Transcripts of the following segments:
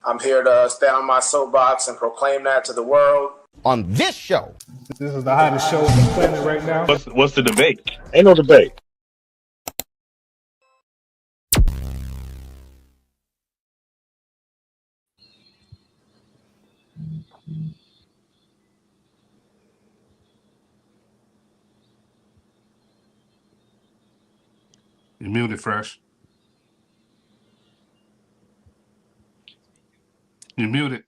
I'm here to stand on my soapbox and proclaim that to the world. On this show. This is the hottest show on the planet right now. What's the debate? Ain't no debate. You muted, Fresh. You muted.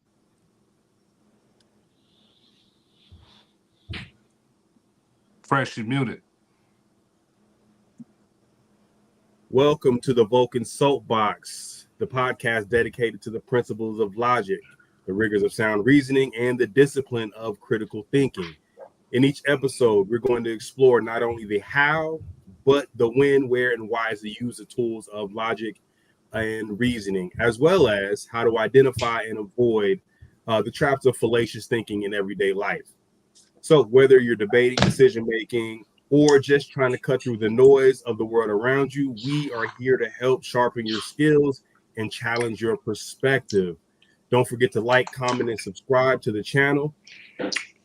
Fresh, you muted. Welcome to the Vulcan Soapbox, the podcast dedicated to the principles of logic, the rigors of sound reasoning, and the discipline of critical thinking. In each episode, we're going to explore not only the how, but the when, where, and why to use the tools of logic and reasoning, as well as how to identify and avoid the traps of fallacious thinking in everyday life. So whether you're debating, decision making, or just trying to cut through the noise of the world around you, we are here to help sharpen your skills and challenge your perspective. Don't forget to like, comment, and subscribe to the channel.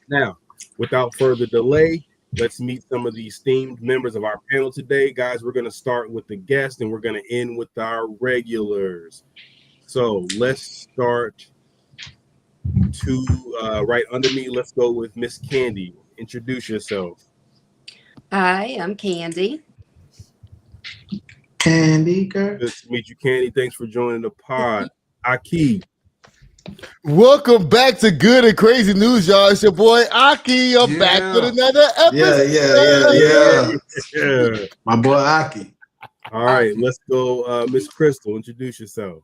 Now, without further delay, let's meet some of these esteemed members of our panel today. Guys, we're going to start with the guest and we're going to end with our regulars. So let's start to right under me. Let's go with Miss Candy. Introduce yourself. Hi, I'm Candy. Candy girl. Good to meet you, Candy. Thanks for joining the pod. Aki. Welcome back to Good and Crazy News, y'all. It's your boy Aki. I'm back with another episode. Yeah. My boy Aki. All right, let's go. Miss Crystal, introduce yourself.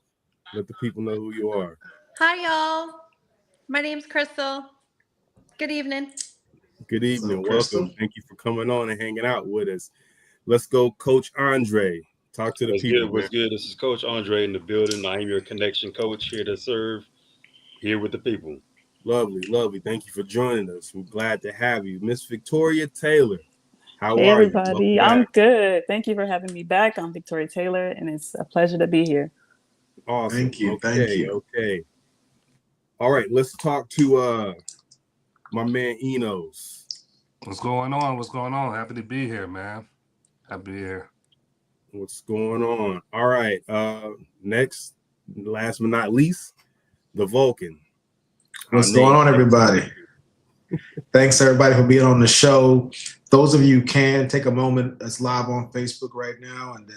Let the people know who you are. Hi, y'all. My name's Crystal. Good evening. Good evening. Welcome, Crystal. Welcome. Thank you for coming on and hanging out with us. Let's go, Coach Andre. Talk to the people. What's good? This is Coach Andre in the building. I am your connection coach here to serve here with the people. Lovely. Thank you for joining us. We're glad to have you. Miss Victoria Taylor, how Hey, are everybody. you? I'm good. Thank you for having me back. I'm Victoria Taylor, and it's a pleasure to be here. Awesome. Thank you. Okay. All right, let's talk to my man Enos. What's going on? Happy to be here, man. Happy to be here. What's going on? All right. Next, last but not least, the Vulcan. What's going on, everybody? Thanks, everybody, for being on the show. Those of you who can take a moment. That's live on Facebook right now, and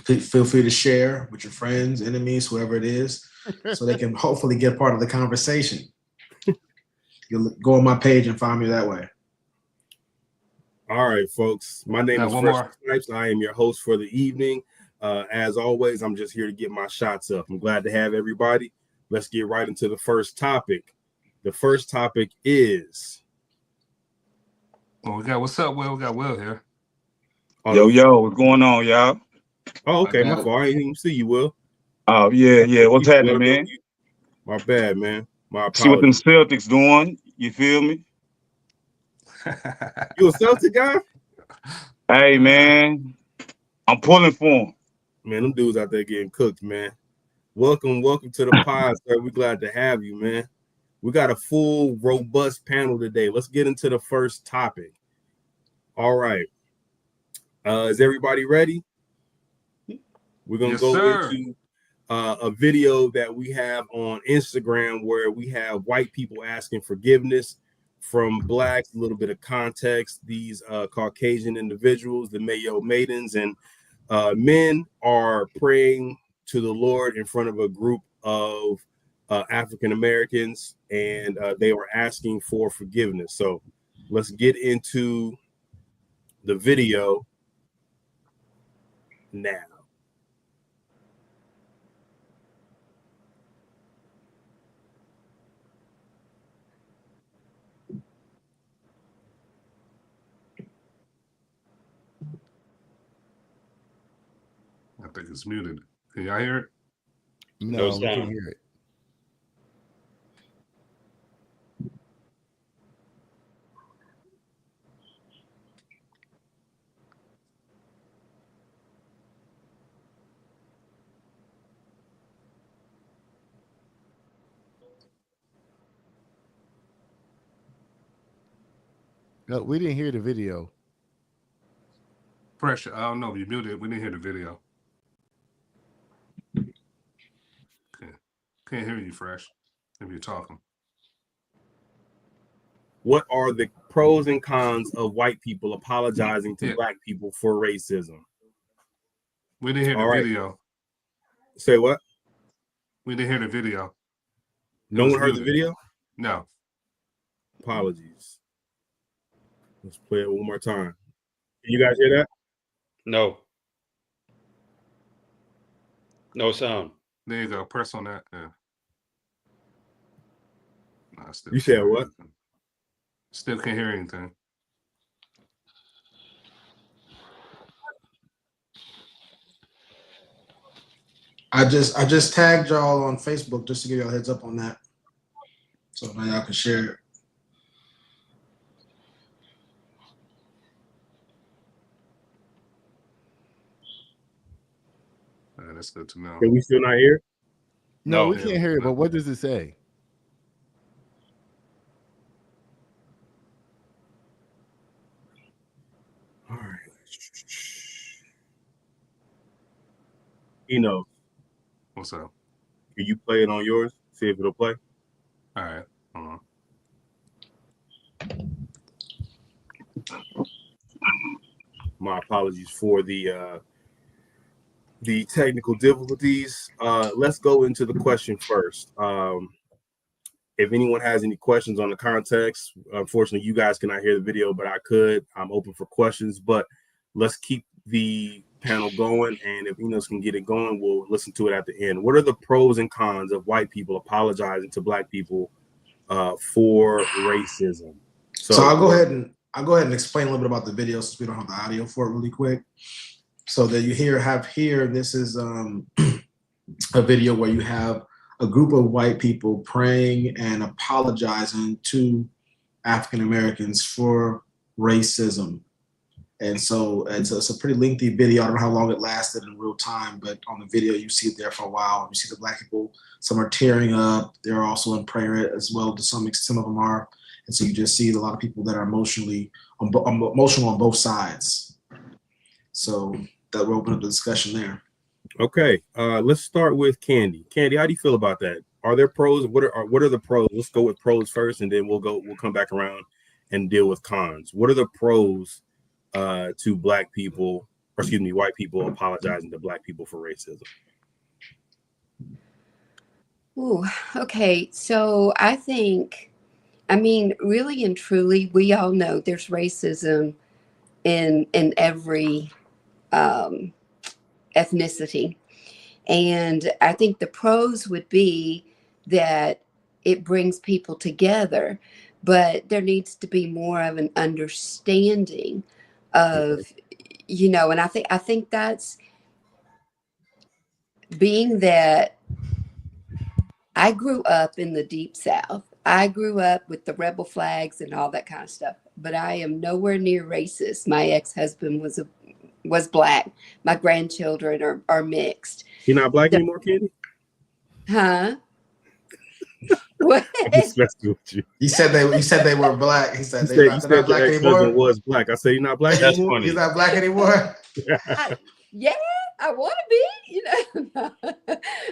then feel free to share with your friends, enemies, whoever it is, so they can hopefully get part of the conversation. You'll go on my page and find me that way. All right, folks. My name is Fresh Snipes. I am your host for the evening. As always, I'm just here to get my shots up. I'm glad to have everybody. Let's get right into the first topic. The first topic is. Well, what's up, Will? We got Will here. Yo, what's going on, y'all? Oh, okay, my fault. I didn't even see you, Will. Oh, yeah. What's happening, man? My bad, man. My apologies. See what them Celtics doing. You feel me? You a Celtic guy? Hey, man. I'm pulling for them. Man, them dudes out there getting cooked, man. Welcome to the pod, sir. We're glad to have you, man. We got a full, robust panel today. Let's get into the first topic. All right. Is everybody ready? We're going to go into a video that we have on Instagram where we have white people asking forgiveness from blacks, a little bit of context. These Caucasian individuals, the Mayo Maidens, and men are praying to the Lord in front of a group of African Americans, and they were asking for forgiveness. So let's get into the video now. I think it's muted. Can y'all hear it? No, we can't hear it. No, we didn't hear the video. Pressure. I don't know. You muted. We didn't hear the video. Okay. Can't hear you, Fresh, if you're talking. What are the pros and cons of white people apologizing to black people for racism? We didn't hear the video. Say what? We didn't hear the video. No one heard the video? No. Apologies. Let's play it one more time. Can you guys hear that? No. No sound. There you go. Press on that. Yeah. Nah, You said what? Still can't hear anything. I just tagged y'all on Facebook just to give y'all a heads up on that, so now y'all can share it. That's good to know. Can we still not hear? No, we can't hear it. But what does it say? All right. He knows. What's up? Can you play it on yours? See if it'll play. All right. Hold on. My apologies for the technical difficulties. Let's go into the question first. If anyone has any questions on the context, unfortunately, you guys cannot hear the video, but I could. I'm open for questions, but let's keep the panel going. And if Enos can get it going, we'll listen to it at the end. What are the pros and cons of white people apologizing to black people for racism? So I'll go ahead and explain a little bit about the video since we don't have the audio for it really quick. So that you have here, this is a video where you have a group of white people praying and apologizing to African Americans for racism. And so it's a pretty lengthy video. I don't know how long it lasted in real time, but on the video, you see it there for a while. You see the black people, some are tearing up. They're also in prayer as well to some extent, some of them are. And so you just see a lot of people that are emotional on both sides. So that will open up the discussion there. Okay, let's start with Candy. Candy, how do you feel about that? Are there pros? What are the pros? Let's go with pros first, and then we'll come back around and deal with cons. What are the pros to white people apologizing to black people for racism? Ooh, okay. So I think, really and truly, we all know there's racism in every ethnicity. And I think the pros would be that it brings people together, but there needs to be more of an understanding of, and I think that's being that I grew up in the Deep South. I grew up with the rebel flags and all that kind of stuff, but I am nowhere near racist. My ex-husband was black. My grandchildren are mixed. You're not black anymore, Candy? Huh? What? I'm just messing with you. You said they were black. He said they're not black anymore. Was black. I said you're not black That's anymore. Funny. He's not black anymore. Yeah, I want to be.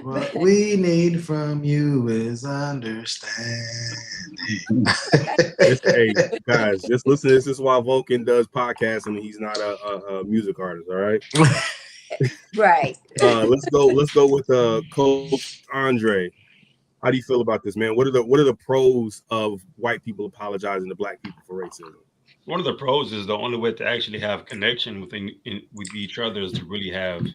What we need from you is understanding. Hey guys, just listen to this. This is why Vulcan does podcasts and he's not a music artist. All right. Right. Let's go with Coach Andre. How do you feel about this, man? What are the pros of white people apologizing to black people for racism? One of the pros is the only way to actually have connection with each other is to really have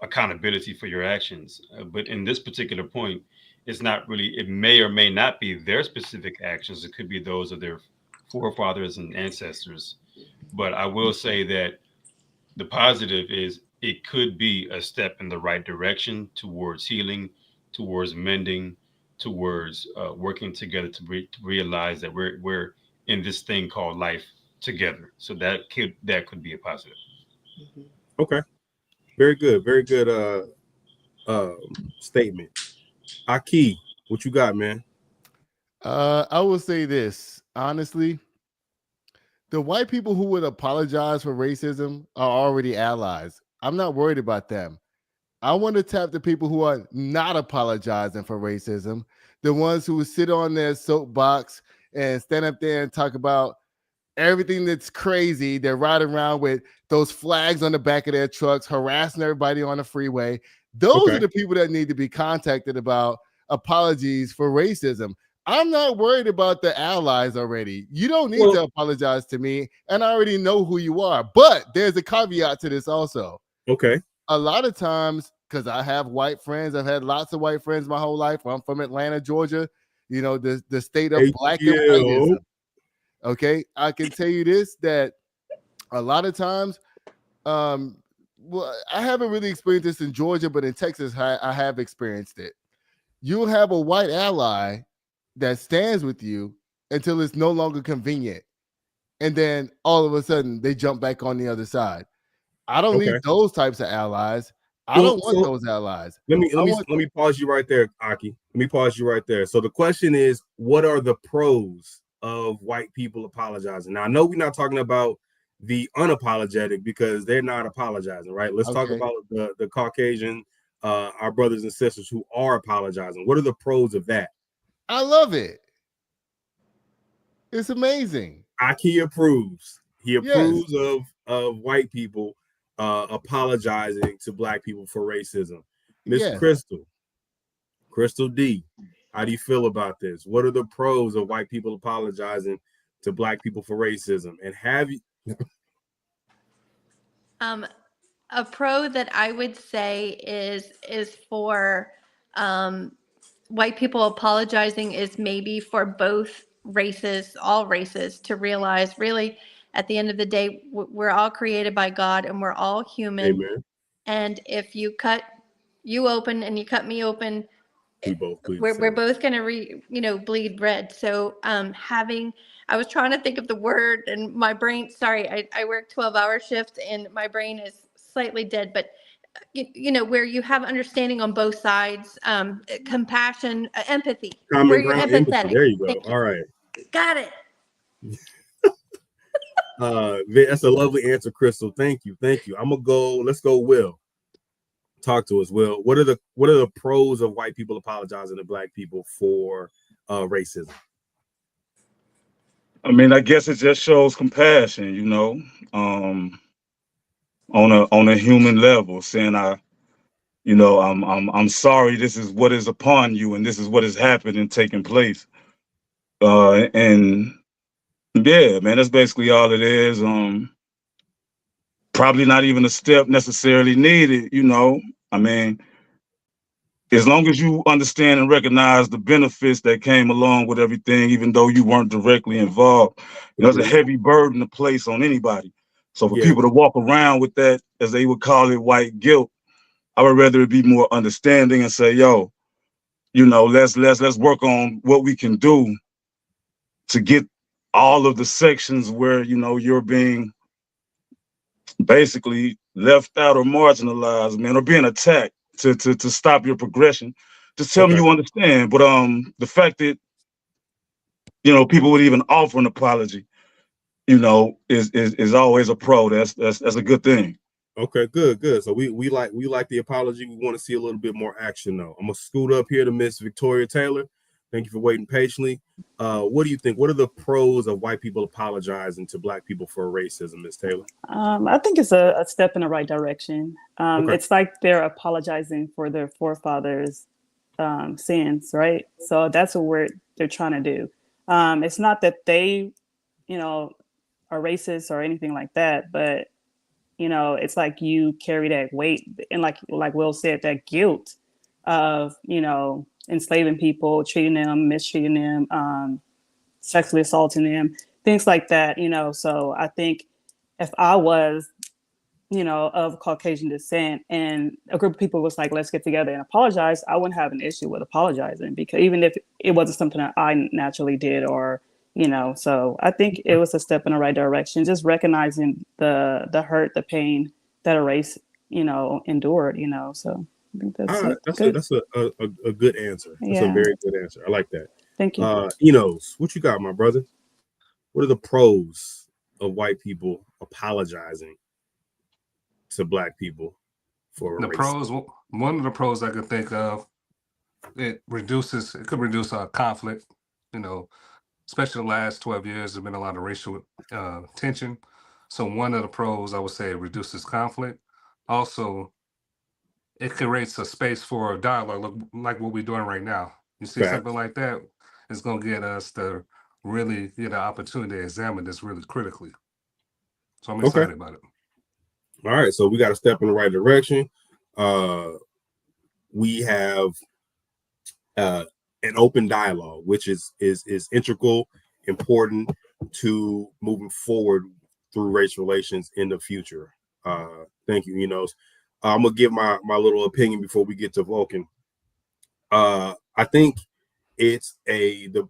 accountability for your actions. But in this particular point, it's not really, it may or may not be their specific actions. It could be those of their forefathers and ancestors. But I will say that the positive is it could be a step in the right direction towards healing, towards mending, towards working together to realize that we're in this thing called life together. So that could be a positive. Okay. Very good statement. Aki, what you got, man? I will say this honestly. The white people who would apologize for racism are already allies. I'm not worried about them. I want to tap the people who are not apologizing for racism, the ones who sit on their soapbox and stand up there and talk about everything that's crazy. They're riding around with those flags on the back of their trucks, harassing everybody on the freeway. Those are the people that need to be contacted about apologies for racism. I'm not worried about the allies already. You don't need to apologize to me, and I already know who you are. But there's a caveat to this also. Okay. A lot of times, because I have white friends, I've had lots of white friends my whole life. I'm from Atlanta, Georgia, you know, the state of black and whiteism. Okay, I can tell you this, that a lot of times, well, I haven't really experienced this in Georgia, but in Texas, I have experienced it. You'll have a white ally that stands with you until it's no longer convenient. And then all of a sudden they jump back on the other side. I don't need those types of allies. I don't want those allies. Let me pause you right there, Aki. Let me pause you right there. So the question is, what are the pros of white people apologizing? Now, I know we're not talking about the unapologetic because they're not apologizing, right? Let's talk about the Caucasian, our brothers and sisters who are apologizing. What are the pros of that? I love it. It's amazing. Aki approves. He approves of white people apologizing to black people for racism. Miss Crystal D, how do you feel about this? What are the pros of white people apologizing to black people for racism? And have you a pro that I would say is for white people apologizing is maybe for both races, all races, to realize really at the end of the day, we're all created by God and we're all human. Amen. And if you cut you open and you cut me open, we're both going to bleed red. So I was trying to think of the word and my brain, sorry, I work 12-hour shifts and my brain is slightly dead, but where you have understanding on both sides, compassion, empathy, where you're empathetic. Empathy. There you go. All right. Got it. That's a lovely answer, Crystal. Thank you. Let's go, Will. Talk to us, Will. What are the pros of white people apologizing to black people for racism? I mean, I guess it just shows compassion, on a human level, saying I'm sorry, this is what is upon you and this is what has happened and taken place. And yeah, man, that's basically all it is. Probably not even a step necessarily needed, I mean, as long as you understand and recognize the benefits that came along with everything, even though you weren't directly involved, it's a heavy burden to place on anybody. So for people to walk around with that, as they would call it, white guilt, I would rather it be more understanding and say, yo, let's work on what we can do to get all of the sections where, you're being basically left out or marginalized, man, or being attacked to stop your progression. Just tell me you understand. But the fact that, people would even offer an apology, is always a pro. That's a good thing. Okay, good. So we like the apology. We want to see a little bit more action though. I'm gonna scoot up here to Miss Victoria Taylor. Thank you for waiting patiently. What do you think? What are the pros of white people apologizing to black people for racism, Miss Taylor? I think it's a step in the right direction. It's like they're apologizing for their forefathers' sins, right? So that's what they're trying to do. It's not that they, are racist or anything like that, but it's like you carry that weight and like Will said, that guilt of enslaving people, treating them, mistreating them, sexually assaulting them, things like that. So I think if I was of Caucasian descent and a group of people was like, let's get together and apologize, I wouldn't have an issue with apologizing, because even if it wasn't something that I naturally did or so I think it was a step in the right direction, just recognizing the hurt, the pain that a race, endured, so I think that's a good answer. That's a very good answer. I like that. Thank you. What you got, my brother? What are the pros of white people apologizing to black people for The race? pros, one of the pros I could think of, it could reduce conflict, you know, especially the last 12 years, there's been a lot of racial tension. So one of the pros, I would say, it reduces conflict. Also, it creates a space for a dialogue, like what we're doing right now. You see something like that, it's going to get us to really get an opportunity to examine this really critically. So I'm excited about it. All right, so we got to step in the right direction. We have an open dialogue, which is integral, important to moving forward through race relations in the future. Thank you, Enos. I'm gonna give my little opinion before we get to Vulcan. I think it's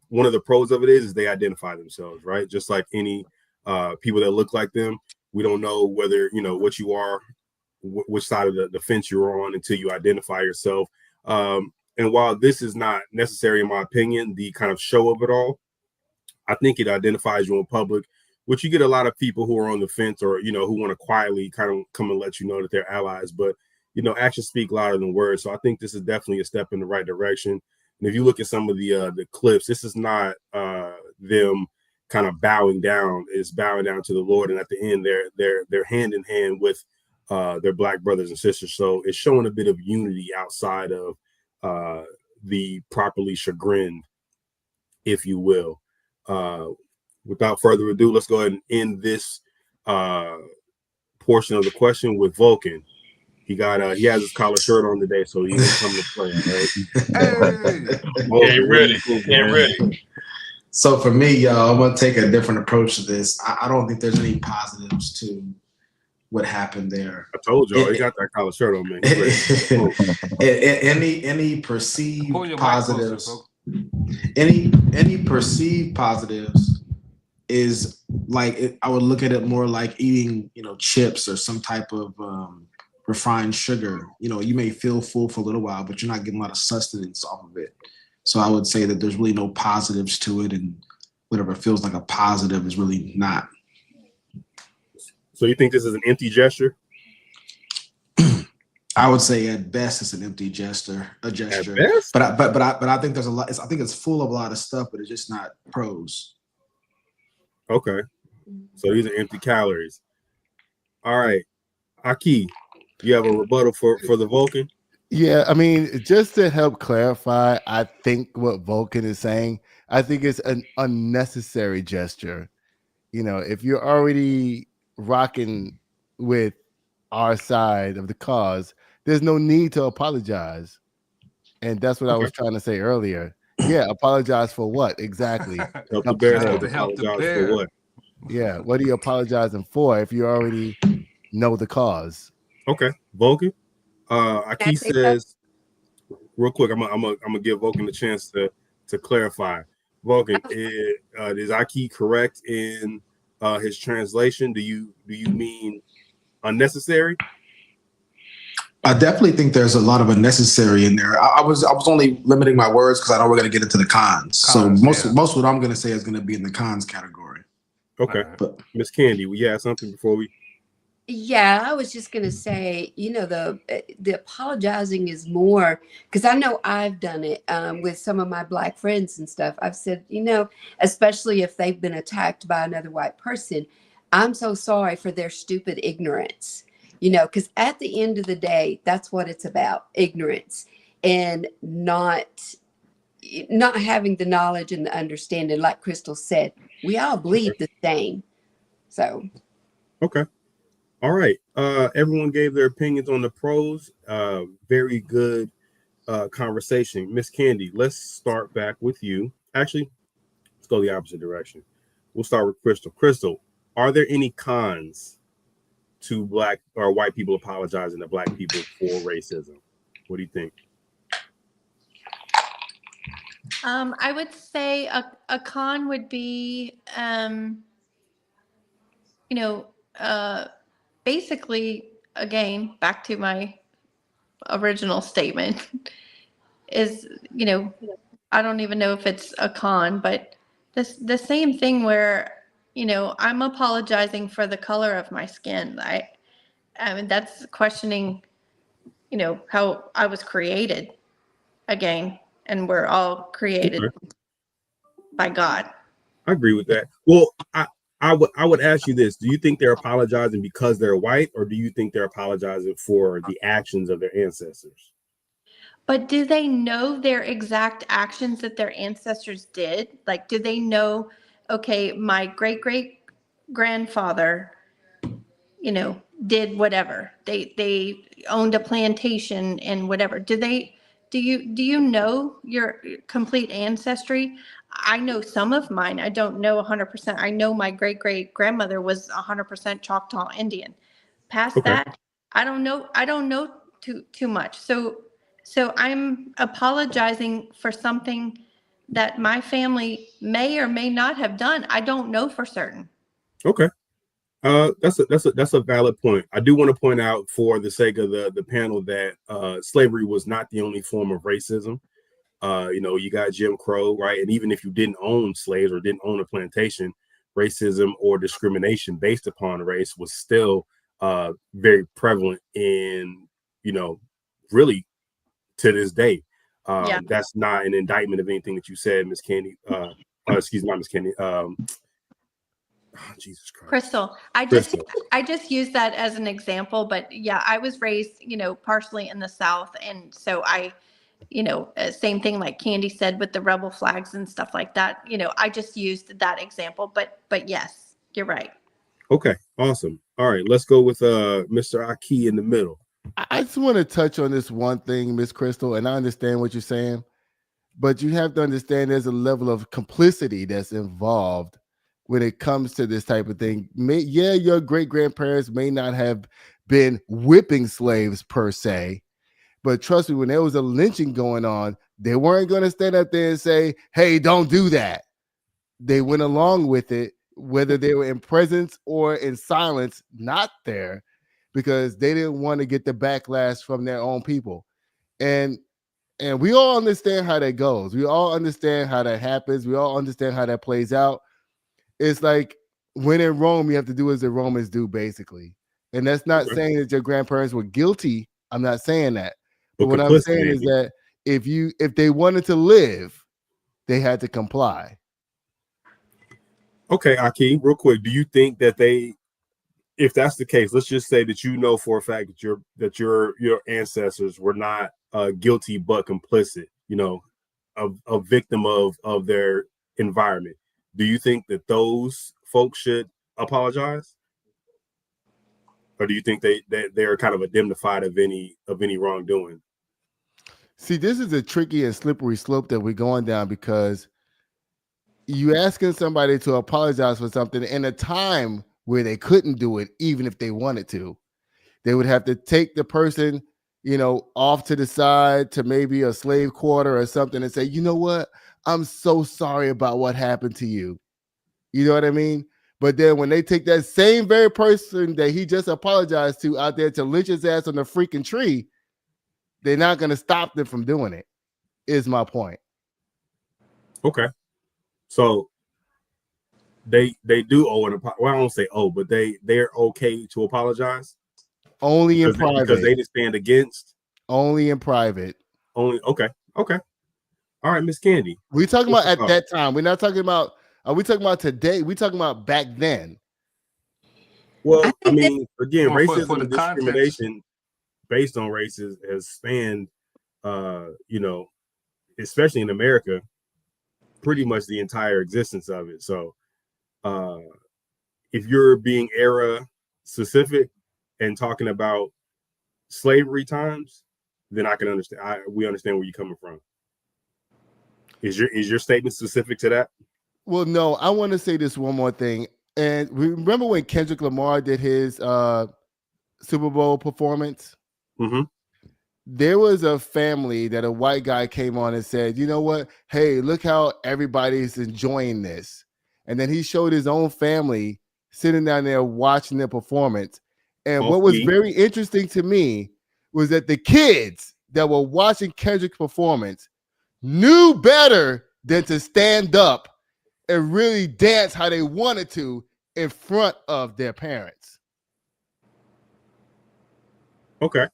one of the pros of it is they identify themselves, right? Just like any people that look like them. We don't know whether what you are, which side of the fence you're on until you identify yourself. And while this is not necessary, in my opinion, the kind of show of it all, I think it identifies you in public, which you get a lot of people who are on the fence or, who want to quietly kind of come and let you know that they're allies. But, actions speak louder than words. So I think this is definitely a step in the right direction. And if you look at some of the clips, this is not them kind of bowing down. It's bowing down to the Lord. And at the end, they're hand in hand with their black brothers and sisters. So it's showing a bit of unity outside of the properly chagrined, if you will. Without further ado, let's go ahead and end this portion of the question with Vulcan. He has his collar shirt on today, so he didn't come to play. Right? Hey, ready. So for me, y'all, I'm gonna take a different approach to this. I don't think there's any positives to what happened there. I told y'all, he got that collar shirt on, man. Any perceived positives, any perceived positives is like I would look at it more like eating, chips or some type of refined sugar. You may feel full for a little while, but you're not getting a lot of sustenance off of it. So I would say that there's really no positives to it, and whatever feels like a positive is really not. So you think this is an empty gesture? I would say at best it's an empty gesture, a gesture. At best? But I think there's a lot. I think it's full of a lot of stuff, but it's just not pros. Okay, so these are empty calories. All right, Aki, you have a rebuttal for the Vulcan? Yeah, I mean, just to help clarify, I think what Vulcan is saying, I think it's an unnecessary gesture. If you're already rocking with our side of the cause, there's no need to apologize. And that's what I was trying to say earlier. Yeah, apologize for what exactly? Help the bear. For what? Yeah, what are you apologizing for if you already know the cause? Okay, Vulcan. Aki says, real quick, I'm gonna give Vulcan a chance to clarify. Vulcan, is Aki correct in his translation? Do you mean unnecessary? I definitely think there's a lot of unnecessary in there. I was only limiting my words because I know we're going to get into the cons. So most of what I'm going to say is going to be in the cons category. Okay, but Miss Candy, we have something before we. Yeah, I was just going to say, the apologizing is more, because I know I've done it with some of my Black friends and stuff. I've said, especially if they've been attacked by another white person, I'm so sorry for their stupid ignorance, because at the end of the day, that's what it's about, ignorance, and not having the knowledge and the understanding. Like Crystal said, we all bleed the same. So. Okay. All right. Everyone gave their opinions on the pros. Very good conversation. Miss Candy, let's start back with you. Actually, let's go the opposite direction. We'll start with Crystal. Crystal, are there any cons to Black or white people apologizing to Black people for racism? What do you think? I would say a con would be, basically, again, back to my original statement, is, I don't even know if it's a con, but the same thing where, I'm apologizing for the color of my skin. I mean, that's questioning, how I was created again, and we're all created by God. I agree with that. Well, I would ask you this: do you think they're apologizing because they're white, or do you think they're apologizing for the actions of their ancestors? But do they know their exact actions that their ancestors did? Like, do they know, okay, my great grandfather, did whatever. They owned a plantation and whatever. Do you know your complete ancestry? I know some of mine. I don't know 100%. I know my great grandmother was 100% Choctaw Indian. Past that, I don't know too much. So I'm apologizing for something that my family may or may not have done. I don't know for certain. Okay. That's a valid point. I do want to point out, for the sake of the panel, that slavery was not the only form of racism. You got Jim Crow, right? And even if you didn't own slaves or didn't own a plantation, racism or discrimination based upon race was still very prevalent in, really to this day. That's not an indictment of anything that you said, Miss Candy. Excuse me, not Miss Candy. Jesus Christ. Crystal. I just use that as an example, but yeah, I was raised, partially in the South. And so same thing like Candy said with the rebel flags and stuff like that. I just used that example, but yes, you're right. Okay, awesome. All right, let's go with Mr. Aki in the middle. I just want to touch on this one thing, Miss Crystal, and I understand what you're saying, but you have to understand there's a level of complicity that's involved when it comes to this type of thing. Your great-grandparents may not have been whipping slaves per se, but trust me, when there was a lynching going on, they weren't going to stand up there and say, hey, don't do that. They went along with it, whether they were in presence or in silence, not there, because they didn't want to get the backlash from their own people. And we all understand how that goes. We all understand how that happens. We all understand how that plays out. It's like, when in Rome, you have to do as the Romans do, basically. And that's not saying that your grandparents were guilty. I'm not saying that. But what I'm saying is that if they wanted to live, they had to comply. Okay, Aki, real quick, do you think that if that's the case, let's just say that for a fact that your ancestors were not guilty but complicit, a victim of their environment. Do you think that those folks should apologize, or do you think they're kind of indemnified of any wrongdoing? See, this is a tricky and slippery slope that we're going down, because you asking somebody to apologize for something in a time where they couldn't do it, even if they wanted to. They would have to take the person, off to the side to maybe a slave quarter or something and say, you know what? I'm so sorry about what happened to you. You know what I mean? But then when they take that same very person that he just apologized to out there to lynch his ass on the freaking tree, they're not going to stop them from doing it, is my point. Okay. So they do owe an apology. Well, I don't say but they're okay to apologize? Only in private. Because they didn't stand against? Only in private. Only, okay. All right, Miss Candy. We're talking about at that time. We're not talking about, are we talking about today? We're talking about back then. Well, I mean, again, racism and discrimination based on races has spanned, especially in America, pretty much the entire existence of it. So if you're being era specific and talking about slavery times, then I can understand. We understand where you're coming from. Is your statement specific to that? Well, no, I want to say this one more thing. And remember when Kendrick Lamar did his Super Bowl performance? Mm-hmm. There was a family that a white guy came on and said, you know what? Hey, look how everybody's enjoying this. And then he showed his own family sitting down there watching the performance. And what was very interesting to me was that the kids that were watching Kendrick's performance knew better than to stand up and really dance how they wanted to in front of their parents. Okay.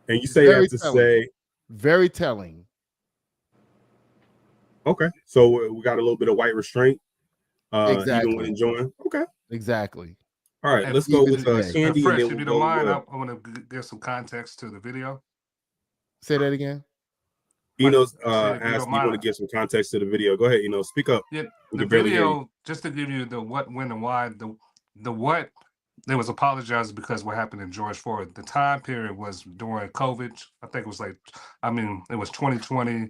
And you say that to say very telling. Okay, so we got a little bit of white restraint, exactly. even when enjoying. Okay, exactly. All right, let's go with Candy. Fresh, and then if you don't mind, I want to give some context to the video. Say that again. Eno's asked, "You want to give some context to the video?" Go ahead, Eno. Speak up. Yeah, the video, just to give you the what, when, and why. The what, there was apologizing because what happened in George Floyd. The time period was during COVID. I think it was it was 2020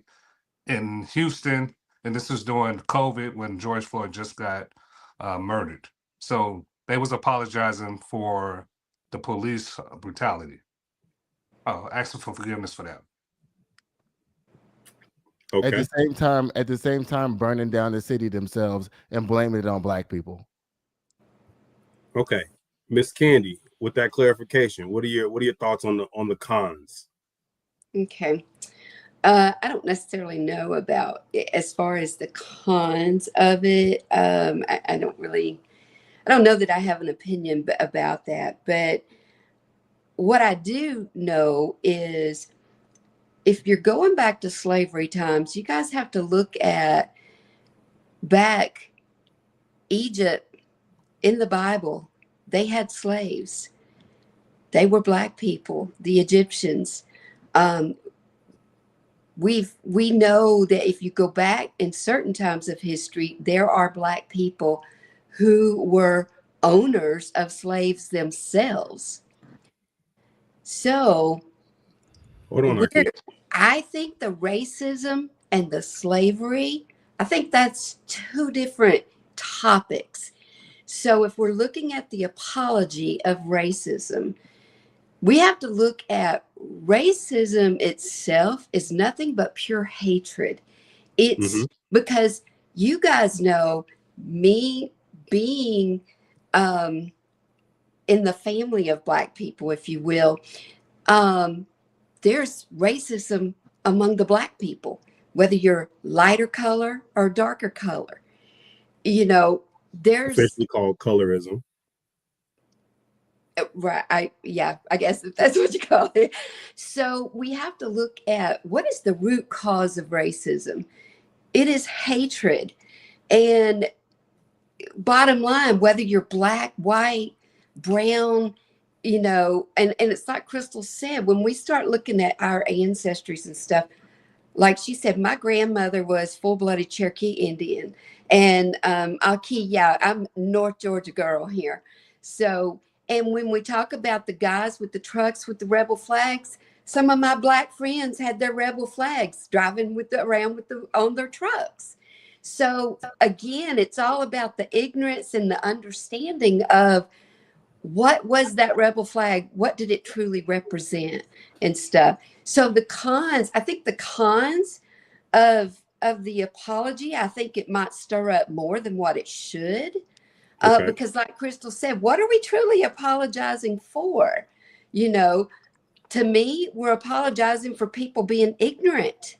in Houston, and this was during COVID when George Floyd just got murdered. So they was apologizing for the police brutality. Asking for forgiveness for that. Okay. At the same time, burning down the city themselves and blaming it on Black people. Okay, Miss Candy, with that clarification, what are your thoughts on the cons? Okay. I don't necessarily know about as far as the cons of it. I don't know that I have an opinion about that. But what I do know is if you're going back to slavery times, you guys have to look at back Egypt in the Bible. They had slaves. They were Black people, the Egyptians. We know that if you go back in certain times of history, there are Black people who were owners of slaves themselves. So I think the racism and the slavery, I think that's two different topics. So if we're looking at the apology of racism, we have to look at racism itself is nothing but pure hatred. It's because you guys know me being in the family of Black people, if you will, there's racism among the Black people, whether you're lighter color or darker color. You know, there's officially called colorism. Right. I guess that's what you call it. So we have to look at what is the root cause of racism. It is hatred. And bottom line, whether you're Black, white, brown, and it's like Crystal said, when we start looking at our ancestries and stuff, like she said, my grandmother was full-blooded Cherokee Indian. And I'm North Georgia girl here. So, and when we talk about the guys with the trucks with the rebel flags, some of my Black friends had their rebel flags driving on their trucks. So again, it's all about the ignorance and the understanding of what was that rebel flag? What did it truly represent and stuff? So the cons, I think the cons of the apology, I think it might stir up more than what it should. Because like Crystal said, what are we truly apologizing for? To me, we're apologizing for people being ignorant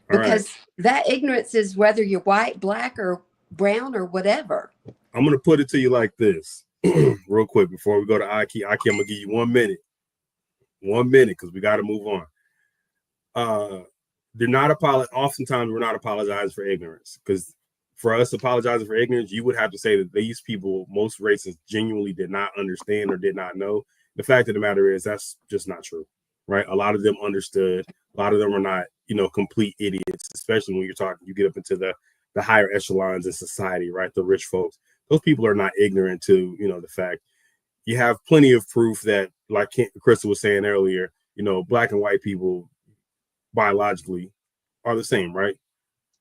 because that ignorance is whether you're white, Black, or brown or whatever. I'm going to put it to you like this real quick before we go to Aki. Aki, I'm going to give you 1 minute. 1 minute because we got to move on. Oftentimes we're not apologizing for ignorance, because for us apologizing for ignorance, you would have to say that these people, most racists, genuinely did not understand or did not know. The fact of the matter is that's just not true, right? A lot of them understood. A lot of them are not, complete idiots, especially when you get up into the higher echelons in society, right? The rich folks. Those people are not ignorant to, the fact. You have plenty of proof that, like Crystal was saying earlier, Black and white people biologically are the same, right?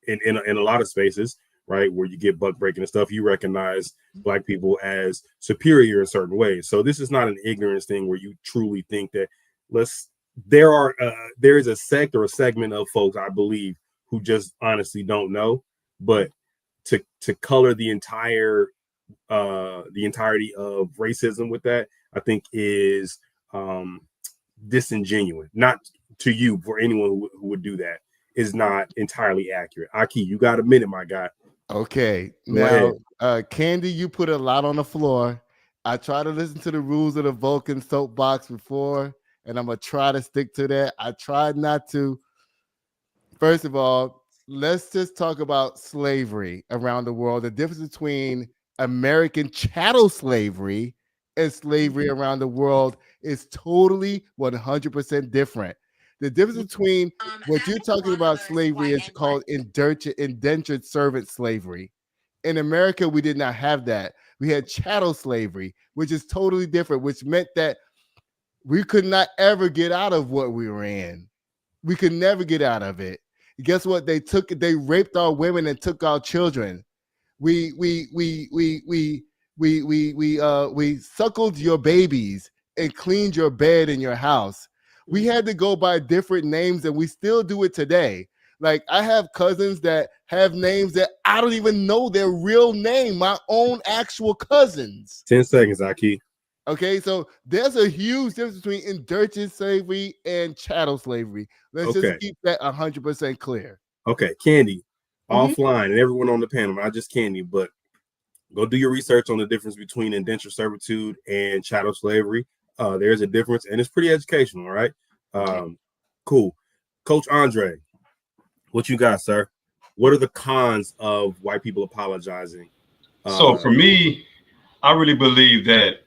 In a lot of spaces, right, where you get buck breaking and stuff, you recognize Black people as superior in certain ways. So this is not an ignorance thing where you truly think that there is a sect or a segment of folks, I believe, who just honestly don't know. But to color the entirety of racism with that, I think is disingenuous. Not to you, for anyone who would do that, is not entirely accurate. Aki, you got a minute, my guy. Okay. Go ahead. Now, Candy, you put a lot on the floor. I try to listen to the rules of the Vulcan soapbox before, and I'm going to try to stick to that. I tried not to. First of all, let's just talk about slavery around the world. The difference between American chattel slavery and slavery around the world is totally 100% different. The difference between what you're talking about slavery is called indentured servant slavery. In America, we did not have that. We had chattel slavery, which is totally different, which meant that we could not ever get out of what we were in. We could never get out of it. Guess what? They raped our women and took our children. We suckled your babies and cleaned your bed in your house. We had to go by different names, and we still do it today. Like, I have cousins that have names that I don't even know their real name, my own actual cousins. 10 seconds, Aki. Okay, so there's a huge difference between indentured slavery and chattel slavery. Let's just keep that 100% clear. Okay, Candy, offline, and everyone on the panel, not just Candy, but go do your research on the difference between indentured servitude and chattel slavery. There's a difference, and it's pretty educational, all right? Cool. Coach Andre, what you got, sir? What are the cons of white people apologizing? So for me, I really believe that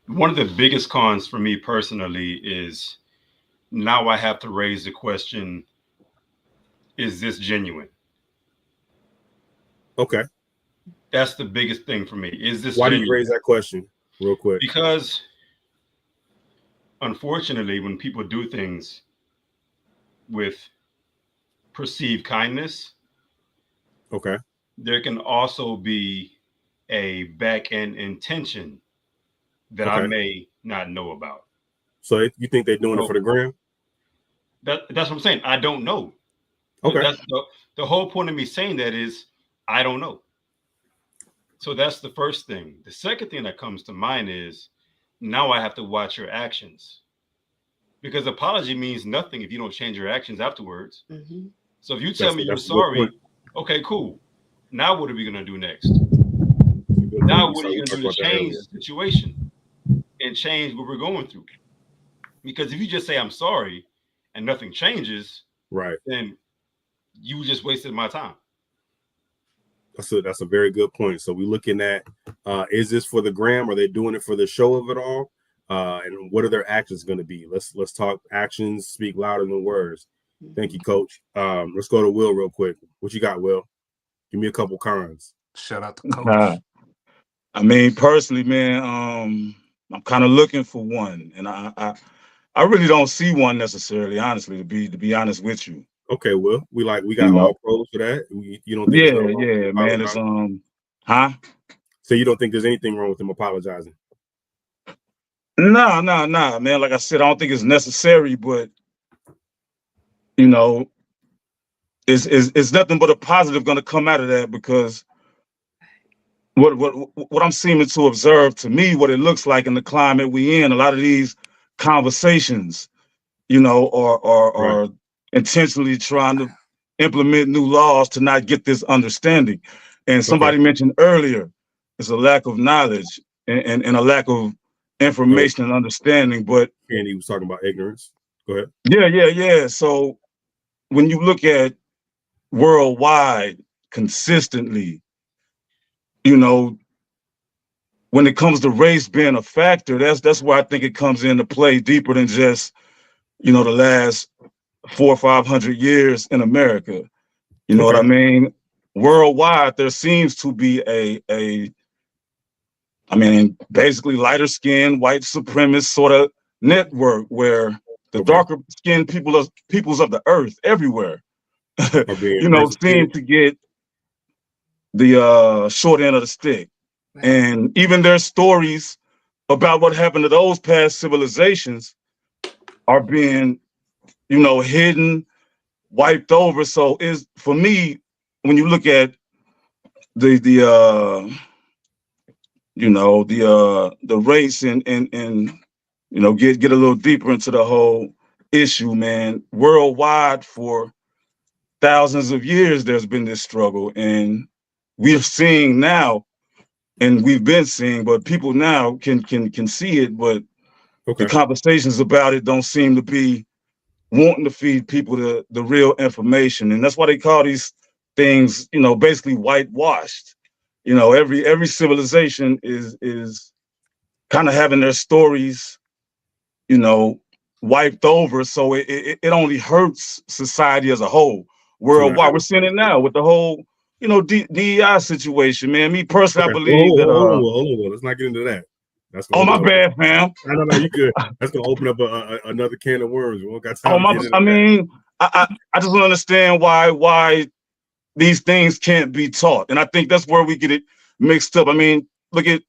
one of the biggest cons for me personally is now I have to raise the question, is this genuine? Okay. That's the biggest thing for me. Is this Why genuine? do you raise that question real quick? Because unfortunately, when people do things with perceived kindness, there can also be a back end intention that I may not know about. So you think they're doing it for the gram? That's what I'm saying. I don't know. Okay. That's the whole point of me saying that is I don't know. So that's the first thing. The second thing that comes to mind is now I have to watch your actions, because apology means nothing if you don't change your actions afterwards. So if you tell me you're sorry, okay, cool. Now what are we gonna do next? Now what are you gonna do to change the situation and change what we're going through? Because if you just say I'm sorry and nothing changes, then you just wasted my time. That's a very good point. So we're looking at is this for the gram? Are they doing it for the show of it all? And what are their actions going to be? Let's talk actions speak louder than words. Thank you, Coach. Let's go to Will real quick. What you got, Will? Give me a couple cons. Shout out to Coach. I mean, personally, man, I'm kind of looking for one, and I really don't see one necessarily, honestly, to be honest with you. Okay, Will, we got all pros for that. You don't think yeah, man, it's huh? So you don't think there's anything wrong with them apologizing? No, man. Like I said, I don't think it's necessary, but you know, it's nothing but a positive going to come out of that, because what I'm seeming to observe, to me, what it looks like in the climate we in, a lot of these conversations, you know, are intentionally trying to implement new laws to not get this understanding. And somebody mentioned earlier, it's a lack of knowledge and a lack of information and understanding. But Andy was talking about ignorance. Go ahead. Yeah. So when you look at worldwide consistently, you know, when it comes to race being a factor, that's where I think it comes into play deeper than just, you know, the last 400 or 500 years in America. You know what I mean? Worldwide, there seems to be basically lighter skinned white supremacist sort of network where the darker skinned peoples of the earth everywhere, you know, seem to get the short end of the stick. And even their stories about what happened to those past civilizations are being, you know, hidden, wiped over. So for me, when you look at the race and you know, get a little deeper into the whole issue, man, worldwide for thousands of years, there's been this struggle. And we're seeing now, and we've been seeing, but people now can see it, but the conversations about it don't seem to be wanting to feed people the real information. And that's why they call these things, you know, basically whitewashed. You know, every civilization is kind of having their stories, you know, wiped over. So it only hurts society as a whole worldwide. We're seeing it now with the whole, you know, DEI situation, man. Me personally, I believe that. Hold on. Let's not get into that. That's oh, my bad, fam. No, you good. That's gonna open up another can of worms. We won't got time. I just don't understand why these things can't be taught, and I think that's where we get it mixed up. I mean, look at,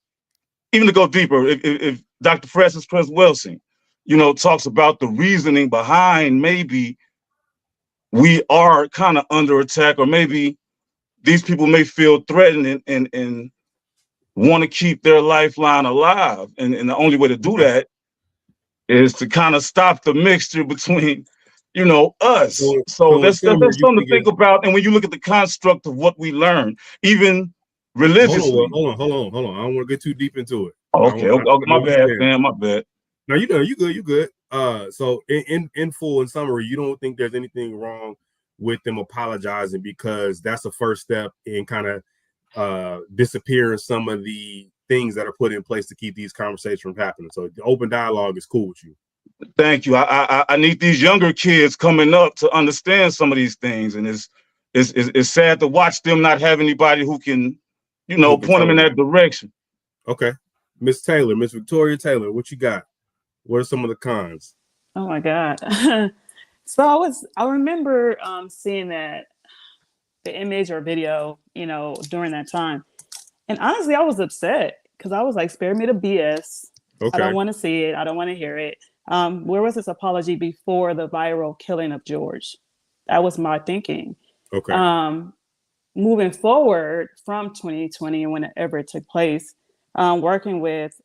even to go deeper, if Dr. Francis Prince Wilson, you know, talks about the reasoning behind maybe we are kind of under attack, or maybe these people may feel threatened and want to keep their lifeline alive. And the only way to do that is to kind of stop the mixture between, you know, us. So that's something to think about. And when you look at the construct of what we learn, even religiously. Hold on. I don't want to get too deep into it. Okay, my bad, man. My bad. No, you good. So in full, in summary, you don't think there's anything wrong with them apologizing, because that's the first step in kind of disappearing some of the things that are put in place to keep these conversations from happening. So the open dialogue is cool with you. Thank you. I need these younger kids coming up to understand some of these things, and it's sad to watch them not have anybody who can, you know, point them in that direction. Okay, Miss Victoria Taylor, what you got? What are some of the cons? Oh my God. So I remember seeing the image or video, you know, during that time. And honestly, I was upset because I was like, spare me the BS. Okay. I don't want to see it. I don't want to hear it. Where was this apology before the viral killing of George? That was my thinking. Okay. Moving forward from 2020 and whenever it took place, working with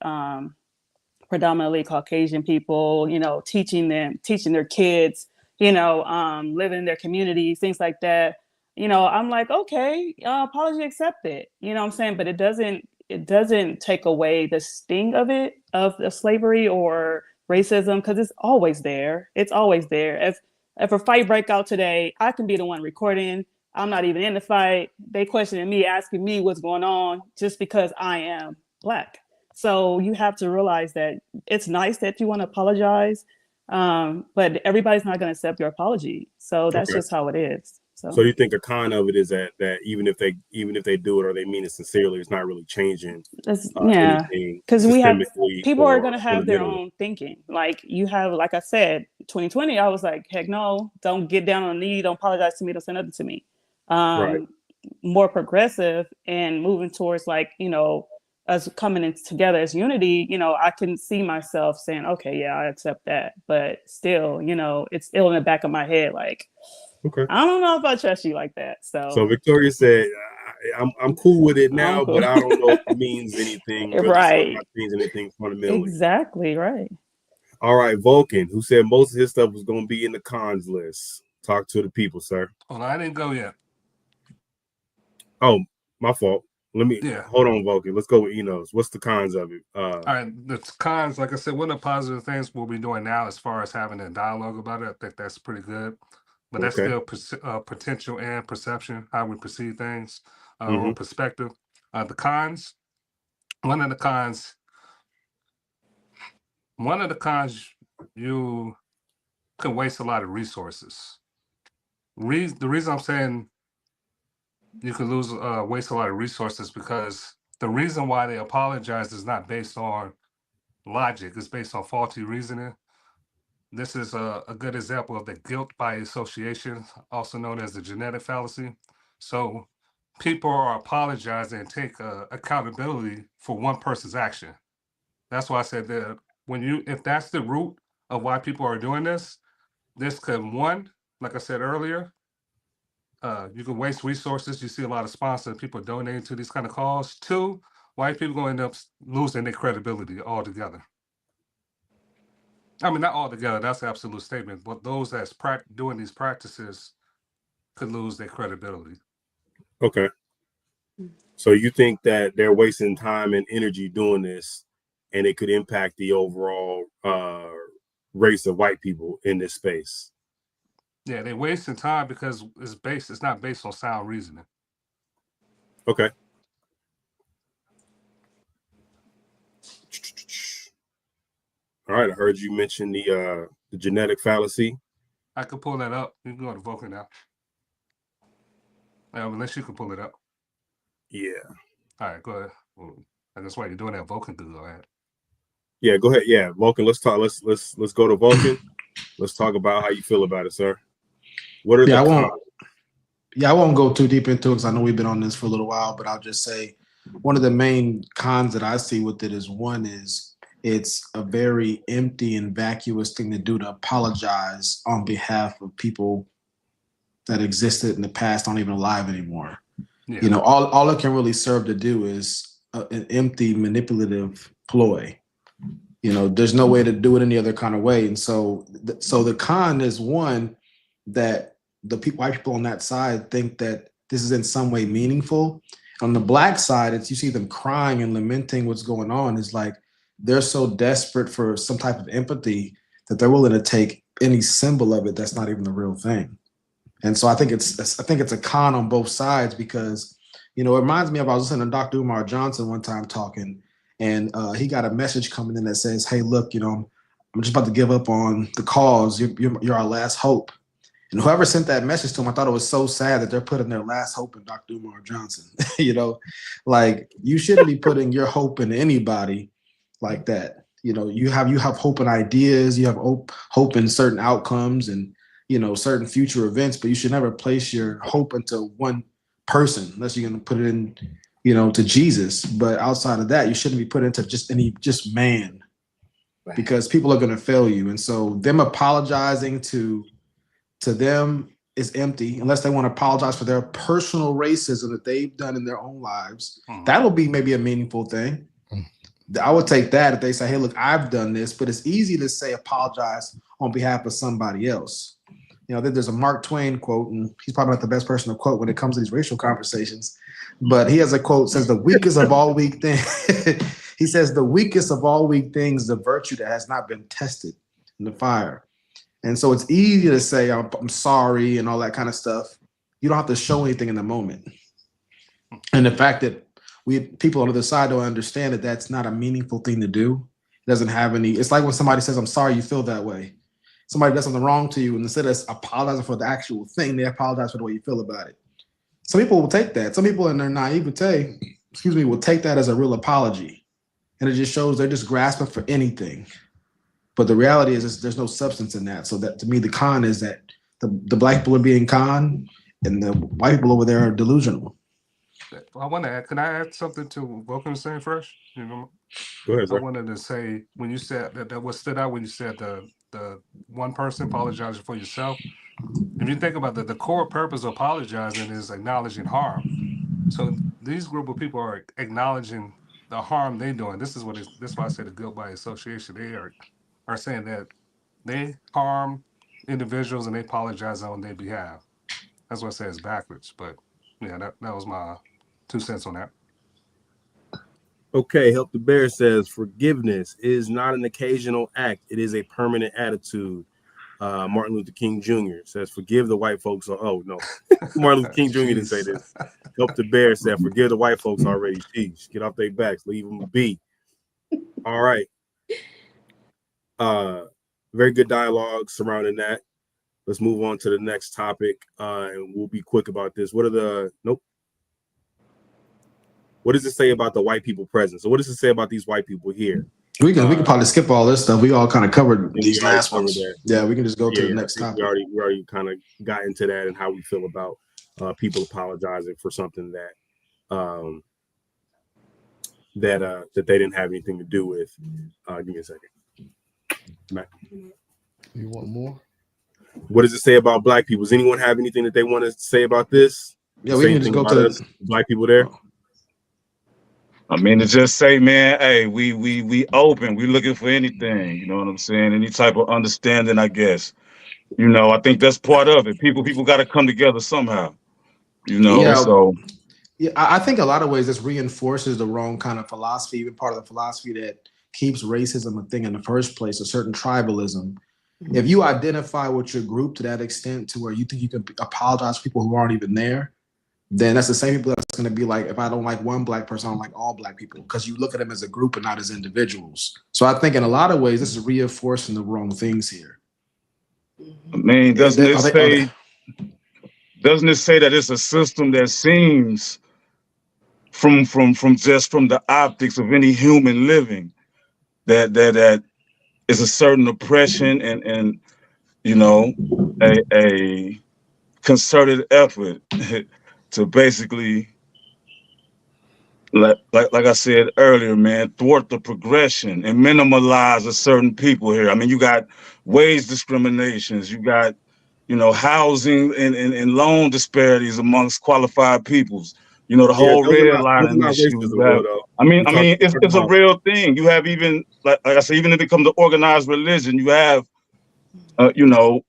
predominantly Caucasian people, you know, teaching their kids, you know, living in their communities, things like that. You know, I'm like, okay, apology accepted. You know what I'm saying? But it doesn't take away the sting of it, of slavery or racism, because it's always there. It's always there. If a fight break out today, I can be the one recording. I'm not even in the fight. They questioning me, asking me what's going on just because I am Black. So you have to realize that it's nice that you want to apologize, but everybody's not going to accept your apology. So that's just how it is. So you think a con of it is that even if they do it or they mean it sincerely, it's not really changing. Yeah, because we have people are going to have their own thinking. Like you have, like I said, 2020. I was like, heck no, don't get down on the knee, don't apologize to me, don't say nothing to me. More progressive and moving towards, like, you know, us coming in together as unity, you know, I can see myself saying, okay, yeah, I accept that. But still, you know, it's still in the back of my head, like, okay, I don't know if I trust you like that. So Victoria said, I'm cool with it now, but I don't know if it means anything. Right. It means anything fundamentally. Exactly, right. All right, Vulcan, who said most of his stuff was going to be in the cons list. Talk to the people, sir. Well, I didn't go yet. Oh, my fault. Hold on, Vulcan. Let's go with Enos. What's the cons of it? All right, the cons, like I said, one of the positive things we'll be doing now as far as having a dialogue about it, I think that's pretty good. But that's still potential and perception, how we perceive things, or perspective. The cons, one of the cons, you can waste a lot of resources. The reason I'm saying you can waste a lot of resources, because the reason why they apologize is not based on logic, it's based on faulty reasoning. This is a good example of the guilt by association, also known as the genetic fallacy. So people are apologizing and take accountability for one person's action. That's why I said that if that's the root of why people are doing this could, one, like I said earlier, you can waste resources. You see a lot of sponsors, people donating to these kind of cause. Two, white people going to end up losing their credibility altogether. I mean, not altogether, that's an absolute statement, but those that's doing these practices could lose their credibility. Okay. So you think that they're wasting time and energy doing this, and it could impact the overall race of white people in this space? Yeah, they're wasting time because it's not based on sound reasoning. Okay. All right, I heard you mention the genetic fallacy. I could pull that up. You can go to Vulcan now. Unless you can pull it up. Yeah. All right, go ahead. And that's why you're doing that. Vulcan can go ahead. Yeah, go ahead. Yeah, Vulcan. Let's talk. Let's go to Vulcan. Let's talk about how you feel about it, sir. What are the cons? I won't go too deep into it because I know we've been on this for a little while, but I'll just say one of the main cons that I see with it is it's a very empty and vacuous thing to do, to apologize on behalf of people that existed in the past, aren't even alive anymore. Yeah. You know, all it can really serve to do is an empty manipulative ploy. You know, there's no way to do it any other kind of way. And so the con is one, that the white people on that side think that this is in some way meaningful. On the black side, you see them crying and lamenting what's going on. It's like they're so desperate for some type of empathy that they're willing to take any symbol of it that's not even the real thing. And so I think it's a con on both sides, because, you know, it reminds me of, I was listening to Dr. Umar Johnson one time talking, and he got a message coming in that says, hey, look, you know, I'm just about to give up on the cause. You're our last hope. And whoever sent that message to him, I thought it was so sad that they're putting their last hope in Dr. Umar Johnson. You know, like, you shouldn't be putting your hope in anybody like that. You know, you have hope in ideas, you have hope in certain outcomes and, you know, certain future events, but you should never place your hope into one person unless you're going to put it in, you know, to Jesus. But outside of that, you shouldn't be put into just man, right? Because people are going to fail you. And so them apologizing to them is empty, unless they want to apologize for their personal racism that they've done in their own lives. That'll be maybe a meaningful thing. I would take that if they say, hey, look, I've done this. But it's easy to say apologize on behalf of somebody else. You know, there's a Mark Twain quote, and he's probably not the best person to quote when it comes to these racial conversations, but he has a quote that says, the weakest of all weak things, he says, the weakest of all weak things is the virtue that has not been tested in the fire. And so it's easy to say, I'm sorry and all that kind of stuff. You don't have to show anything in the moment. And the fact that people on the other side don't understand that that's not a meaningful thing to do. It doesn't have any, it's like when somebody says, I'm sorry you feel that way. Somebody does something wrong to you, and instead of apologizing for the actual thing, they apologize for the way you feel about it. Some people will take that. Some people in their naivete, will take that as a real apology. And it just shows they're just grasping for anything. But the reality is there's no substance in that. So that, to me, the con is that the black people are being con and the white people over there are delusional. I want to add, can I add something to Vulcan saying first? You know, go ahead, sir. I wanted to say, when you said that what stood out when you said the one person apologizing for yourself. If you think about the core purpose of apologizing is acknowledging harm. So these group of people are acknowledging the harm they're doing. This is why I say the guilt by association. They are saying that they harm individuals and they apologize on their behalf. That's what I say it's backwards. But yeah, that was my 2 cents on that. Okay, Help the Bear says forgiveness is not an occasional act. It is a permanent attitude. Martin Luther King Jr. says forgive the white folks. Oh, no. Martin Luther King Jr. didn't say this. Help the Bear said forgive the white folks already. Jeez, get off their backs. Leave them be. All right. Very good dialogue surrounding that. Let's move on to the next topic, and we'll be quick about this. What does it say about the white people present? So what does it say about these white people here? We can probably skip all this stuff. We all kind of covered these last ones. Yeah, we can just go to the next topic. We already kind of got into that and how we feel about people apologizing for something that that they didn't have anything to do with. Give me a second. Matt. You want more? What does it say about black people? Does anyone have anything that they want to say about this? Yeah, we can just go to black people there. I mean, to just say, man, hey, we open. We looking for anything. You know what I'm saying? Any type of understanding, I guess. You know, I think that's part of it. People got to come together somehow. You know, yeah, so Yeah, I think a lot of ways this reinforces the wrong kind of philosophy, even part of the philosophy that keeps racism a thing in the first place, a certain tribalism. If you identify with your group to that extent to where you think you can apologize to people who aren't even there, then that's the same people that's going to be like, if I don't like one black person, I don't like all black people, because you look at them as a group and not as individuals. So I think in a lot of ways, this is reinforcing the wrong things here. I mean, doesn't it say that it's a system that seems from the optics of any human living that is a certain oppression and you know, a concerted effort to basically, like I said earlier, man, thwart the progression and minimalize a certain people here. I mean, you got wage discriminations, you got, you know, housing and loan disparities amongst qualified peoples. You know, the whole redlining issue. I mean, it's a real thing. You have even, like I said, even if it comes to organized religion, you have, you know,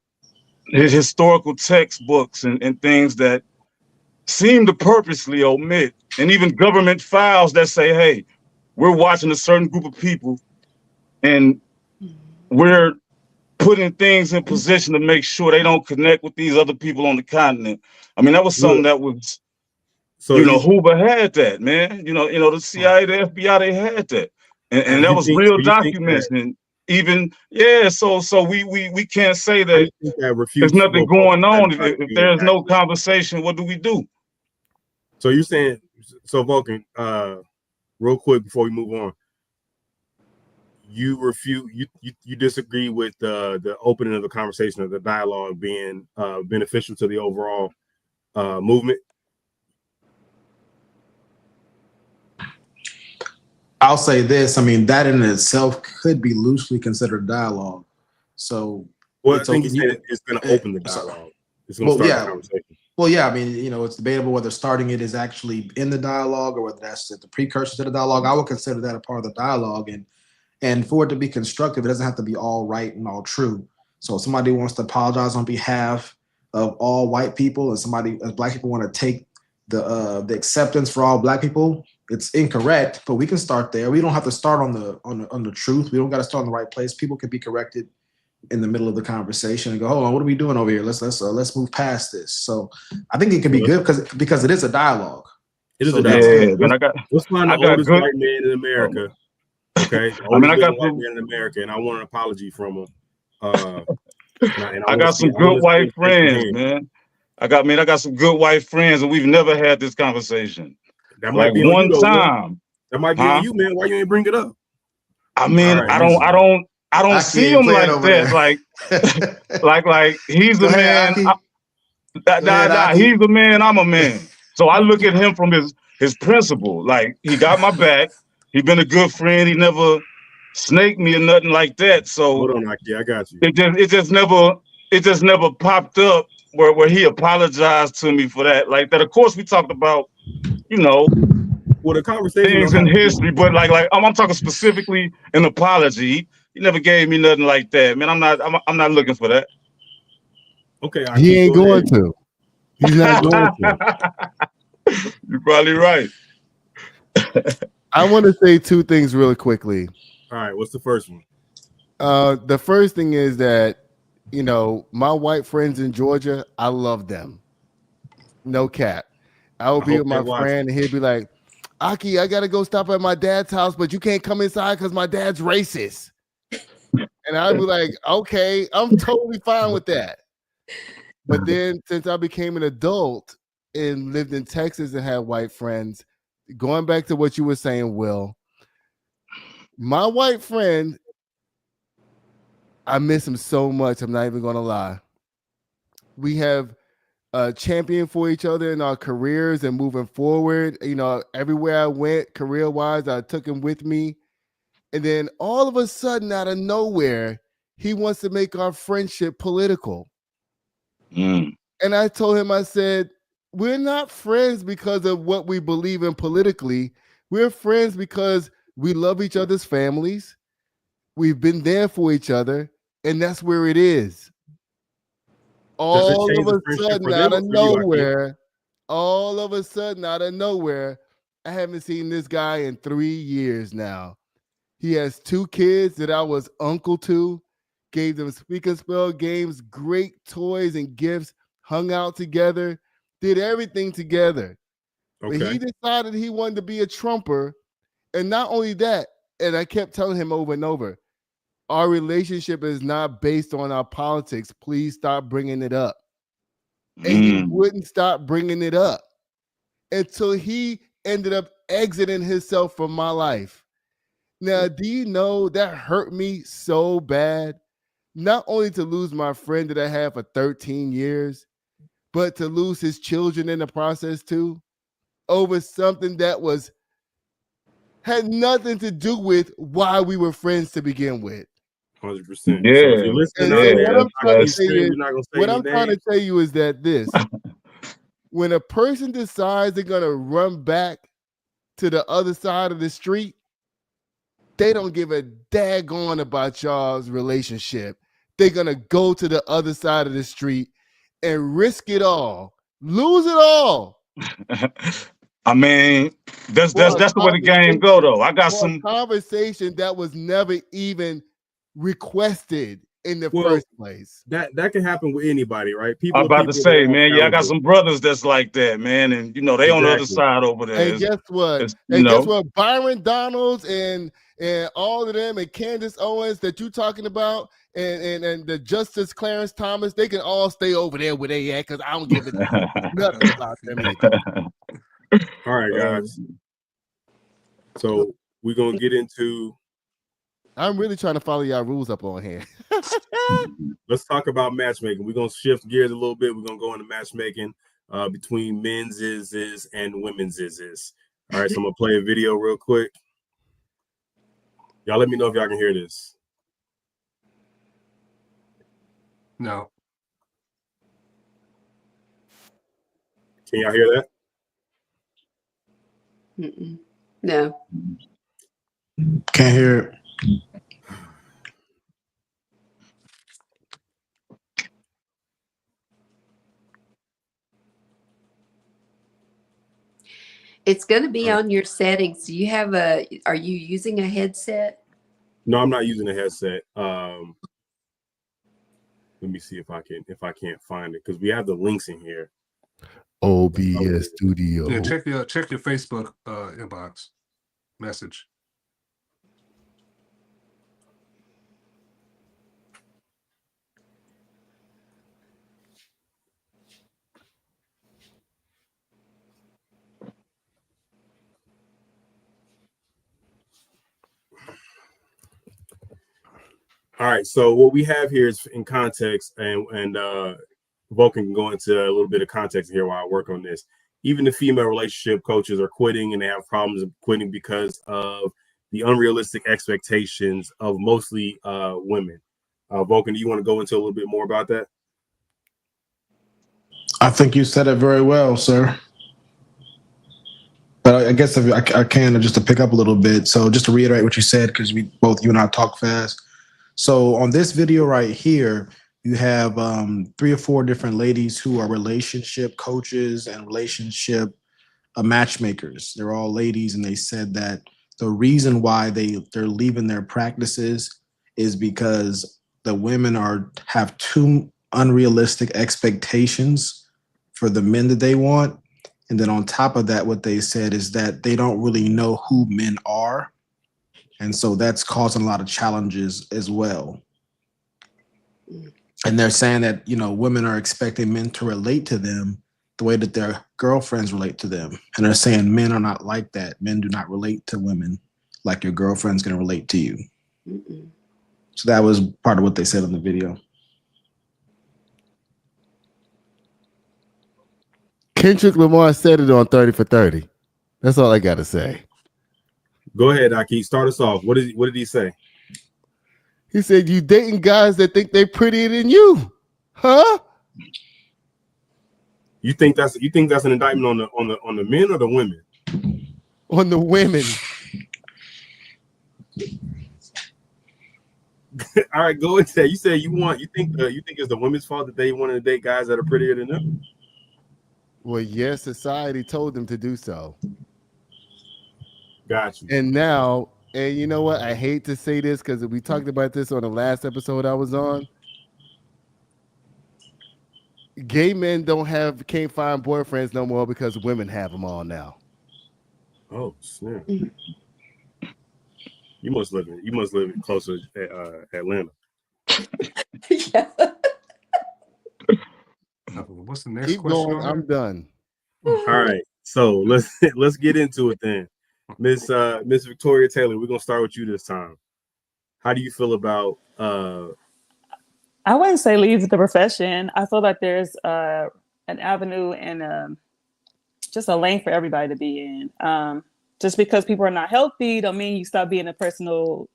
historical textbooks and things that seem to purposely omit, and even government files that say, hey, we're watching a certain group of people and we're putting things in position to make sure they don't connect with these other people on the continent. I mean, that was something that was, you know, Hoover had that, man. You know, the CIA, the FBI, they had that. And that was real documents. And even, yeah, so we can't say that there's nothing going on. If there's no conversation, what do we do? So you're saying, so Vulcan, real quick before we move on, you disagree with the opening of the conversation, of the dialogue being beneficial to the overall movement? I'll say this. I mean, that in itself could be loosely considered dialogue. So, well, I think you said it's going to open the dialogue. It's going to start the conversation. Well, yeah, I mean, you know, it's debatable whether starting it is actually in the dialogue or whether that's the precursor to the dialogue. I would consider that a part of the dialogue, and for it to be constructive, it doesn't have to be all right and all true. So, if somebody wants to apologize on behalf of all white people, and black people want to take the acceptance for all black people, it's incorrect. But we can start there. We don't have to start on the truth. We don't got to start in the right place. People can be corrected in the middle of the conversation and go, hold on, what are we doing over here? Let's move past this. So I think it can be good because it is a dialogue. It is a dialogue. Yeah, let's find the oldest white man in America. Okay, I got white man in America, and I want an apology from him. I got some good white friends, man. I got some good white friends, and we've never had this conversation. That might be one time. That might be on you, man. Why you ain't bring it up? I mean, right, I don't see him like that. Like he's the man. He's the man. I'm a man. So I look at him from his principle. Like, he got my back. He been a good friend. He never snaked me or nothing like that. So hold on, Aki, I got you. It just never popped up where he apologized to me for that. Like that. Of course, we talked about, you know, well, the conversation things in history, but like I'm talking specifically an apology. He never gave me nothing like that, man. I'm not looking for that. Okay, he ain't going to. He's not going to. You're probably right. I want to say two things really quickly. All right, what's the first one? The first thing is that, you know, my white friends in Georgia, I love them. No cap. I will be with my friend, and he'll be like, Aki, I gotta go stop at my dad's house, but you can't come inside because my dad's racist. And I'd be like, okay, I'm totally fine with that. But then since I became an adult and lived in Texas and had white friends, going back to what you were saying, Will, my white friend, I miss him so much. I'm not even gonna lie. We have championed for each other in our careers and moving forward. You know, everywhere I went career-wise, I took him with me. And then all of a sudden, out of nowhere, he wants to make our friendship political. And I told him, I said, we're not friends because of what we believe in politically. We're friends because we love each other's families. We've been there for each other, and that's where it is. All of a sudden, out of nowhere, all of a sudden, out of nowhere, I haven't seen this guy in 3 years now. He has 2 kids that I was uncle to, gave them speak and spell games, great toys and gifts, hung out together, did everything together. Okay. But he decided he wanted to be a Trumper. And not only that, and I kept telling him over and over, our relationship is not based on our politics. Please stop bringing it up. And he wouldn't stop bringing it up until he ended up exiting himself from my life. Now, do you know that hurt me so bad? Not only to lose my friend that I had for 13 years, but to lose his children in the process too, over something that had nothing to do with why we were friends to begin with. 100%. Yeah. So if you're listening out there, what I'm trying to say is, we're not gonna say what any I'm trying to names. tell you is that when a person decides they're gonna run back to the other side of the street, they don't give a daggone about y'all's relationship. They're gonna go to the other side of the street and risk it all, lose it all. I mean, that's the way the game go, though. I got some conversation that was never even requested in the first place. That can happen with anybody, right? People. I'm about to say, man, yeah, I got some brothers that's like that, man, and you know they on the other side over there. And guess what? Guess what? Byron Donalds and all of them and Candace Owens that you talking about, and the Justice Clarence Thomas, they can all stay over there where they at because I don't give a nothing about them either. All right, guys. So we're gonna get into. I'm really trying to follow y'all rules up on here. Let's talk about matchmaking. We're gonna shift gears a little bit. We're gonna go into matchmaking between men's is and women's is. All right, so I'm gonna play a video real quick. Y'all let me know if y'all can hear this. No. Can y'all hear that? No. Can't hear it. It's going to be on your settings. Do you have are you using a headset? No, I'm not using a headset. Let me see if I can't find it because we have the links in here. OBS Studio. Yeah, check your Facebook inbox message. All right, so what we have here is in context, and Vulcan can go into a little bit of context here while I work on this. Even the female relationship coaches are quitting, and they have problems of quitting because of the unrealistic expectations of mostly women. Vulcan, do you want to go into a little bit more about that? I think you said it very well, sir. But I guess if I can, just to pick up a little bit. So just to reiterate what you said, because you and I talk fast. So on this video right here, you have 3 or 4 different ladies who are relationship coaches and relationship matchmakers. They're all ladies, and they said that the reason why they're leaving their practices is because the women have too unrealistic expectations for the men that they want. And then on top of that, what they said is that they don't really know who men are. And so that's causing a lot of challenges as well. And they're saying that, women are expecting men to relate to them the way that their girlfriends relate to them. And they're saying men are not like that. Men do not relate to women like your girlfriend's going to relate to you. So that was part of what they said in the video. Kendrick Lamar said it on 30 for 30. That's all I got to say. Go ahead, Aki. Start us off. What did he say? He said, "You dating guys that think they're prettier than you, huh?" You think that's an indictment on the men or the women? On the women. All right, go into that. You say you think it's the women's fault that they want to date guys that are prettier than them? Well, yes, society told them to do so. Got you. And now, and you know what? I hate to say this because we talked about this on the last episode I was on. Gay men can't find boyfriends no more because women have them all now. Oh snap! You must live closer to Atlanta. Yeah. What's the next Keep question? going. I'm done. All right, so let's get into it then. Miss Victoria Taylor, we're gonna start with you this time. How do you feel about I wouldn't say leave the profession. I feel like there's an avenue and just a lane for everybody to be in. Just because people are not healthy don't mean you stop being a personal,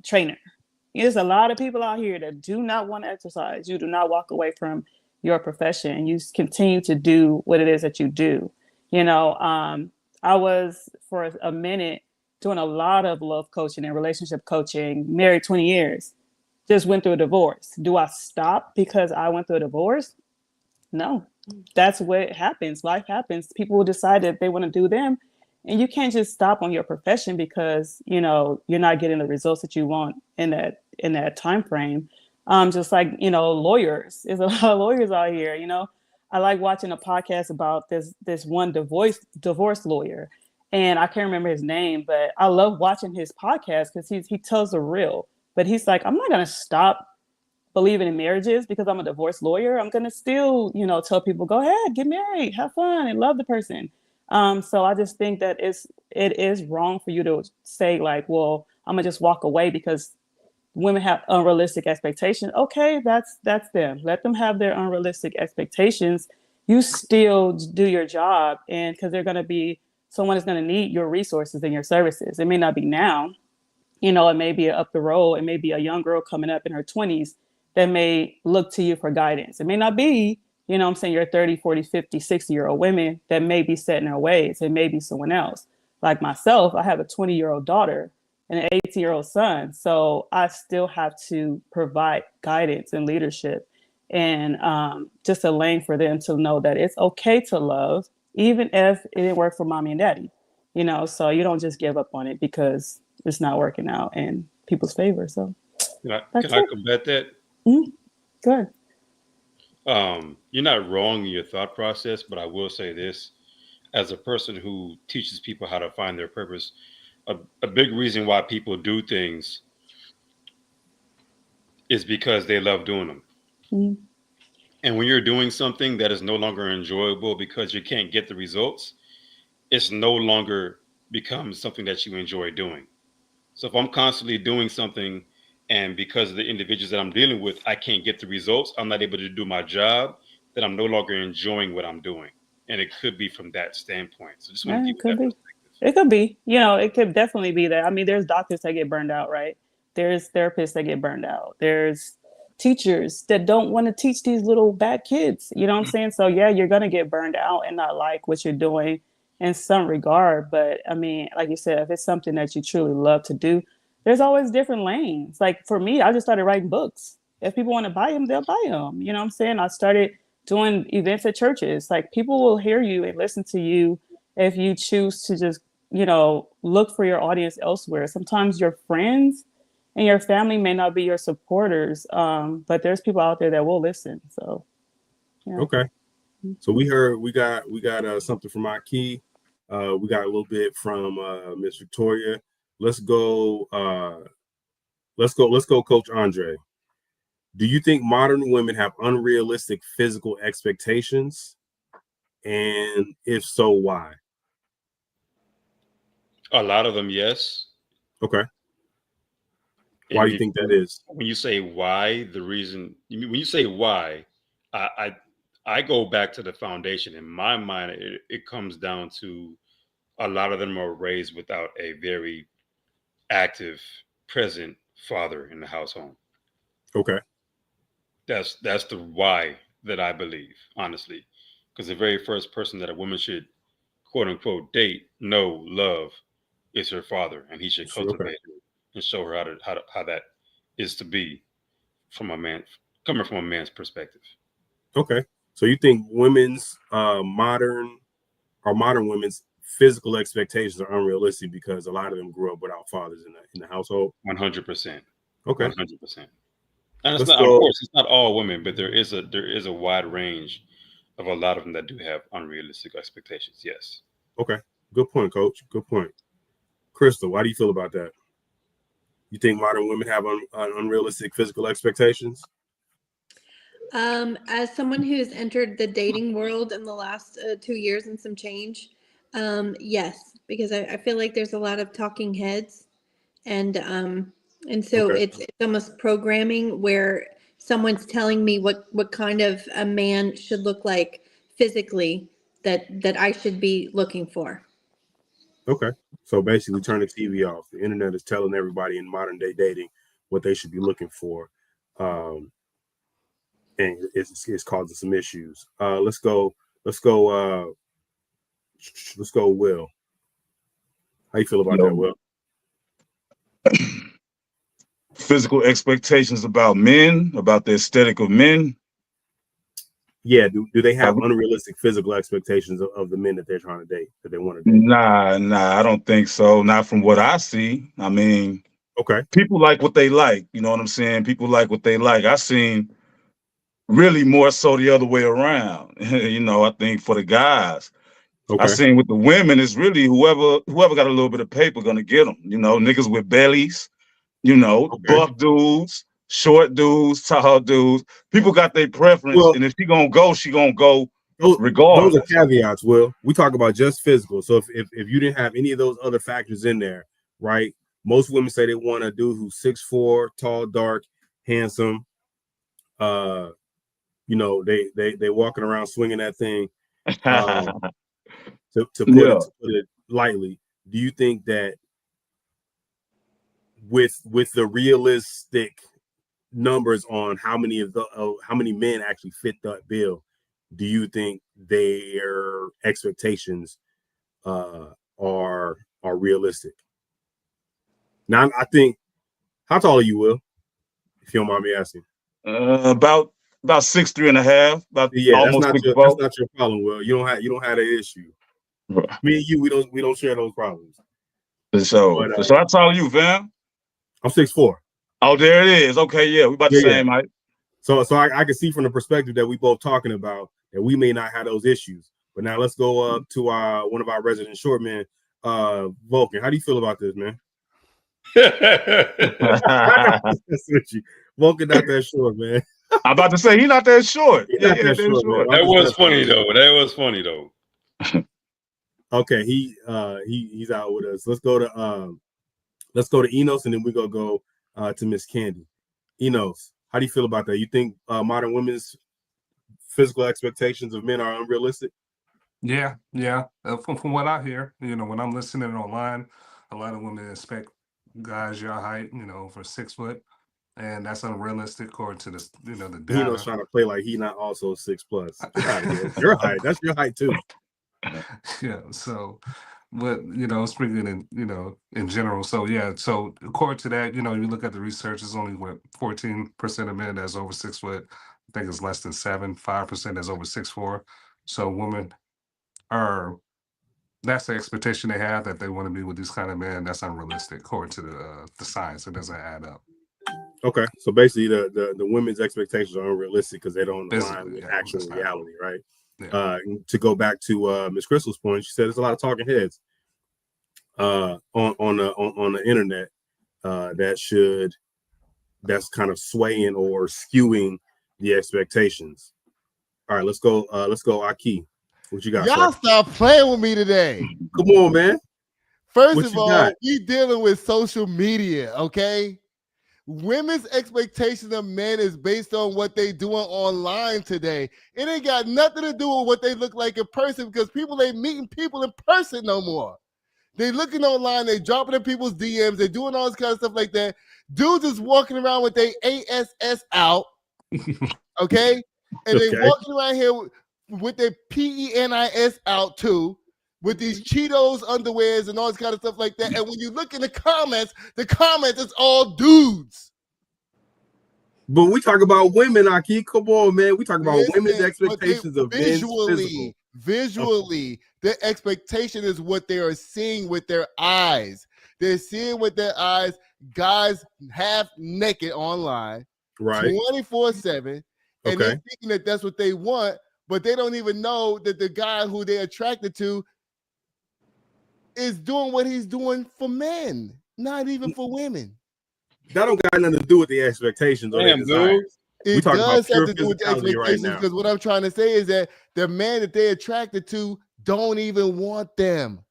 trainer. There's a lot of people out here that do not want to exercise. You do not walk away from your profession. You continue to do what it is that you do. I was for a minute doing a lot of love coaching and relationship coaching, married 20 years, just went through a divorce. Do I stop because I went through a divorce? No, that's what happens. Life happens. People will decide that they want to do them. And you can't just stop on your profession because, you're not getting the results that you want in that time frame. Just like, lawyers. There's a lot of lawyers out here, I like watching a podcast about this one divorce lawyer. And I can't remember his name, but I love watching his podcast because he tells the real. But he's like, I'm not going to stop believing in marriages because I'm a divorce lawyer. I'm going to still, tell people, go ahead, get married, have fun and love the person. So I just think that it is wrong for you to say like, well, I'm gonna just walk away because women have unrealistic expectations. Okay, that's them. Let them have their unrealistic expectations. You still do your job, and because someone is going to need your resources and your services. It may not be now, it may be up the road. It may be a young girl coming up in her 20s that may look to you for guidance. It may not be, your 30, 40, 50, 60-year-old women that may be set in their ways. It may be someone else. Like myself, I have a 20-year-old daughter and an 18-year-old son. So I still have to provide guidance and leadership and just a lane for them to know that it's okay to love, even if it didn't work for mommy and daddy, so you don't just give up on it because it's not working out in people's favor. So can I combat that? Mm-hmm. Go ahead. You're not wrong in your thought process, but I will say this: as a person who teaches people how to find their purpose, a big reason why people do things is because they love doing them. Mm-hmm. And when you're doing something that is no longer enjoyable because you can't get the results, it's no longer becomes something that you enjoy doing. So if I'm constantly doing something and because of the individuals that I'm dealing with, I can't get the results, I'm not able to do my job, then I'm no longer enjoying what I'm doing. And it could be from that standpoint. So just want to give that perspective. It could be, it could definitely be that. I mean, there's doctors that get burned out, right? There's therapists that get burned out. There's teachers that don't want to teach these little bad kids. You know what I'm saying? So yeah, you're going to get burned out and not like what you're doing in some regard. But I mean, like you said, if it's something that you truly love to do, there's always different lanes. Like for me, I just started writing books. If people want to buy them, they'll buy them. You know what I'm saying? I started doing events at churches. Like people will hear you and listen to you if you choose to just, look for your audience elsewhere. Sometimes your friends and your family may not be your supporters, but there's people out there that will listen. So, yeah. Okay. So we got something from Aki. We got a little bit from Miss Victoria. Let's go, Coach Andre. Do you think modern women have unrealistic physical expectations? And if so, why? A lot of them, yes. Okay. Why do you think that is? When you say why, when you say why, I go back to the foundation. In my mind, it comes down to a lot of them are raised without a very active, present father in the household. Okay. That's the why that I believe, honestly. Because the very first person that a woman should, quote unquote, date, know, love is her father. And he should cultivate her and show her how that is to be coming from a man's perspective. Okay. So you think women's modern women's physical expectations are unrealistic because a lot of them grew up without fathers in the household? 100%. Okay. 100%. And it's not, of course, it's not all women, but there is a wide range of a lot of them that do have unrealistic expectations. Yes. Okay. Good point, Coach. Good point. Crystal, why do you feel about that? You think modern women have unrealistic physical expectations? As someone who's entered the dating world in the last 2 years and some change, yes, because I feel like there's a lot of talking heads, and so it's almost programming where someone's telling me what kind of a man should look like physically that I should be looking for. Okay. So basically turn the TV off. The internet is telling everybody in modern day dating what they should be looking for. And it's causing some issues. Let's go, Will. How you feel about that, Will? Physical expectations about men, about the aesthetic of men. Yeah, do they have unrealistic physical expectations of the men that they're trying to date, that they want to date? Nah, I don't think so. Not from what I see. I mean, okay, people like what they like. You know what I'm saying? People like what they like. I seen really more so the other way around. You know, I think for the guys, I seen with the women, it's really whoever got a little bit of paper gonna get them. You know, niggas with bellies. You know, buff dudes, short dudes, tall dudes. People got their preference, and if she gonna go regardless. Those are caveats, Will. We talk about just physical. So if you didn't have any of those other factors in there, right? Most women say they want a dude who's 6'4", tall, dark, handsome. You know, they walking around swinging that thing. To put it lightly, do you think that with the realistic numbers on how many men actually fit that bill, do you think their expectations are realistic? Now, I think, how tall are you, Will? If you don't mind me asking. About 6'3.5". Almost that's 6'4". That's not your problem, Will. You don't have that issue. Me and you, we don't share those problems. For sure. How tall are you, fam? I'm 6'4". Oh, there it is. Okay, yeah, we about the same height. So I can see from the perspective that we both talking about that we may not have those issues. But now let's go up to one of our resident short men, Vulcan. How do you feel about this, man? Vulcan not that short, man. I'm about to say he's not that short. He's not that short, man. That was funny though. That was funny though. Okay, he's out with us. Let's go to Enos, and then we go to Miss Candy. Enos, how do you feel about that? You think modern women's physical expectations of men are unrealistic? Yeah. From what I hear, you know, when I'm listening online, a lot of women expect guys your height, you know, for 6 foot, and that's unrealistic according to the, you know, the data. Enos trying to play like he not also 6+. Get out of here. Your height, that's your height too. Yeah. So, but you know, speaking in, you know, in general. So yeah. So according to that, you know, you look at the research, it's only 14% of men that's over 6 foot. I think it's less than 5% that's over 6'4". So women that's the expectation they have, that they want to be with these kind of men. That's unrealistic according to the science. It doesn't add up. Okay, so basically the women's expectations are unrealistic because they don't align with actual reality, right? Yeah. To go back to Miss Crystal's point, she said there's a lot of talking heads on the internet that's kind of swaying or skewing the expectations. All right, let's go, Aki. What you got? Y'all stop playing with me today. Come on, man. First of all, we dealing with social media, okay? Women's expectations of men is based on what they doing online today. It ain't got nothing to do with what they look like in person, because people ain't meeting people in person no more. They looking online, they dropping in people's DMs, they doing all this kind of stuff like that. Dudes is walking around with their ASS out, okay? And they walking around here with their PENIS out too, with these Cheetos underwears and all this kind of stuff like that. And when you look in the comments is all dudes. But we talk about women, Aki. Come on, man. We talk about women's expectations of men's physical. Visually, the expectation is what they are seeing with their eyes. They're seeing with their eyes guys half naked online, right, 24/7, and they're thinking that that's what they want, but they don't even know that the guy who they're attracted to is doing what he's doing for men, not even for women. That don't got nothing to do with the expectations or their desires. It does have to do with the expectations, because what I'm trying to say is that the man that they're attracted to don't even want them.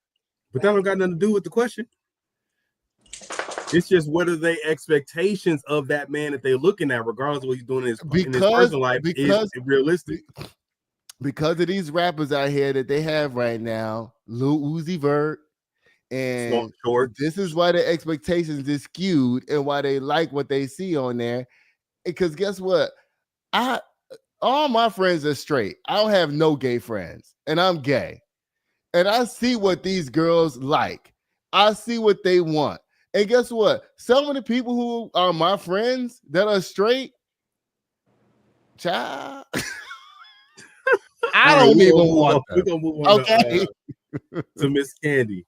But that don't got nothing to do with the question. It's just what are their expectations of that man that they're looking at, regardless of what he's doing in his personal life, is realistic. Because of these rappers out here that they have right now, Lil Uzi Vert, and this is why the expectations is skewed and why they like what they see on there. Because guess what? All my friends are straight. I don't have no gay friends, and I'm gay. And I see what these girls like. I see what they want. And guess what? Some of the people who are my friends that are straight, child, I don't even want them. We're gonna move on to Miss Candy.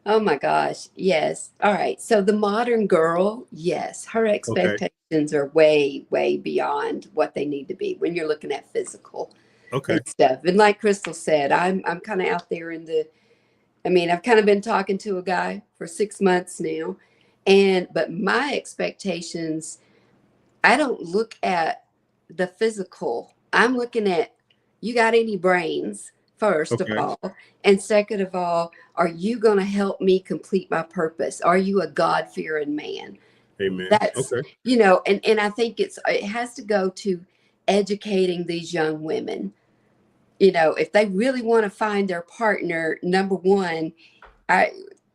Oh my gosh. Yes. All right. So the modern girl, yes, her expectations are way, way beyond what they need to be when you're looking at physical and stuff. And like Crystal said, I'm kind of out there in the, I've kind of been talking to a guy for 6 months now. But my expectations, I don't look at the physical. I'm looking at, you got any brains? First of all, and second of all, are you going to help me complete my purpose? Are you a God-fearing man? Amen. That's and I think it has to go to educating these young women. If they really want to find their partner, number one,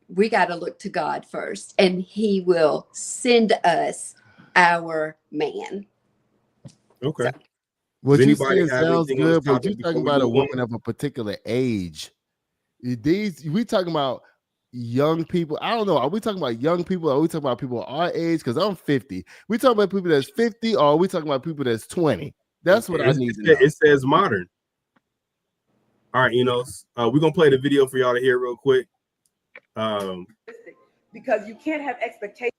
we got to look to God first, and He will send us our man. Okay. So, what you saying sounds good, but you're talking about a woman of a particular age. We talking about young people. I don't know. Are we talking about young people? Or are we talking about people our age? Because I'm 50. We talking about people that's 50, or are we talking about people that's 20? That's what I need to know. It says modern. All right, we're gonna play the video for y'all to hear real quick. Because you can't have expectations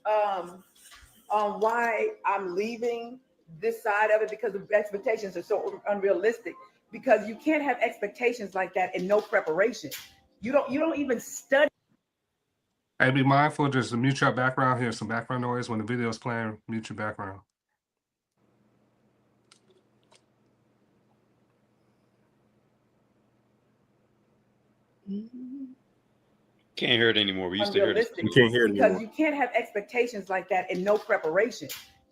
on why I'm leaving this side of it, because the expectations are so unrealistic, because you can't have expectations like that and no preparation. You don't even study. Hey, be mindful, just to mute your background. Here's some background noise when the video is playing. Mute your background. Can't hear it anymore. We used to hear it. You can't hear it anymore. Because you can't have expectations like that and no preparation.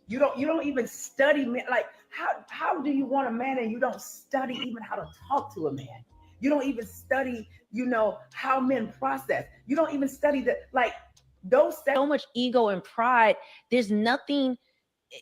You don't even study, like how do you want a man and you don't study even how to talk to a man? You don't even study, how men process. You don't even study so much ego and pride. There's nothing.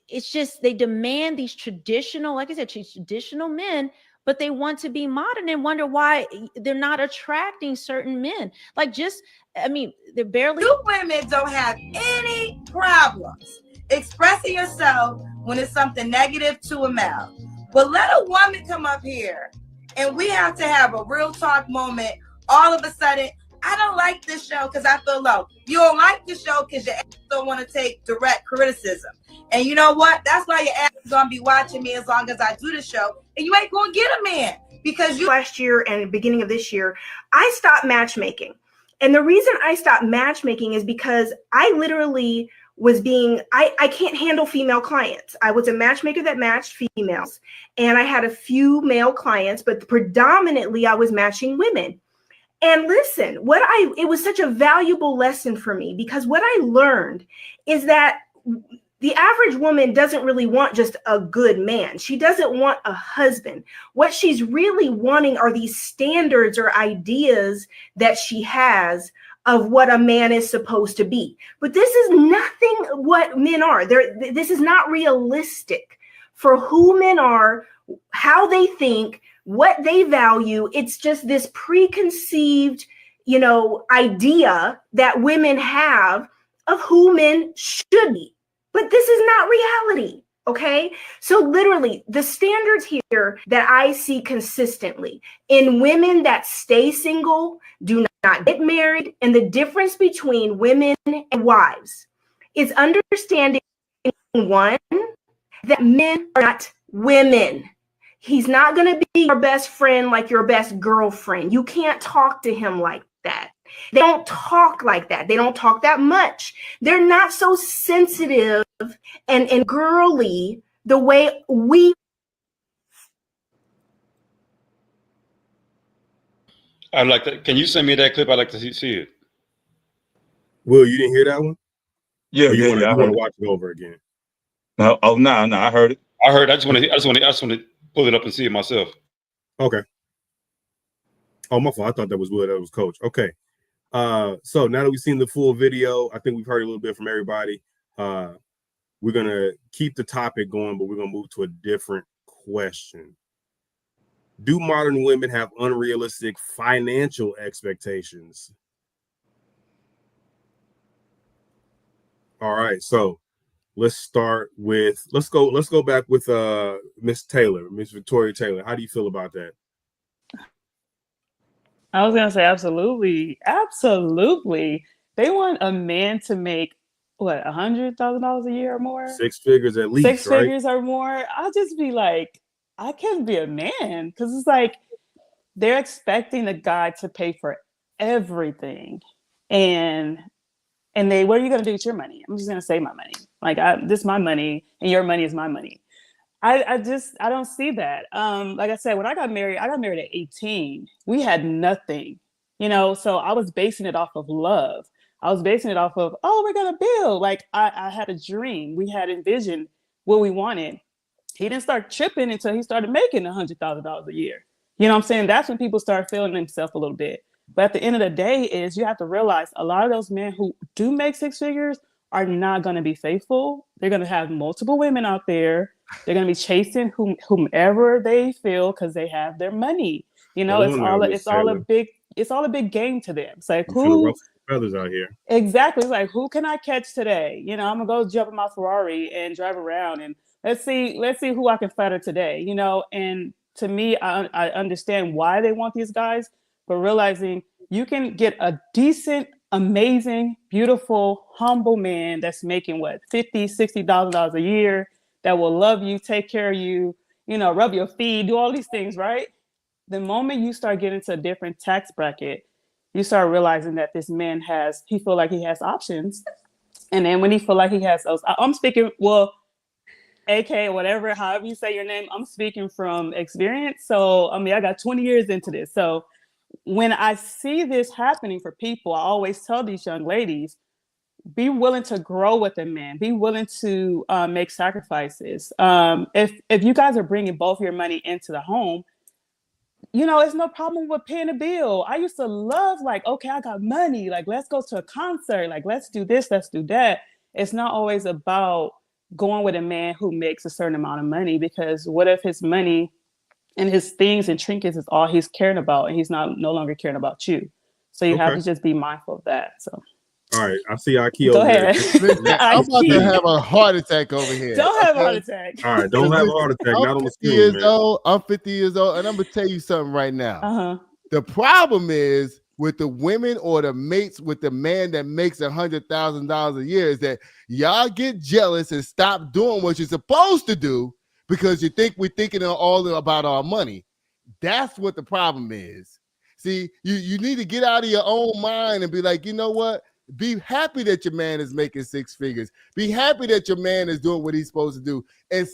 It's just they demand these traditional, like I said, traditional men, but they want to be modern and wonder why they're not attracting certain men. They're barely. You women don't have any problems expressing yourself when it's something negative to a male. But let a woman come up here and we have to have a real talk moment. All of a sudden, I don't like this show because I feel low. You don't like the show because your ass don't want to take direct criticism. And you know what? That's why your ass is going to be watching me as long as I do the show. And you ain't going to get a man because last year and beginning of this year, I stopped matchmaking. And the reason I stopped matchmaking is because I literally was I can't handle female clients. I was a matchmaker that matched females, and I had a few male clients, but predominantly I was matching women. And listen, it was such a valuable lesson for me, because what I learned is that the average woman doesn't really want just a good man. She doesn't want a husband. What she's really wanting are these standards or ideas that she has of what a man is supposed to be. But this is nothing what men are. This is not realistic for who men are, how they think, what they value. It's just this preconceived, idea that women have of who men should be. But this is not reality. Okay. So literally the standards here that I see consistently in women that stay single, do not get married, and the difference between women and wives is understanding, one, that men are not women. He's not going to be your best friend like your best girlfriend. You can't talk to him like that. They don't talk like that. They don't talk that much. They're not so sensitive and girly the way we. I'd like to. Can you send me that clip? I'd like to see it. Will, you didn't hear that one? Yeah, you want to watch it over again? No, I heard it. I just want to pull it up and see it myself. Okay. Oh, my fault. I thought that was Will. That was Coach. Okay. So now that we've seen the full video, I think we've heard a little bit from everybody. We're gonna keep the topic going, but we're gonna move to a different question. Do modern women have unrealistic financial expectations? All right, so let's go back with Miss Taylor, Miss Victoria Taylor. How do you feel about that? I was gonna say absolutely. They want a man to make what, $100,000 a year or more? 6 figures at least. 6 figures or more. I'll just be like, I can't be a man, because it's like they're expecting the guy to pay for everything, and what are you gonna do with your money? I'm just gonna save my money. Like, this is my money, and your money is my money. I don't see that. Like I said, when I got married at 18. We had nothing, so I was basing it off of love. I was basing it off of, oh, we're gonna build. Like, I had a dream. We had envisioned what we wanted. He didn't start tripping until he started making $100,000 a year. You know what I'm saying? That's when people start feeling themselves a little bit. But at the end of the day is you have to realize a lot of those men who do make 6 figures are not going to be faithful. They're going to have multiple women out there. They're going to be chasing whomever they feel because they have their money. It's all a big game to them. It's like, who feathers out here. Exactly. It's like, who can I catch today? I'm gonna go jump in my Ferrari and drive around and let's see who I can flatter today. And to me, I understand why they want these guys, but realizing you can get a decent, amazing, beautiful, humble man that's making what, $50,000-$60,000 a year, that will love you, take care of you, rub your feet, do all these things, right? The moment you start getting to a different tax bracket, you start realizing that this man he feel like he has options. And then when he feel like he has those, I'm speaking, well, AK, whatever, however you say your name, I'm speaking from experience. So, I got 20 years into this. So when I see this happening for people, I always tell these young ladies, be willing to grow with a man, be willing to make sacrifices. If you guys are bringing both your money into the home, it's no problem with paying a bill. I used to love, like, okay, I got money. Like, let's go to a concert. Like, let's do this, let's do that. It's not always about going with a man who makes a certain amount of money, because what if his money and his things and trinkets is all he's caring about and he's no longer caring about you? So you have to just be mindful of that. So. All right, I see Aki Go over ahead. there. I'm about to have a heart attack over here. Don't have a heart attack. All right, don't have a heart attack. Not on the screen, years old. I'm 50 years old, and I'm gonna tell you something right now. The problem is with the women or the mates with the man that makes $100,000 a year is that y'all get jealous and stop doing what you're supposed to do because you think we're thinking all about our money. That's what the problem is. See, you need to get out of your own mind and be like, you know what? Be happy that your man is making 6 figures. Be happy that your man is doing what he's supposed to do, and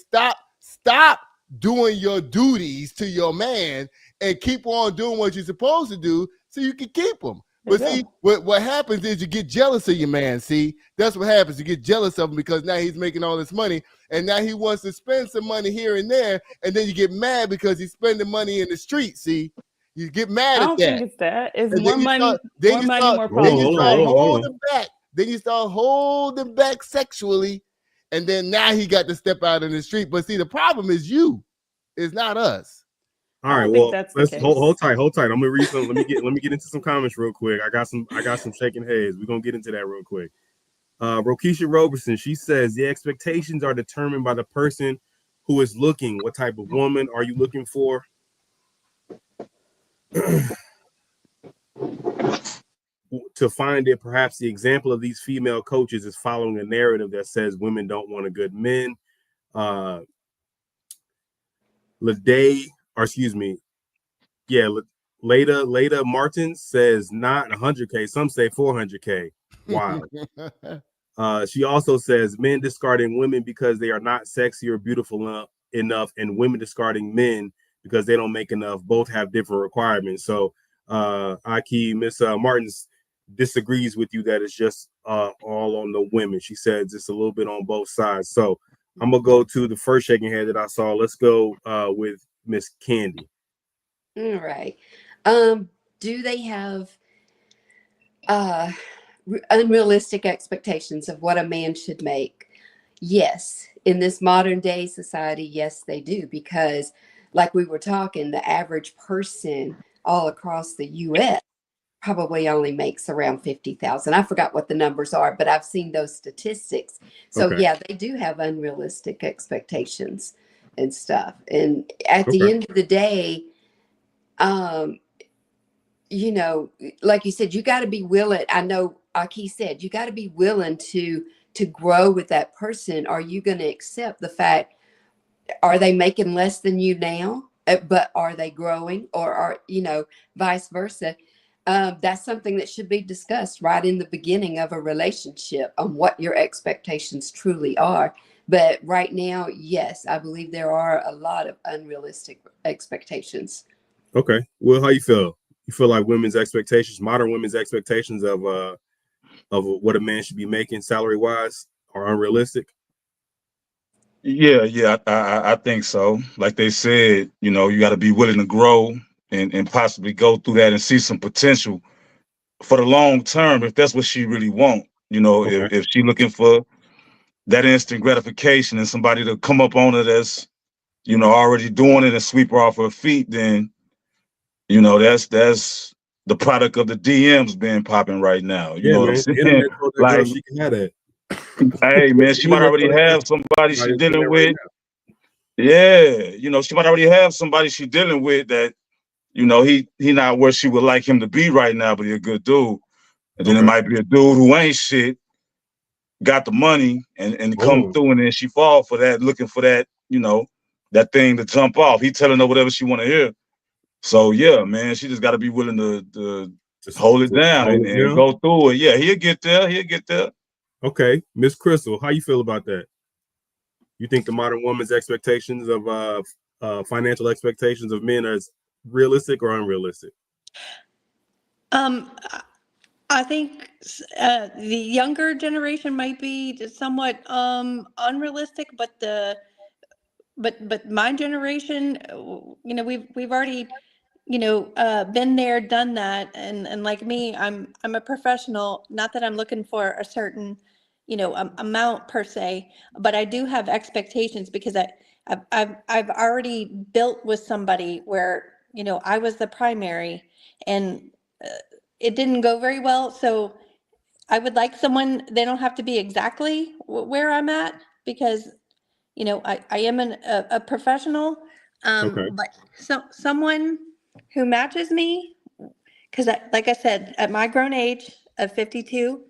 stop doing your duties to your man and keep on doing what you're supposed to do so you can keep him. But see, what happens is you get jealous of your man. See, that's what happens. You get jealous of him because now he's making all this money, and now he wants to spend some money here and there, and then you get mad because he's spending money in the street. See, you get mad at that. I don't think it's that. It's more money, more problems. Then you start holding back. Then you start holding back sexually, and then now he got to step out in the street. But see, the problem is you. It's not us. All right, well, let's hold tight. I'm gonna read some. Let me get into some comments real quick. I got some shaking heads. We're gonna get into that real quick. Rokisha Roberson, she says the expectations are determined by the person who is looking. What type of woman are you looking for? To find it, perhaps the example of these female coaches is following a narrative that says women don't want a good men. Leda Martin says not 100K. Some say 400K. Wow. She also says men discarding women because they are not sexy or beautiful enough, and women discarding men because they don't make enough. Both have different requirements. So Aki, Miss Martins disagrees with you that it's just all on the women. She says it's a little bit on both sides. So I'm gonna go to the first shaking head that I saw. Let's go with Miss Candy. All right. Do they have unrealistic expectations of what a man should make? Yes. In this modern day society, yes, they do. Because like we were talking, the average person all across the US probably only makes around 50,000. I forgot what the numbers are, but I've seen those statistics. So Okay. yeah, they do have unrealistic expectations and stuff. And at the end of the day, you know, like you said, you got to be willing. I know Aki said, you got to be willing to grow with that person. Are you going to accept the fact, are they making less than you now, but are they growing, or are, you know, vice versa? That's something that should be discussed right in the beginning of a relationship on what your expectations truly are. But right now, yes, I believe there are a lot of unrealistic expectations. Okay. Well, how you feel? You feel like women's expectations, modern women's expectations of what a man should be making salary wise are unrealistic? Yeah, I think so. Like they said, you know, you got to be willing to grow and possibly go through that and see some potential for the long term if that's what she really want. You know, if she looking for that instant gratification and somebody to come up on her that's, you know, already doing it and sweep her off her feet, then, you know, that's the product of the DMs being popping right now. You Yeah, know what I'm man. The saying? internet told that girl Like, she can have that. hey, man, she might already have somebody she dealing with. Yeah, you know, she might already have somebody she dealing with that, you know, he not where she would like him to be right now, but he a good dude. And then it might be a dude who ain't shit, got the money and come through, and then she fall for that, looking for that, you know, that thing to jump off. He telling her whatever she want to hear. So yeah, man, she just got to be willing to hold it down and go through it. Yeah, he'll get there. He'll get there. Okay, Miss Crystal, how you feel about that? You think the modern woman's expectations of financial expectations of men are realistic or unrealistic? I think the younger generation might be somewhat unrealistic, but my generation, you know, we've already, you know, been there, done that, and like me, I'm a professional. Not that I'm looking for a certain, you know, amount per se, but I do have expectations because I've already built with somebody where, you know, I was the primary, and it didn't go very well. So I would like someone, they don't have to be exactly where I'm at, because, you know, I am a professional, but someone who matches me, because like I said, at my grown age of 52,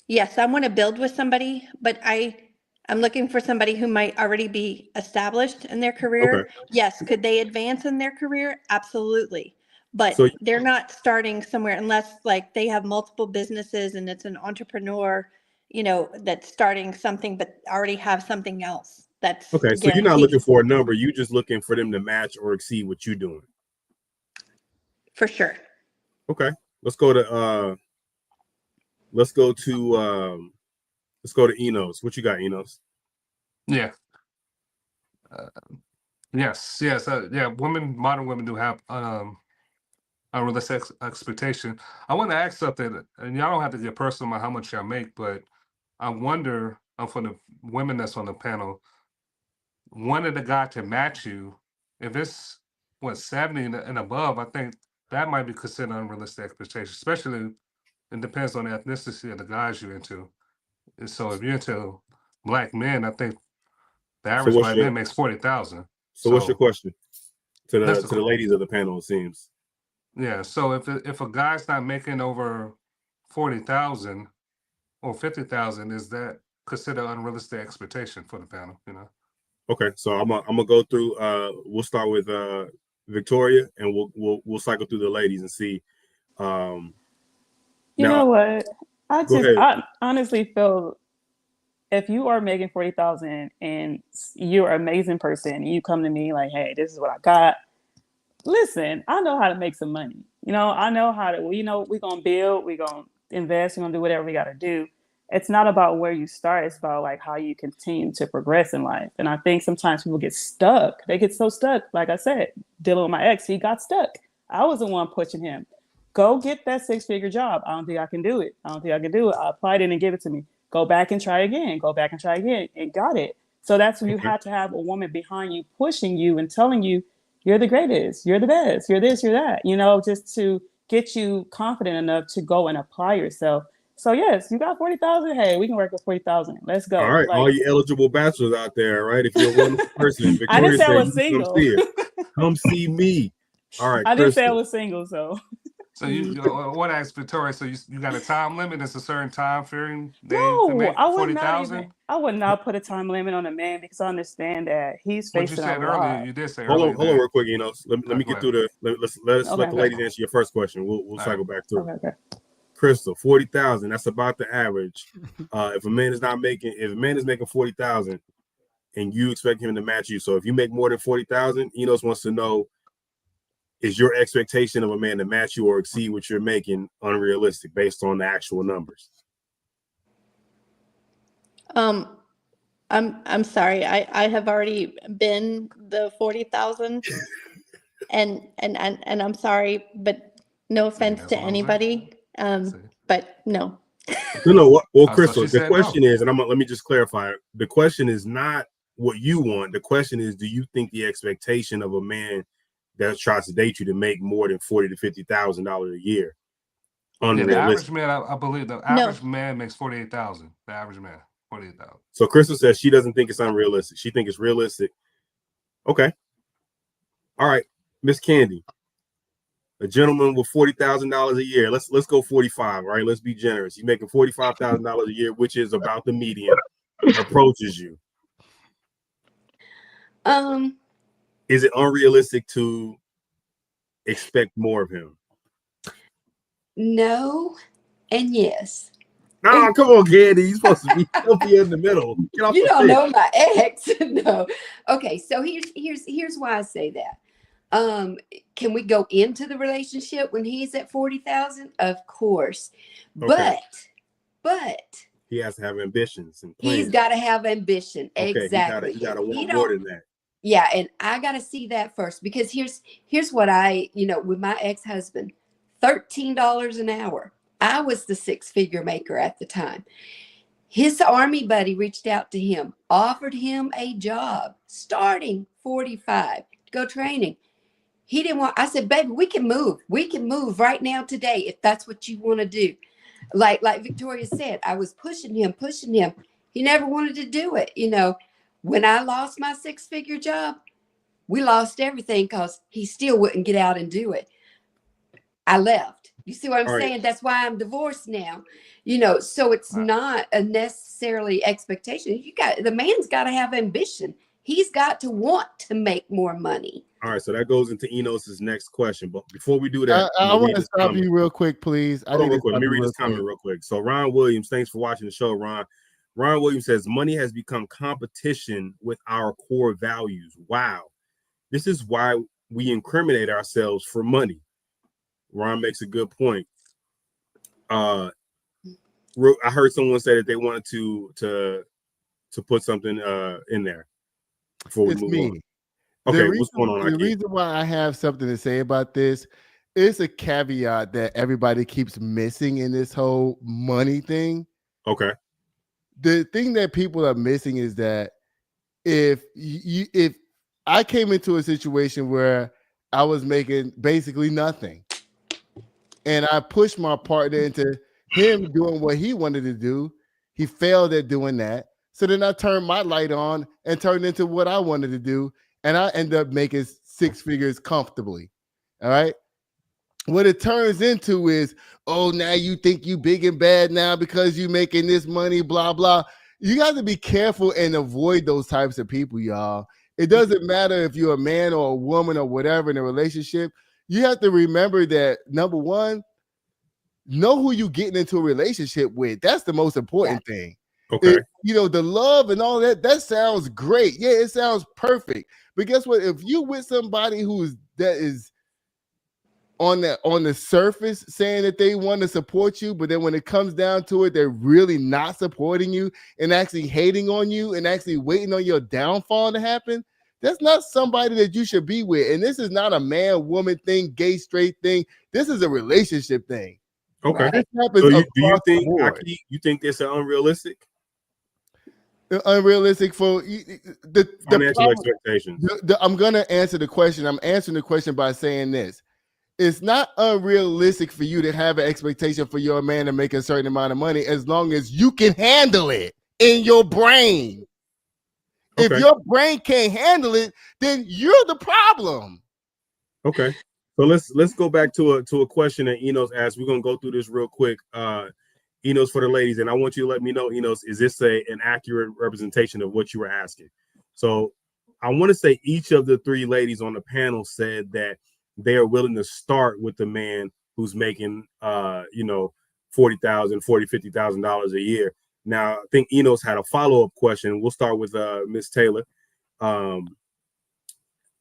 yes, I want to build with somebody, but I'm looking for somebody who might already be established in their career. Yes, could they advance in their career? Absolutely. But they're not starting somewhere unless like they have multiple businesses and it's an entrepreneur, you know, that's starting something but already have something else that's so guaranteed. you're not looking for a number, you just looking for them to match or exceed what you're doing. For sure. Okay. Let's go to Enos. What you got, Enos? Yeah. Yes. Yeah. Modern women do have unrealistic expectation. I want to ask something, and y'all don't have to get personal about how much y'all make, but I wonder, for the women that's on the panel, wanting the guy to match you, if it's 70 and above, I think that might be considered unrealistic expectation, especially it depends on the ethnicity of the guys you're into. So if you're into black men, I think the average black man makes 40,000. So what's your question to the ladies of the panel? It seems. Yeah. So if a guy's not making over 40,000 or 50,000, is that considered unrealistic expectation for the panel? You know. Okay, so I'm gonna go through. We'll start with Victoria, and we'll cycle through the ladies and see. You know what? I honestly feel if you are making 40,000 and you're an amazing person, and you come to me like, "Hey, this is what I got." Listen, I know how to make some money. You know, I know how to. You know, we're gonna build, we're gonna invest, we're gonna do whatever we got to do. It's not about where you start. It's about like how you continue to progress in life. And I think sometimes people get stuck. They get so stuck. Like I said, dealing with my ex, he got stuck. I was the one pushing him. Go get that 6-figure job. I don't think I can do it. I applied it and give it to me. Go back and try again. Go back and try again, and got it. So that's when you have to have a woman behind you, pushing you and telling you, you're the greatest, you're the best, you're this, you're that, you know, just to get you confident enough to go and apply yourself. So yes, you got 40,000. Hey, we can work with 40,000. Let's go. All right, all you eligible bachelors out there, right? If you're a wonderful person, Victoria, I didn't say I was single. Come see it. Come see me. All right, I didn't say I was single, so. So you what asked Victoria? So you got a time limit? It's a certain time frame. No, I would not put a time limit on a man because I understand that he's facing a lot. Earlier, you did say hold earlier. Hold on, real quick. You know, let me get through the. Let the ladies answer your first question. We'll cycle back through. Okay. Crystal, 40,000. That's about the average. If a man is making 40,000, and you expect him to match you, so if you make more than 40,000, Enos wants to know: is your expectation of a man to match you or exceed what you're making unrealistic based on the actual numbers? I'm sorry. I have already been the 40,000, and I'm sorry, but no offense to anybody. But no. No. Well, Crystal, the question is, and let me just clarify. The question is not what you want. The question is, do you think the expectation of a man that tries to date you to make more than $40,000 to $50,000 a year unrealistic? Yeah, the average man, I believe the average man makes 48,000. The average man, 48,000. So Crystal says she doesn't think it's unrealistic. She thinks it's realistic. Okay. All right, Miss Candy. A gentleman with $40,000 a year. Let's go 45. Right. Let's be generous. He's making $45,000 a year, which is about the median. Approaches you. Is it unrealistic to expect more of him? No, and yes. No, come on, Candy. You're supposed to be in the middle. You don't know my ex. No. Okay, so here's why I say that. Can we go into the relationship when he's at 40,000? Of course. Okay. But he has to have ambitions and plans. He's got to have ambition. Okay, exactly. He got to want more than that. Yeah, and I got to see that first, because here's what with my ex-husband, $13 an hour. I was the 6-figure maker at the time. His army buddy reached out to him, offered him a job starting 45 to go training. He didn't want. I said, baby, we can move. We can move right now today if that's what you want to do. Like Victoria said, I was pushing him. He never wanted to do it. When I lost my 6-figure job, we lost everything because he still wouldn't get out and do it. I left. You see what I'm saying? Right. That's why I'm divorced now. So it's not a necessarily expectation. The man's got to have ambition. He's got to want to make more money. All right, so that goes into Enos's next question. But before we do that, I want to stop you real quick, please. Let me read this comment real quick. So Ron Williams, thanks for watching the show, Ron. Ron Williams says, money has become competition with our core values. Wow. This is why we incriminate ourselves for money. Ron makes a good point. I heard someone say that they wanted to put something in there before we move on. Okay, what's going on? The reason why I have something to say about this is a caveat that everybody keeps missing in this whole money thing. Okay. The thing that people are missing is that if I came into a situation where I was making basically nothing, and I pushed my partner into him doing what he wanted to do, He failed at doing that. So then I turned my light on and turned into what I wanted to do. And I ended up making 6 figures comfortably. All right. What it turns into is, oh, now you think you big and bad now because you making this money, blah, blah. You got to be careful and avoid those types of people, y'all. It doesn't matter if you're a man or a woman or whatever in a relationship. You have to remember that, number one, know who you getting into a relationship with. That's the most important thing. Okay. The love and all that sounds great. Yeah, it sounds perfect. But guess what? If you with somebody that is on the surface saying that they want to support you, but then when it comes down to it, they're really not supporting you and actually hating on you and actually waiting on your downfall to happen, that's not somebody that you should be with. And this is not a man-woman thing, gay, straight thing. This is a relationship thing. Okay. This happens So do you think, Aki, you think this is unrealistic? Unrealistic for the financial expectations. I'm going to answer the question. I'm answering the question by saying this. It's not unrealistic for you to have an expectation for your man to make a certain amount of money as long as you can handle it in your brain. Okay. If your brain can't handle it, then you're the problem. Okay. So let's go back to a question that Enos asked. We're gonna go through this real quick. Enos, for the ladies, and I want you to let me know, Enos, is this an accurate representation of what you were asking? So I want to say each of the 3 ladies on the panel said that they are willing to start with the man who's making $40,000, $50,000 a year. Now, I think Enos had a follow-up question. We'll start with Ms. Taylor.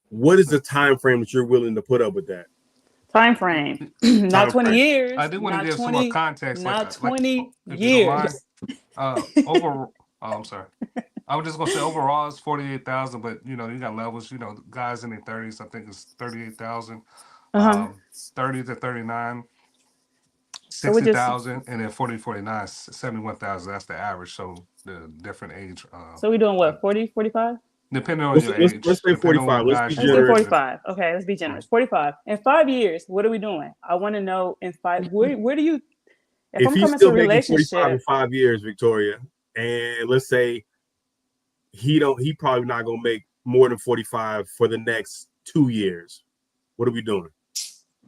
What is the time frame that you're willing to put up with that? Time frame, not 20 years. I do want to give some more context. Not 20 years. I'm sorry. I was just gonna say overall it's 48,000, but you got levels. Guys in their 30s, I think it's 38,000. 30 to 39, 60,000, and then 40 to 49, 71,000. That's the average. So the different age. So we're doing what, 40, 45? Depending on your age. Let's say 45. Let's do 45. Okay, let's be generous. 45. In 5 years, what are we doing? I want to know in 5. Where do you? If I'm he's still making 45 in 5 years, Victoria, and let's say he probably not gonna make more than 45 for the next 2 years. What are we doing?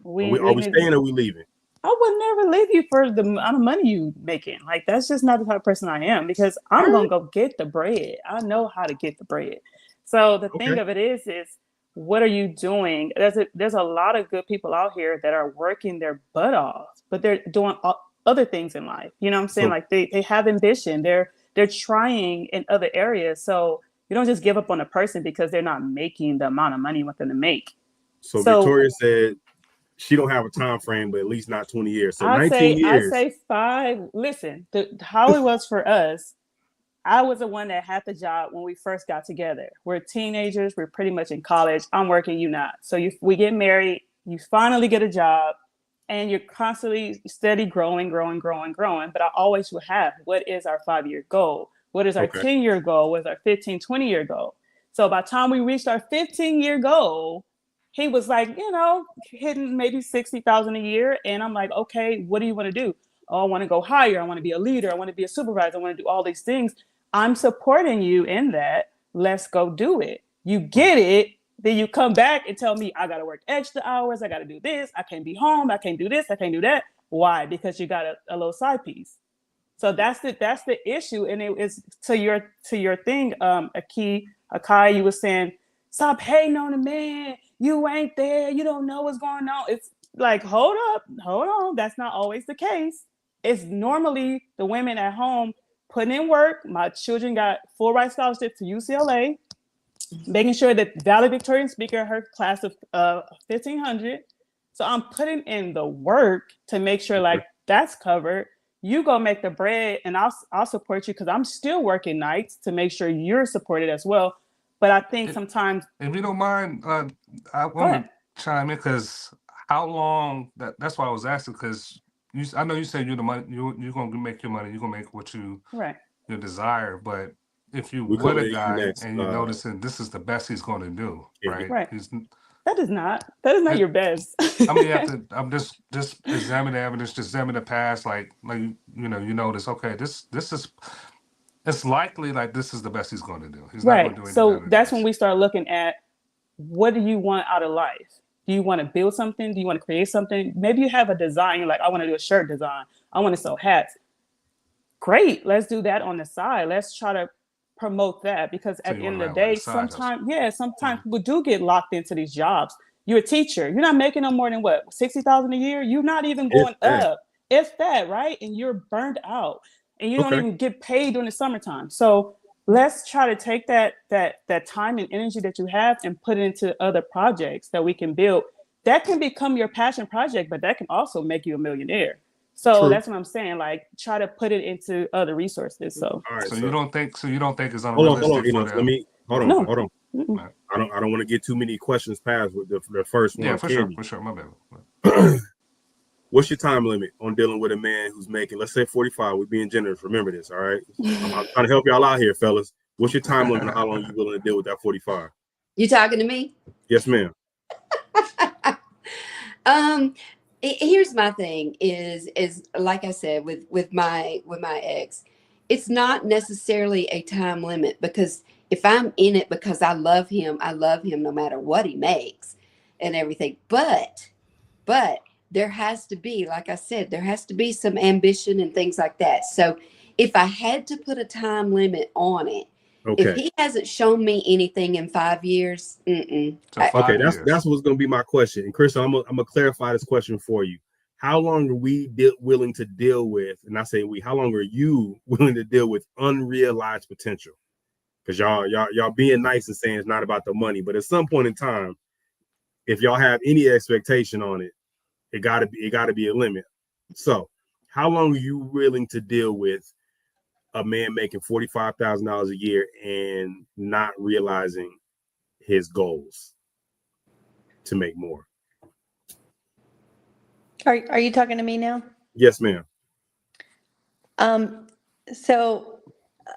Are we staying or are we leaving? I would never leave you for the amount of money you making. Like, that's just not the type of person I am, because I'm gonna go get the bread. I know how to get the bread. So the thing of it is what are you doing? There's a lot of good people out here that are working their butt off, but they're doing other things in life. You know what I'm saying? Like they have ambition. They're trying in other areas. So you don't just give up on a person because they're not making the amount of money you want them to make. So Victoria said she don't have a time frame, but at least not 20 years. So 19 years. I say 5. Listen, how it was for us, I was the one that had the job when we first got together. We're teenagers. We're pretty much in college. I'm working, you not. So we get married. You finally get a job, and you're constantly steady growing. But I always will have, what is our 5-year goal? What is our 10-year goal? What is our 15, 20-year goal? So by the time we reached our 15-year goal, he was like, hitting maybe 60,000 a year. And I'm like, okay, what do you want to do? Oh, I want to go higher. I want to be a leader. I want to be a supervisor. I want to do all these things. I'm supporting you in that. Let's go do it. You get it. Then you come back and tell me I got to work extra hours. I got to do this. I can't be home. I can't do this. I can't do that. Why? Because you got a little side piece. So that's the issue. And it is to your thing, Akai, you were saying, stop hating on the man. You ain't there. You don't know what's going on. It's like, hold on. That's not always the case. It's normally the women at home putting in work. My children got full ride scholarship to UCLA, making sure that valedictorian speaker, her class of 1,500. So I'm putting in the work to make sure like that's covered. You go make the bread, and I'll support you because I'm still working nights to make sure you're supported as well. But I think sometimes, if you don't mind, I want to chime in because how long? That's why I was asking, because I know you said you're the money. You're gonna make your money. You're gonna make what you desire. But if you with a guy and you're noticing this is the best he's going to do, right? That is not your best. I mean, you have to. I'm just examine the evidence, just examine the past. Like you notice. Okay, this is. It's likely like this is the best he's going to do. He's not going to do anything So better. that's when we start looking at what do you want out of life? Do you want to build something? Do you want to create something? Maybe you have a design. You're like, I want to do a shirt design. I want to sell hats. Great. Let's do that on the side. Let's try to promote that, because at the end of the day, sometimes people do get locked into these jobs. You're a teacher. You're not making no more than what, 60,000 a year? You're not even going up. If that, right? And you're burned out and you don't even get paid during the summertime. So let's try to take that time and energy that you have and put it into other projects that we can build. That can become your passion project, but that can also make you a millionaire. So that's what I'm saying. Like, try to put it into other resources. So, so you don't think it's unrealistic? Hold on. I don't want to get too many questions past with the first one. Yeah, for sure. My bad. What's your time limit on dealing with a man who's making, let's say 45? We're being generous. Remember this, all right? I'm trying to help y'all out here, fellas. What's your time limit on how long you willing to deal with that 45? You talking to me? Yes, ma'am. Here's my thing is like I said with my ex, it's not necessarily a time limit, because if I'm in it because I love him no matter what he makes and everything. But there has to be, like I said, there has to be some ambition and things like that. So if I had to put a time limit on it, if he hasn't shown me anything in 5 years, that's what's going to be my question. And Chris, I'm gonna clarify this question for you. How long are we willing to deal with, and I say we, how long are you willing to deal with unrealized potential? Because y'all being nice and saying it's not about the money, but at some point in time, if y'all have any expectation on it, it gotta be a limit. So how long are you willing to deal with a man making $45,000 a year and not realizing his goals to make more? Are you talking to me now? Yes, ma'am. So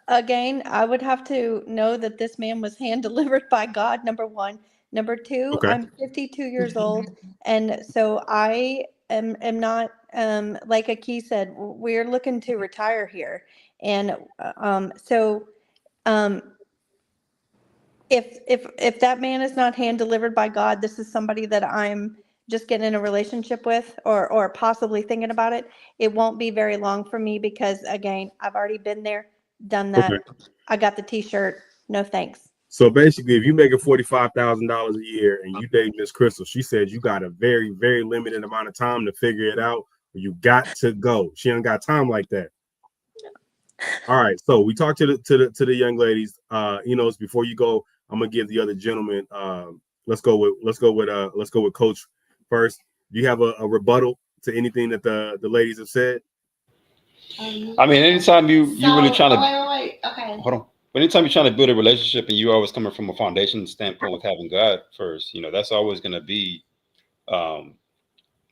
again, I would have to know that this man was hand delivered by God, number one. Number two, I'm 52 years old. And so I am not, like Aki said, we're looking to retire here. And if that man is not hand delivered by God, this is somebody that I'm just getting in a relationship with, or possibly thinking about it. It won't be very long for me, because again, I've already been there, done that. I got the t-shirt. No thanks. So basically, if you make $45,000 a year and you date Miss Crystal, she said you got a very, very limited amount of time to figure it out. You got to go. She ain't got time like that. All right. So we talked to the young ladies. Before you go, I'm gonna give the other gentleman. Let's go with Coach first. Do you have a rebuttal to anything that the ladies have said? I mean, anytime you really trying to wait. Okay. Hold on. But anytime you're trying to build a relationship and you're always coming from a foundation standpoint with having God first, that's always going to be,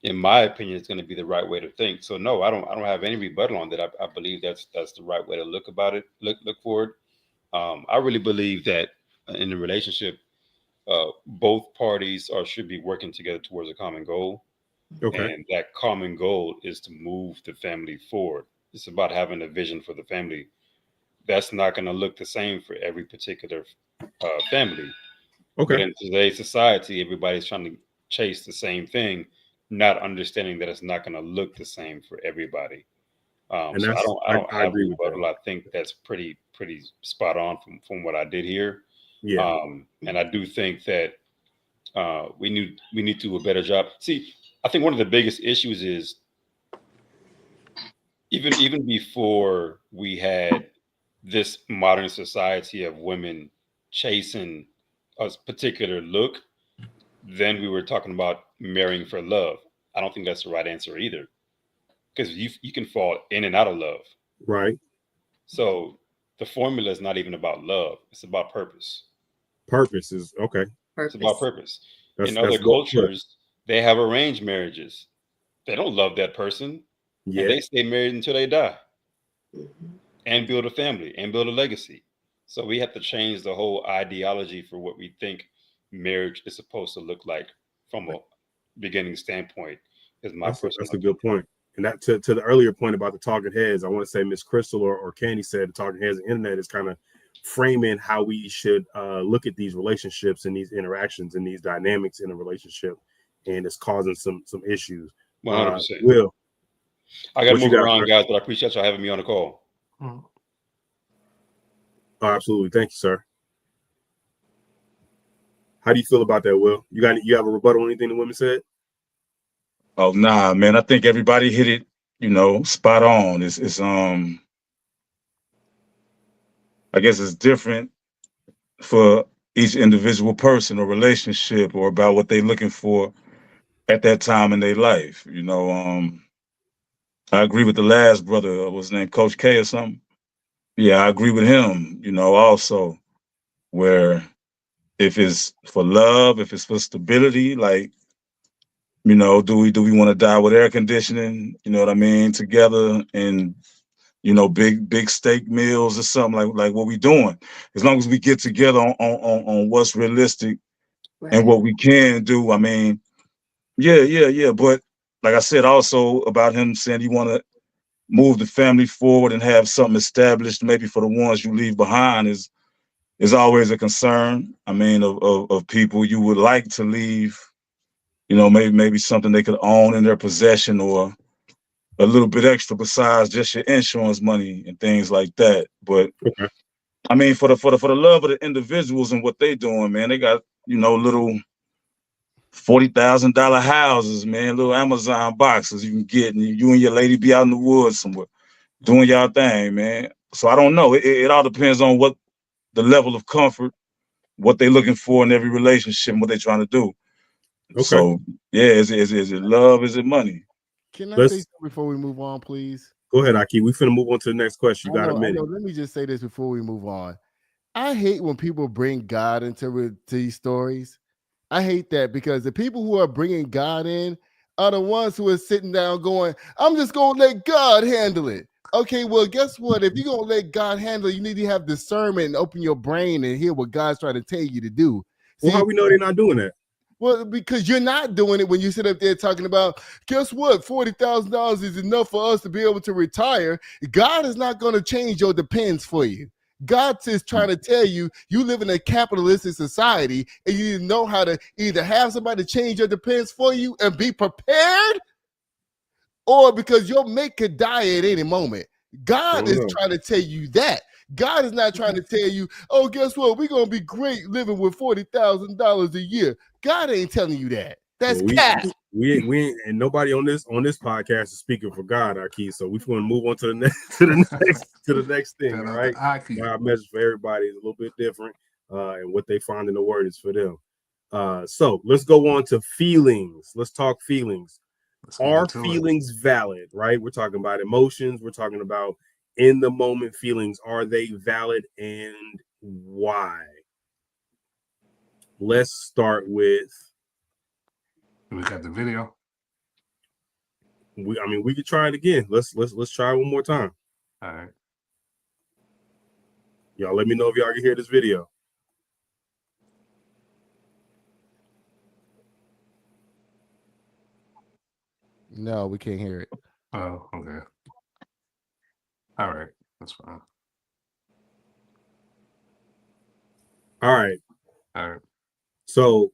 in my opinion, it's going to be the right way to think. So no, I don't have any rebuttal on that. I believe that's the right way to look about it. Look forward. I really believe that in a relationship, both parties should be working together towards a common goal. And that common goal is to move the family forward. It's about having a vision for the family. That's not going to look the same for every particular family. But in today's society, everybody's trying to chase the same thing, not understanding that it's not going to look the same for everybody. So I don't have a rebuttal. I think that's pretty spot on from what I did here. Yeah. And I do think that we need to do a better job. See, I think one of the biggest issues is even before we had this modern society of women chasing a particular look, then we were talking about marrying for love. I don't think that's the right answer either, because you can fall in and out of love. Right. So the formula is not even about love. It's about purpose. Purpose is okay. It's about purpose. In other cultures, they have arranged marriages. They don't love that person. Yeah. And they stay married until they die. And build a family and build a legacy. So we have to change the whole ideology for what we think marriage is supposed to look like from a beginning standpoint. Is my That's a good point. And that to the earlier point about the talking heads, I want to say Miss Crystal or Candy said the talking heads of the internet is kind of framing how we should look at these relationships and these interactions and these dynamics in a relationship, and it's causing some issues. 100%. Will, I got to move around, guys, but I appreciate y'all having me on the call. Oh, absolutely, thank you, sir. How do you feel about that, Will? You have a rebuttal on anything the women said? Oh nah, man. I think everybody hit it, spot on. It's I guess it's different for each individual person or relationship or about what they're looking for at that time in their life. I agree with the last brother, was his name Coach K or something? Yeah, I agree with him, also, where if it's for love, if it's for stability, like, do we want to die with air conditioning, together, and big steak meals or something like what we doing. As long as we get together on what's realistic and what we can do. Yeah. But like I said, also about him saying you want to move the family forward and have something established, maybe for the ones you leave behind is always a concern. Of people you would like to leave, maybe something they could own in their possession or a little bit extra besides just your insurance money and things like that. But for the love of the individuals and what they doing, man, they got, little $40,000 houses, man, little Amazon boxes you can get, and you and your lady be out in the woods somewhere doing y'all thing, man. So I don't know. It all depends on what the level of comfort, what they're looking for in every relationship, and what they're trying to do. So yeah, is it love? Is it money? Can I say something before we move on, please? Go ahead, Aki. We finna move on to the next question. You got a minute. Let me just say this before we move on. I hate when people bring God into these stories. I hate that because the people who are bringing God in are the ones who are sitting down going, I'm just going to let God handle it. Okay, well, guess what? If you're going to let God handle it, you need to have discernment and open your brain and hear what God's trying to tell you to do. Well, how we know they're not doing that? Well, because you're not doing it when you sit up there talking about, guess what? $40,000 is enough for us to be able to retire. God is not going to change your depends for you. God is trying to tell you, you live in a capitalistic society and you know how to either have somebody change your depends for you and be prepared, or because your mate could die at any moment. God is trying to tell you that. God is not trying to tell you, oh, guess what? We're going to be great living with $40,000 a year. God ain't telling you that. That's cap. We ain't, and nobody on this podcast is speaking for God, Aki. So we're going to move on to the next thing. All right. Our message for everybody is a little bit different, and what they find in the word is for them. So let's go on to feelings. Let's talk feelings. Are feelings valid? Right. We're talking about emotions. We're talking about in the moment feelings. Are they valid and why? Let's start with. We got the video. We could try it again. Let's try it one more time. All right. Y'all let me know if y'all can hear this video. No, we can't hear it. Oh, okay. All right. That's fine. All right. All right. So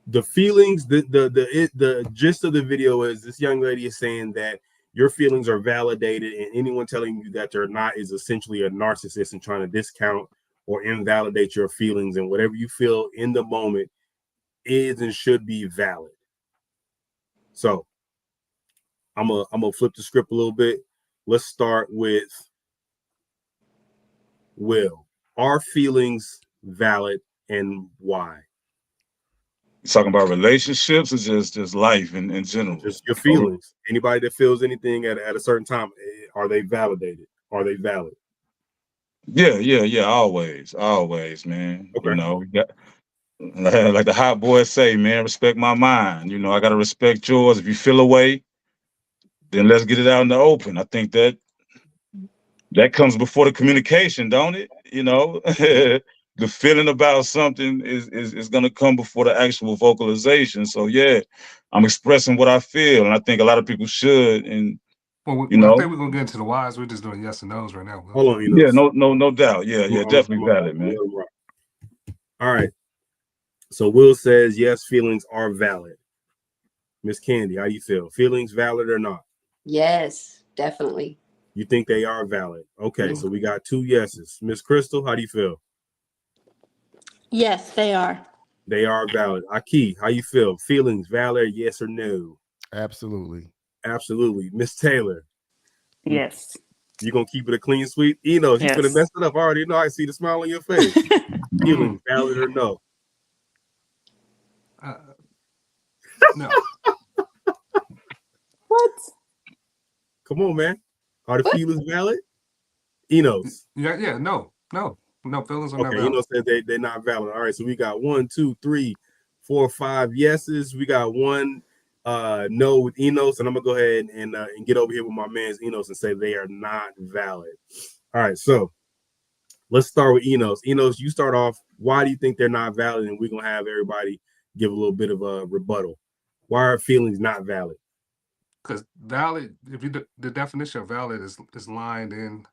the feelings, the gist of the video is this young lady is saying that your feelings are validated, and anyone telling you that they're not is essentially a narcissist and trying to discount or invalidate your feelings, and whatever you feel in the moment is and should be valid. So I'm gonna flip the script a little bit. Let's start with Will. Are feelings valid and why? You talking about relationships or just life in general? Just your feelings. Anybody that feels anything at a certain time, are they validated? Are they valid? Yeah. Always, man. Okay. Like the hot boys say, man, respect my mind. I got to respect yours. If you feel a way, then let's get it out in the open. I think that comes before the communication, don't it? the feeling about something is going to come before the actual vocalization. So yeah, I'm expressing what I feel, and I think a lot of people should. And well, you I know, think we're gonna get into the whys. We're just doing yes and no's right now. Hold on, yeah, no doubt. Yeah, definitely valid, man. All right. So Will says yes, feelings are valid. Miss Candy, how you feel? Feelings valid or not? Yes, definitely. You think they are valid? Okay, Mhm. so we got 2 yeses. Miss Crystal, how do you feel? Yes, they are. They are valid. Aki, how you feel? Feelings valid, yes or no? Absolutely. Absolutely. Miss Taylor. Yes. You gonna keep it a clean sweep? Enos, you Yes. finna mess it up. I already know. I see the smile on your face. Feelings valid or no? No. What? Come on, man. Are the feelings valid? Enos. Yeah, no, feelings are not Okay, valid. Enos said they're not valid. All right, so we got 1, 2, 3, 4, 5 yeses. We got 1 no with Enos, and I'm gonna go ahead and get over here with my man's Enos and say they are not valid. All right, so let's start with Enos. Enos, you start off. Why do you think they're not valid? And we're gonna have everybody give a little bit of a rebuttal. Why are feelings not valid? Because valid, if you the definition of valid is lined in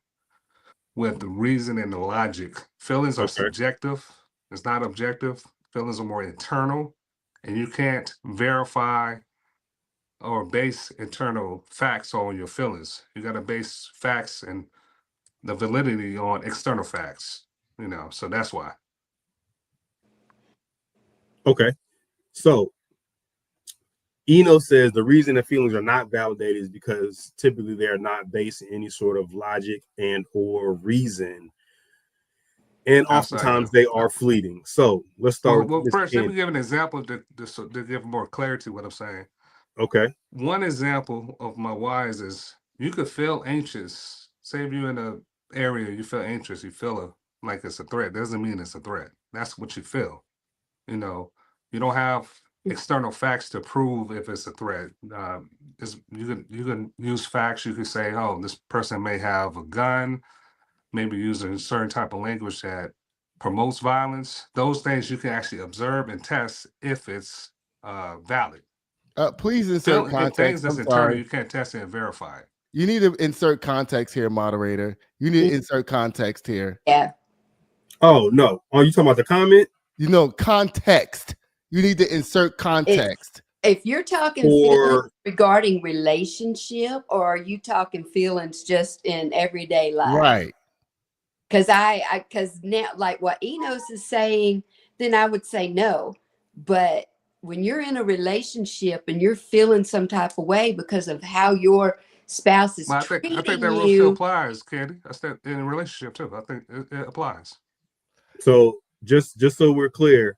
with the reason and the logic. Feelings are subjective. It's not objective. Feelings are more internal, and you can't verify or base internal facts on your feelings. You got to base facts and the validity on external facts. So that's why. Okay, so Eno says the reason that feelings are not validated is because typically they are not based in any sort of logic and or reason, and oftentimes they are fleeting. So let's start with Ms. First, let me Candy. give an example to give more clarity to what I'm saying. Okay. One example of my whys is you could feel anxious. Say if you're in an area, you feel anxious, you feel like it's a threat. Doesn't mean it's a threat. That's what you feel. You don't have external facts to prove if it's a threat. You can use facts. You could say, oh, this person may have a gun, maybe using a certain type of language that promotes violence. Those things you can actually observe and test if it's valid. Please insert context. Things that's I'm internal, sorry. you can't test it and verify it. You need to insert context here, moderator. You need to insert context here. Yeah. Oh, no. Oh, you talking about the comment? Context. You need to insert context. If you're talking feelings regarding relationship, or are you talking feelings just in everyday life? Right. Because because now, like what Enos is saying, then I would say no. But when you're in a relationship and you're feeling some type of way because of how your spouse is treating I think that rule still applies, Candy. That's that in a relationship too. I think it applies. So just so we're clear,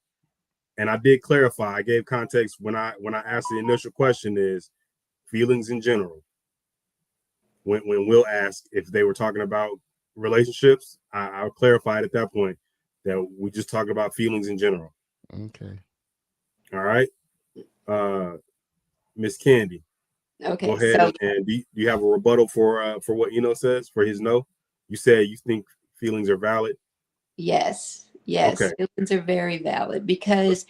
and I did clarify, I gave context when I asked the initial question is feelings in general. When Will asked if they were talking about relationships, I'll clarify it at that point that we just talking about feelings in general. Okay. All right. Miss Candy. Okay. Go ahead and do you have a rebuttal for what Eno says for his no? You said you think feelings are valid. Yes. Okay. Feelings are very valid because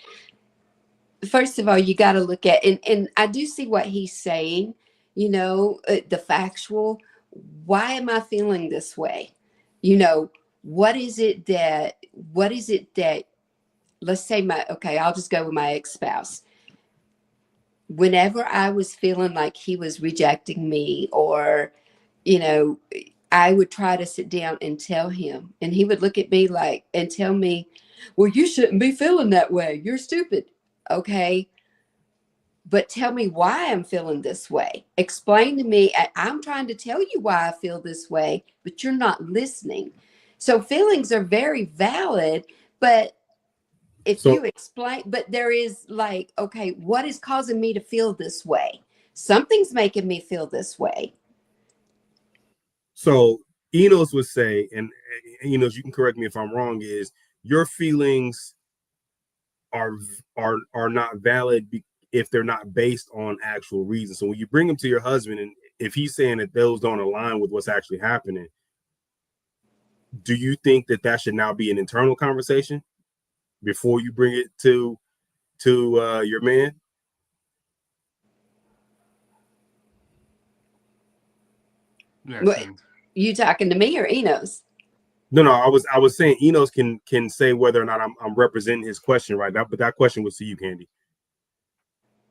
first of all, you got to look at, and I do see what he's saying, the factual, why am I feeling this way? What is it that, let's say I'll just go with my ex-spouse. Whenever I was feeling like he was rejecting me, or, I would try to sit down and tell him, and he would look at me and tell me, well, you shouldn't be feeling that way. You're stupid. Okay. But tell me why I'm feeling this way. Explain to me. I'm trying to tell you why I feel this way, but you're not listening. So feelings are very valid, but if you explain, but there is okay, what is causing me to feel this way? Something's making me feel this way. So Enos would say, and Enos, you can correct me if I'm wrong, is your feelings are not valid if they're not based on actual reasons. So when you bring them to your husband, and if he's saying that those don't align with what's actually happening, do you think that should now be an internal conversation before you bring it to your man? Yeah, What, you talking to me or Enos? No, I was saying Enos can say whether or not I'm representing his question right now, but that question was to you, Candy.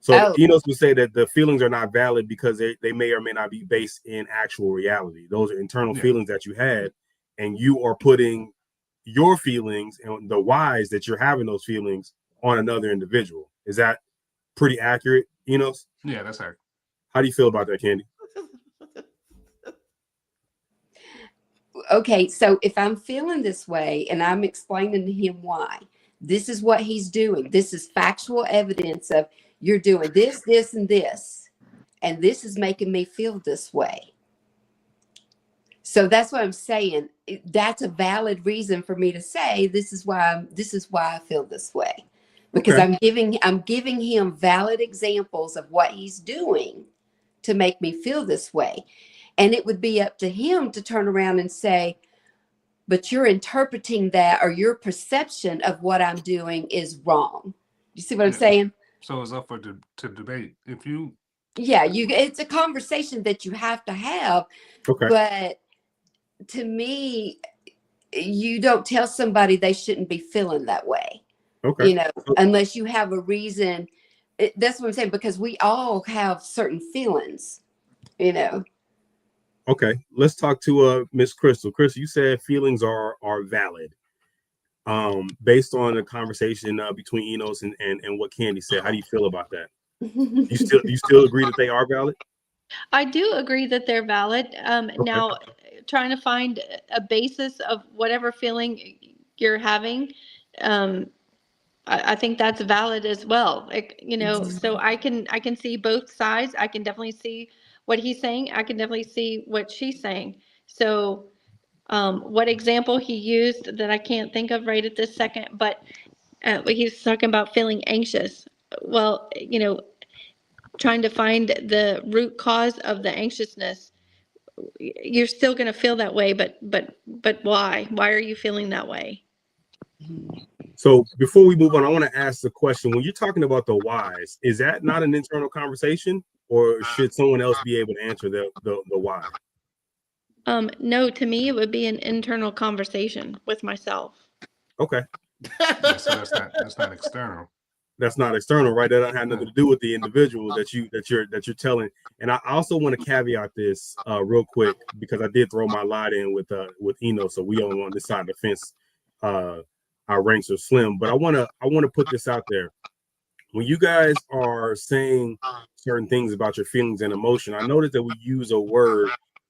So Enos would say that the feelings are not valid because they may or may not be based in actual reality. Those are internal feelings that you had, and you are putting your feelings and the whys that you're having those feelings on another individual. Is that pretty accurate, Enos? Yeah, that's accurate. How do you feel about that, Candy? Okay, so if I'm feeling this way and I'm explaining to him why, this is what he's doing. This is factual evidence of you're doing this, this, and this, and this is making me feel this way. So that's what I'm saying. That's a valid reason for me to say this is why I feel this way, because I'm giving him valid examples of what he's doing to make me feel this way. And it would be up to him to turn around and say, but you're interpreting that, or your perception of what I'm doing is wrong. You see what I'm saying? So it's up for to debate. If you, it's a conversation that you have to have. Okay. But to me, you don't tell somebody they shouldn't be feeling that way. Okay. Unless you have a reason. That's what I'm saying, because we all have certain feelings, Okay, let's talk to Miss Crystal. Crystal, you said feelings are valid. Based on the conversation between Enos and what Candy said, how do you feel about that? You still agree that they are valid? I do agree that they're valid. Now, trying to find a basis of whatever feeling you're having, I think that's valid as well. So I can see both sides. I can definitely see what he's saying. I can definitely see what she's saying. So what example he used that I can't think of right at this second, but he's talking about feeling anxious. Well, trying to find the root cause of the anxiousness. You're still going to feel that way, but why? Why are you feeling that way? So before we move on, I want to ask the question: when you're talking about the whys, is that not an internal conversation, or should someone else be able to answer the why? No, to me, it would be an internal conversation with myself. Okay. So that's not external. That's not external, right? That doesn't have nothing to do with the individual that you're telling. And I also want to caveat this real quick, because I did throw my lot in with Eno, so we only on this side of the fence. Our ranks are slim, but I want to put this out there. When you guys are saying certain things about your feelings and emotion, I noticed that we use a word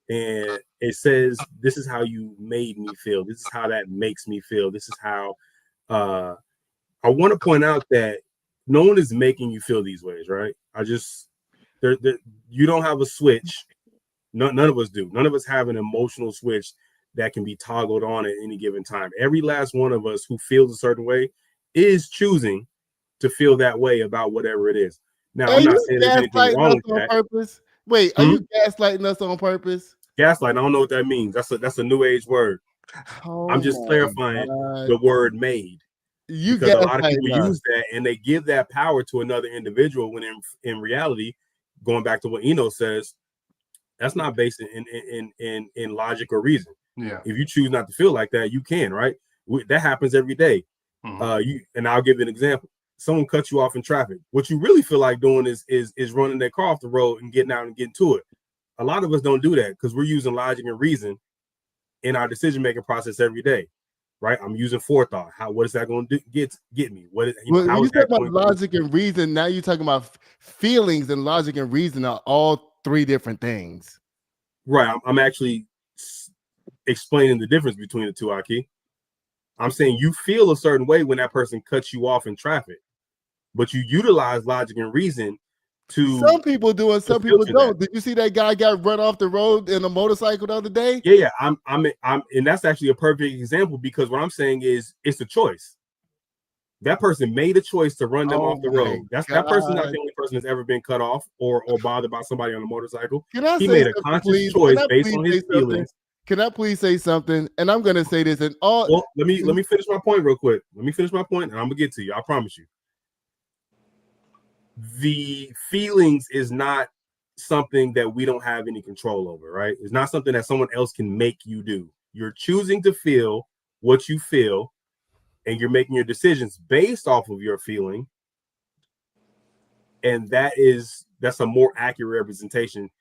and it says, this is how you made me feel. This is how that makes me feel. This is how I want to point out that no one is making you feel these ways, right? You don't have a switch. None of us do. None of us have an emotional switch that can be toggled on at any given time. Every last one of us who feels a certain way is choosing to feel that way about whatever it is. Now, I'm not saying there's anything wrong with that. Purpose? Wait, are you gaslighting us on purpose? Gaslight, I don't know what that means. That's a new age word. I'm just clarifying the word made. Because a lot of people use that and they give that power to another individual, when in reality, going back to what Eno says, that's not based in logic or reason. Yeah. If you choose not to feel like that, you can, right? That happens every day. And I'll give you an example. Someone cuts you off in traffic. What you really feel like doing is running their car off the road and getting out and getting to it. A lot of us don't do that because we're using logic and reason in our decision-making process every day. Right, I'm using forethought. What is that going to get me? What is, when you talk about logic and reason, now you're talking about feelings, and logic and reason are all three different things. Right, I'm actually explaining the difference between the two, Aki. I'm saying you feel a certain way when that person cuts you off in traffic, but you utilize logic and reason to. Some people do and some people don't. Did you see that guy got run off the road in a motorcycle the other day? Yeah. I'm, and that's actually a perfect example, because what I'm saying is it's a choice. That person made a choice to run them off the road. That person's not the only person that's ever been cut off or bothered by somebody on a motorcycle. He made a conscious choice based on his feelings Can I please say something? And I'm gonna say this in all. Well, let me finish my point real quick. Let me finish my point, and I'm gonna get to you. I promise you. The feelings is not something that we don't have any control over, right? It's not something that someone else can make you do. You're choosing to feel what you feel, and you're making your decisions based off of your feeling. And that's a more accurate representation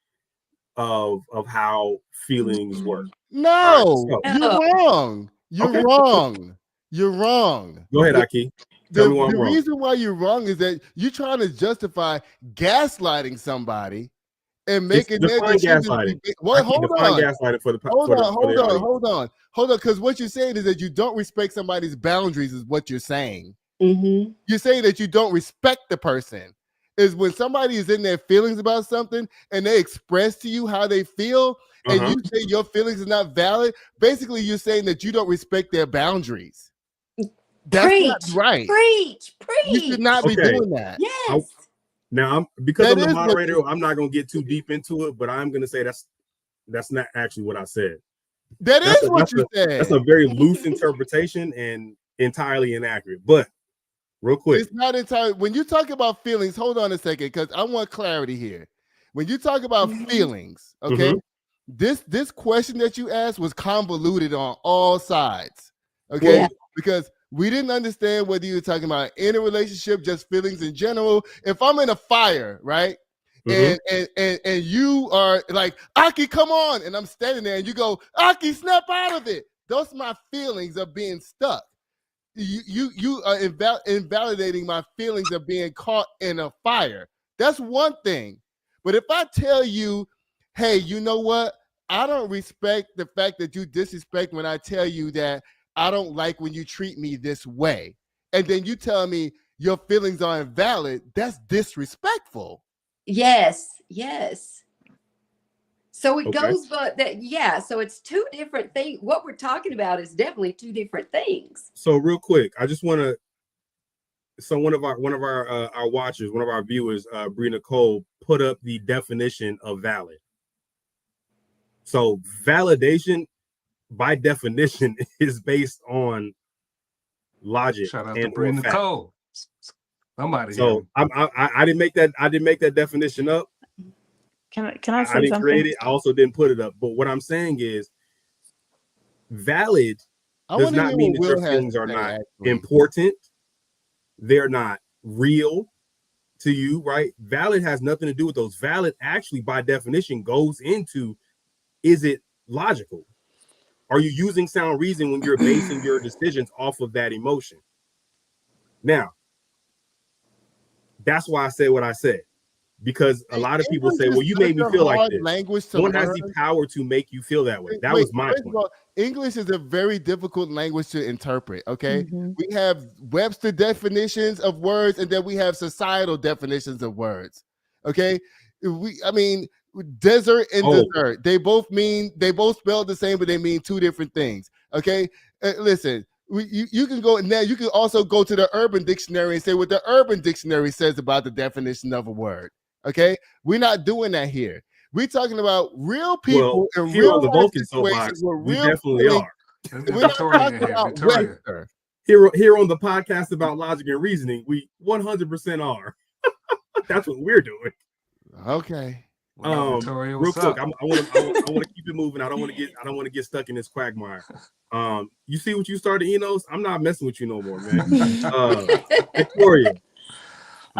of how feelings work. No, right, you're wrong. You're wrong. You're wrong. Go ahead, Aki. Tell me why I'm The wrong. reason why you're wrong is that you're trying to justify gaslighting somebody and making their decisions. Gaslighting. Well, hold on. Gaslighting for the hold on. Because what you're saying is that you don't respect somebody's boundaries. Is what you're saying. Mm-hmm. You're saying that you don't respect the person. Is when somebody is in their feelings about something and they express to you how they feel, and you say your feelings are not valid. Basically, you're saying that you don't respect their boundaries. That's not right. Preach. You should not be doing that. Yes. Now, because I'm the moderator, I'm not going to get too deep into it, but I'm going to say that's not actually what I said. That's what you said. That's a very loose interpretation and entirely inaccurate. But real quick, it's not entirely. When you talk about feelings, hold on a second, because I want clarity here. When you talk about feelings, okay, this question that you asked was convoluted on all sides, okay, because we didn't understand whether you were talking about in a relationship, just feelings in general. If I'm in a fire, right, and you are like, Aki, come on, and I'm standing there, and you go, Aki, snap out of it. Those are my feelings of being stuck. You are invalidating my feelings of being caught in a fire. That's one thing. But if I tell you, hey, you know what? I don't respect the fact that you disrespect when I tell you that I don't like when you treat me this way. And then you tell me your feelings are invalid. That's disrespectful. Yes. So it goes, but so it's two different things. What we're talking about is definitely two different things. So real quick, I just want to. So one of our watchers, one of our viewers, Bree Nicole, put up the definition of valid. So validation, by definition, is based on logic. Shout out to Bree Nicole. Somebody. So I didn't make that. I didn't make that definition up. Can I say I didn't something? create it. I also didn't put it up. But what I'm saying is, valid does not mean that your feelings are not important. They're not real to you, right? Valid has nothing to do with those. Valid actually, by definition, goes into, is it logical? Are you using sound reason when you're basing your decisions off of that emotion? Now, that's why I said what I said. Because a lot of people say, well, you made me feel like this. One has the power to make you feel that way. That was my point. All, English is a very difficult language to interpret, okay? We have Webster definitions of words, and then we have societal definitions of words, okay? Desert and dessert, they both spell the same, but they mean two different things, okay? Listen, you can go now. You can also go to the Urban Dictionary and say what the Urban Dictionary says about the definition of a word. Okay, we're not doing that here. We're talking about real people and real the Vulcan situations where we definitely are. We're not talking about Webster. Here on the podcast about logic and reasoning, we 100% are. That's what we're doing. Okay. Real quick, I want to keep it moving. I don't want to get stuck in this quagmire. You see what you started, Enos? I'm not messing with you no more, man. Victoria.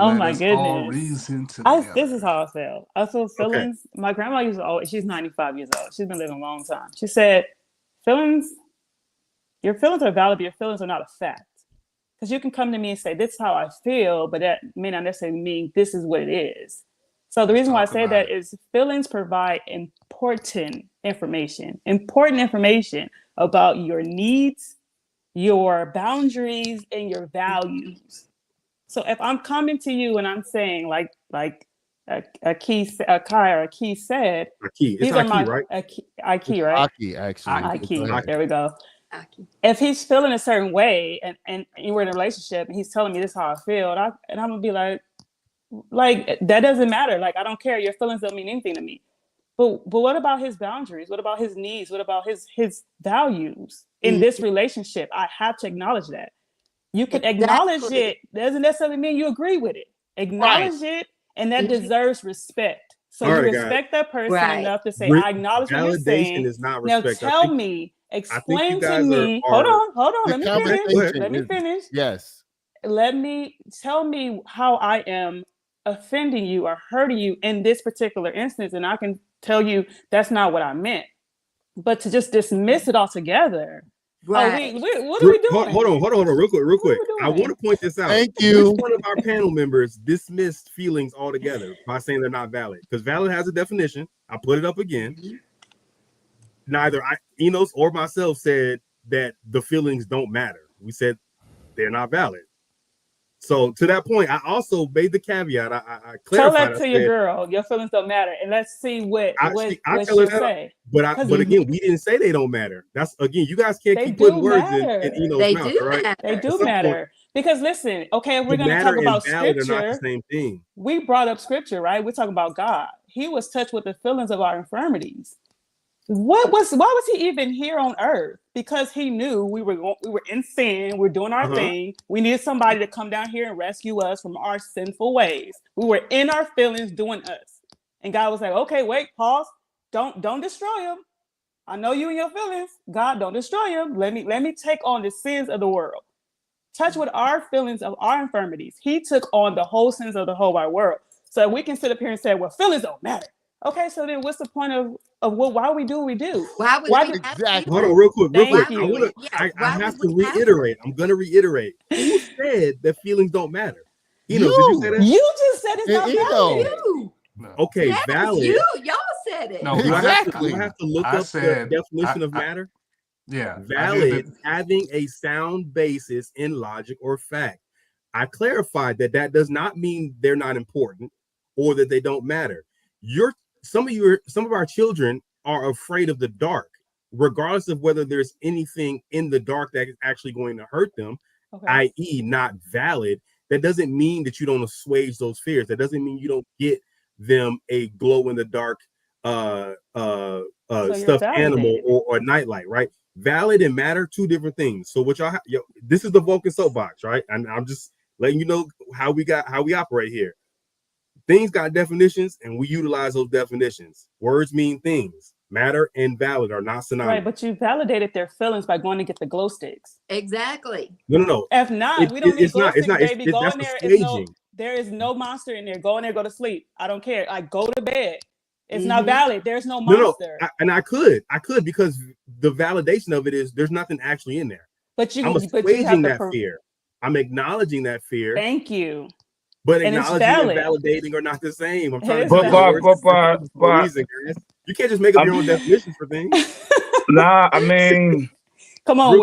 Oh my goodness. This is how I felt. I feel feelings. Okay. My grandma used to always, she's 95 years old. She's been living a long time. She said, your feelings are valid, but your feelings are not a fact. Because you can come to me and say, this is how I feel, but that may not necessarily mean this is what it is. So the reason why I say that is feelings provide important information about your needs, your boundaries, and your values. So if I'm coming to you and I'm saying like Aki said, these are my right? Aki, right? Aki, actually. Aki. There we go. Aki. If he's feeling a certain way and we're in a relationship and he's telling me this is how I feel, and I'm gonna be like that doesn't matter. Like I don't care. Your feelings don't mean anything to me. But what about his boundaries? What about his needs? What about his values in this relationship? I have to acknowledge that. You can acknowledge it. Doesn't necessarily mean you agree with it. Acknowledge it, and that deserves respect. So you respect that person enough to say, I acknowledge what you're saying. Is not now respect. tell me, explain to me. Hold on. Let me finish. Yes. Tell me how I am offending you or hurting you in this particular instance, and I can tell you that's not what I meant. But to just dismiss it altogether. Right. What are we doing? Hold on, real quick. I want to point this out. Thank you. Which one of our panel members dismissed feelings altogether by saying they're not valid? Because valid has a definition. I put it up again. Neither Enos or myself said that the feelings don't matter. We said they're not valid. So to that point, I also made the caveat. I clarified. Tell that to your girl. Your feelings don't matter, and let's see what she'll say. But again, we didn't say they don't matter. That's again, you guys can't keep putting words in Eno's mouth, right? They do matter. Because listen, okay, if we're going to talk about scripture, not the same thing. We brought up scripture, right? We're talking about God. He was touched with the feelings of our infirmities. Why was he even here on earth? Because he knew we were in sin, we're doing our thing. We needed somebody to come down here and rescue us from our sinful ways. We were in our feelings doing us. And God was like, okay, wait, pause. Don't destroy him. I know you and your feelings. God, don't destroy him. Let me take on the sins of the world. Touch with our feelings of our infirmities. He took on the whole sins of the whole wide world. So we can sit up here and say, well, feelings don't matter. Okay, so then what's the point of why we do what we do? Why exactly? Hold on, real quick. I have to reiterate. I'm going to reiterate. Who said that feelings don't matter? Did you say that? You just said it's not valid. You. Okay, valid. Y'all said it. No, exactly. I have to look up the definition of matter. Yeah. Valid, having a sound basis in logic or fact. I clarified that does not mean they're not important or that they don't matter. Some of our children are afraid of the dark, regardless of whether there's anything in the dark that is actually going to hurt them, i.e., not valid. That doesn't mean that you don't assuage those fears. That doesn't mean you don't get them a glow in the dark stuffed animal or nightlight, right? Valid and matter, two different things. So what this is the Vulcan soapbox, right? And I'm just letting you know how we operate here. Things got definitions, and we utilize those definitions. Words mean things. Matter and valid are not synonymous. Right, but you validated their feelings by going to get the glow sticks. Exactly. No. If not, we don't need glow sticks, baby. Go in there. There is no monster in there. Go in there, go to sleep. I don't care. Like, go to bed. It's not valid. There's no monster. No. I could because the validation of it is there's nothing actually in there. But I'm assuaging that fear. I'm acknowledging that fear. Thank you. But acknowledging and validating are not the same. I'm trying to you can't just make up your own definitions for things. Nah, I mean, come on.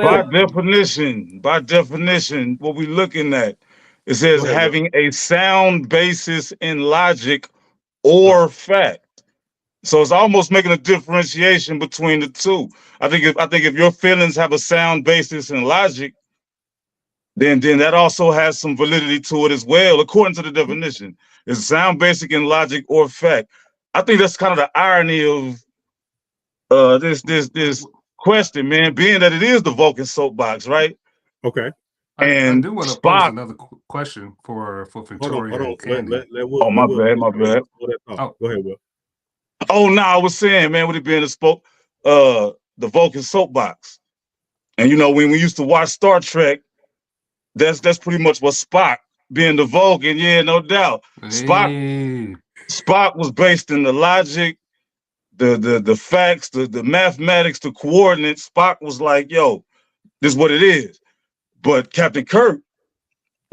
By definition, what we're looking at, it says having a sound basis in logic or fact. So it's almost making a differentiation between the two. I think if your feelings have a sound basis in logic, then that also has some validity to it as well, according to the definition. It's sound basic in logic or fact. I think that's kind of the irony of this question, man, being that it is the Vulcan soapbox, right? Okay. I do want to pose another question for Victoria and Candy. My bad. Go ahead, Will. Oh no, I was saying, man, with it being the Vulcan soapbox, and when we used to watch Star Trek. That's pretty much what Spock being the Vulcan, yeah, no doubt. Spock was based in the logic, the facts, the mathematics, the coordinates. Spock was like, yo, this is what it is. But Captain Kirk,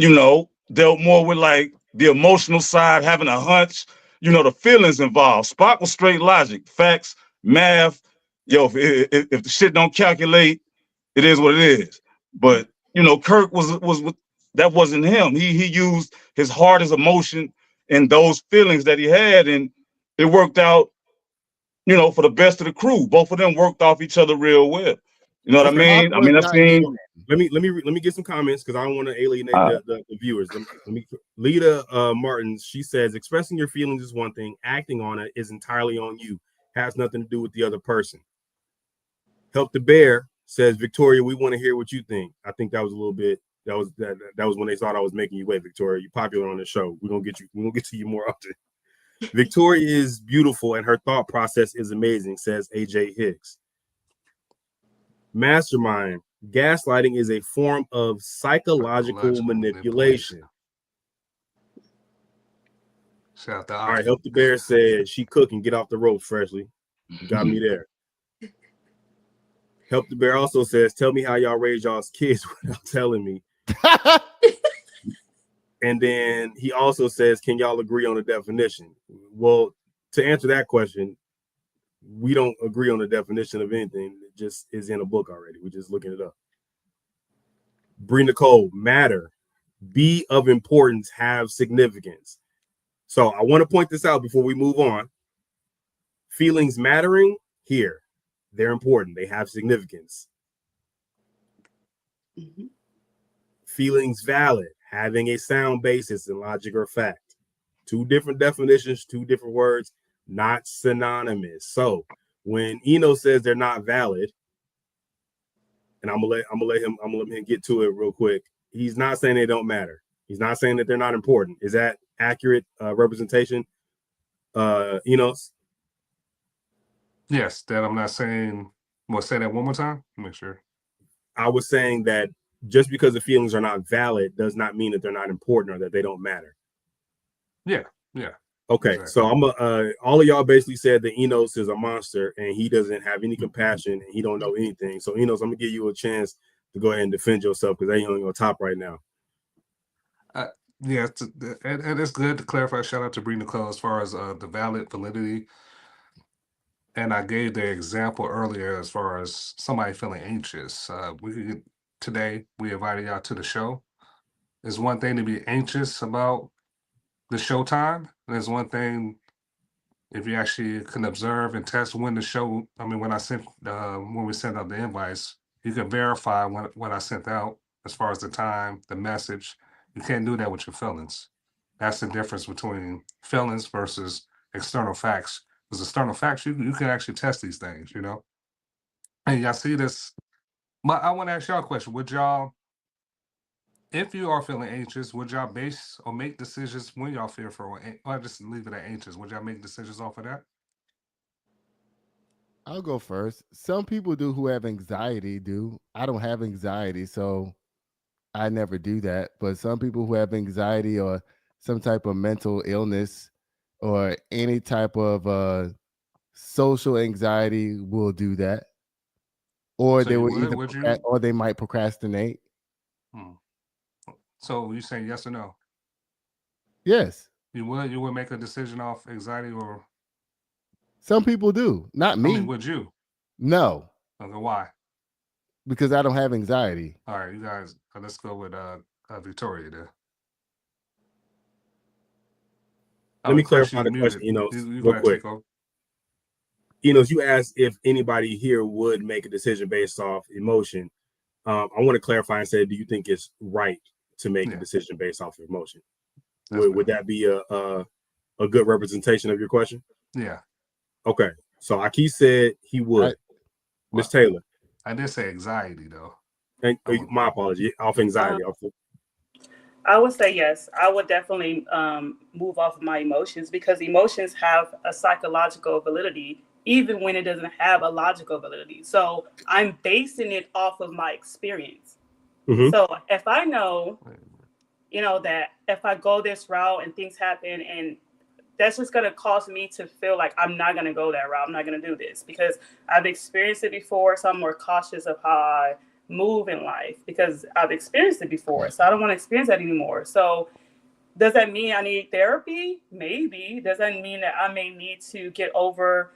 dealt more with like the emotional side, having a hunch, the feelings involved. Spock was straight logic, facts, math. Yo, if the shit don't calculate, it is what it is. But Kirk was that wasn't him. He used his heart as emotion and those feelings that he had, and it worked out, for the best of the crew. Both of them worked off each other real well. You know what I mean? Let me get some comments because I don't want to alienate the viewers. Lita Martins, she says, expressing your feelings is one thing, acting on it is entirely on you. has nothing to do with the other person. Help the Bear says, Victoria, we want to hear what you think. I think that was a little bit, that was when they thought I was making you wait, Victoria. You're popular on the show. We're gonna get to you more often. Victoria is beautiful and her thought process is amazing, says AJ Hicks. Mastermind, gaslighting is a form of psychological manipulation. Shout out. All right, Help the Bear said she cooking, get off the ropes, Freshly. You got me there. Help the Bear also says, tell me how y'all raise y'all's kids without telling me. And then he also says, can y'all agree on the definition? Well, to answer that question, we don't agree on the definition of anything. It just is in a book already. We're just looking it up. Bree Nicole, matter, be of importance, have significance. So I want to point this out before we move on. Feelings mattering here. They're important. They have significance. Mm-hmm. Feelings valid, having a sound basis in logic or fact. Two different definitions, two different words, not synonymous. So when Eno says they're not valid, and I'm gonna let him get to it real quick. He's not saying they don't matter. He's not saying that they're not important. Is that accurate representation? Enos? Yes, that I'm not saying. Well, say that one more time. Make sure. I was saying that just because the feelings are not valid does not mean that they're not important or that they don't matter. Yeah. Okay, exactly. So all of y'all basically said that Enos is a monster and he doesn't have any compassion and he don't know anything. So Enos, I'm gonna give you a chance to go ahead and defend yourself because they on your top right now. Yeah, and it's good to clarify. Shout out to Bree Nicole as far as the validity. And I gave the example earlier as far as somebody feeling anxious. Today we invited y'all to the show. It's one thing to be anxious about the showtime. And there's one thing if you actually can observe and test when the show. I mean, when we sent out the invites, you can verify what I sent out as far as the time, the message. You can't do that with your feelings. That's the difference between feelings versus external facts. Because external facts, you can actually test these things, you know? And y'all see this. But I want to ask y'all a question. Would y'all, if you are feeling anxious, would y'all base or make decisions when y'all fearful or just leave it at anxious? Would y'all make decisions off of that? I'll go first. Some people do who have anxiety do. I don't have anxiety, so I never do that. But some people who have anxiety or some type of mental illness or any type of social anxiety will do that. Or So they will or they might procrastinate. So you saying yes or no? Yes. You would make a decision off anxiety or? Some people do. Not me. I mean, would you? No. Okay, why? Because I don't have anxiety. All right, you guys, let's go with Victoria there. Let me clarify the question, Enos, real quick. Enos, you asked if anybody here would make a decision based off emotion. I want to clarify and say, do you think it's right to make a decision based off of emotion? Would that be a good representation of your question? Yeah. Okay. So Aki said he would. Miss Taylor. I did say anxiety though. And my apology. Off anxiety. I would say yes. I would definitely move off of my emotions because emotions have a psychological validity even when it doesn't have a logical validity. So I'm basing it off of my experience. Mm-hmm. So if I know, that if I go this route and things happen and that's just going to cause me to feel like I'm not going to go that route. I'm not going to do this because I've experienced it before. So I'm more cautious of how I move in life because I've experienced it before. So I don't want to experience that anymore. So does that mean I need therapy? Maybe. Does that mean that I may need to get over,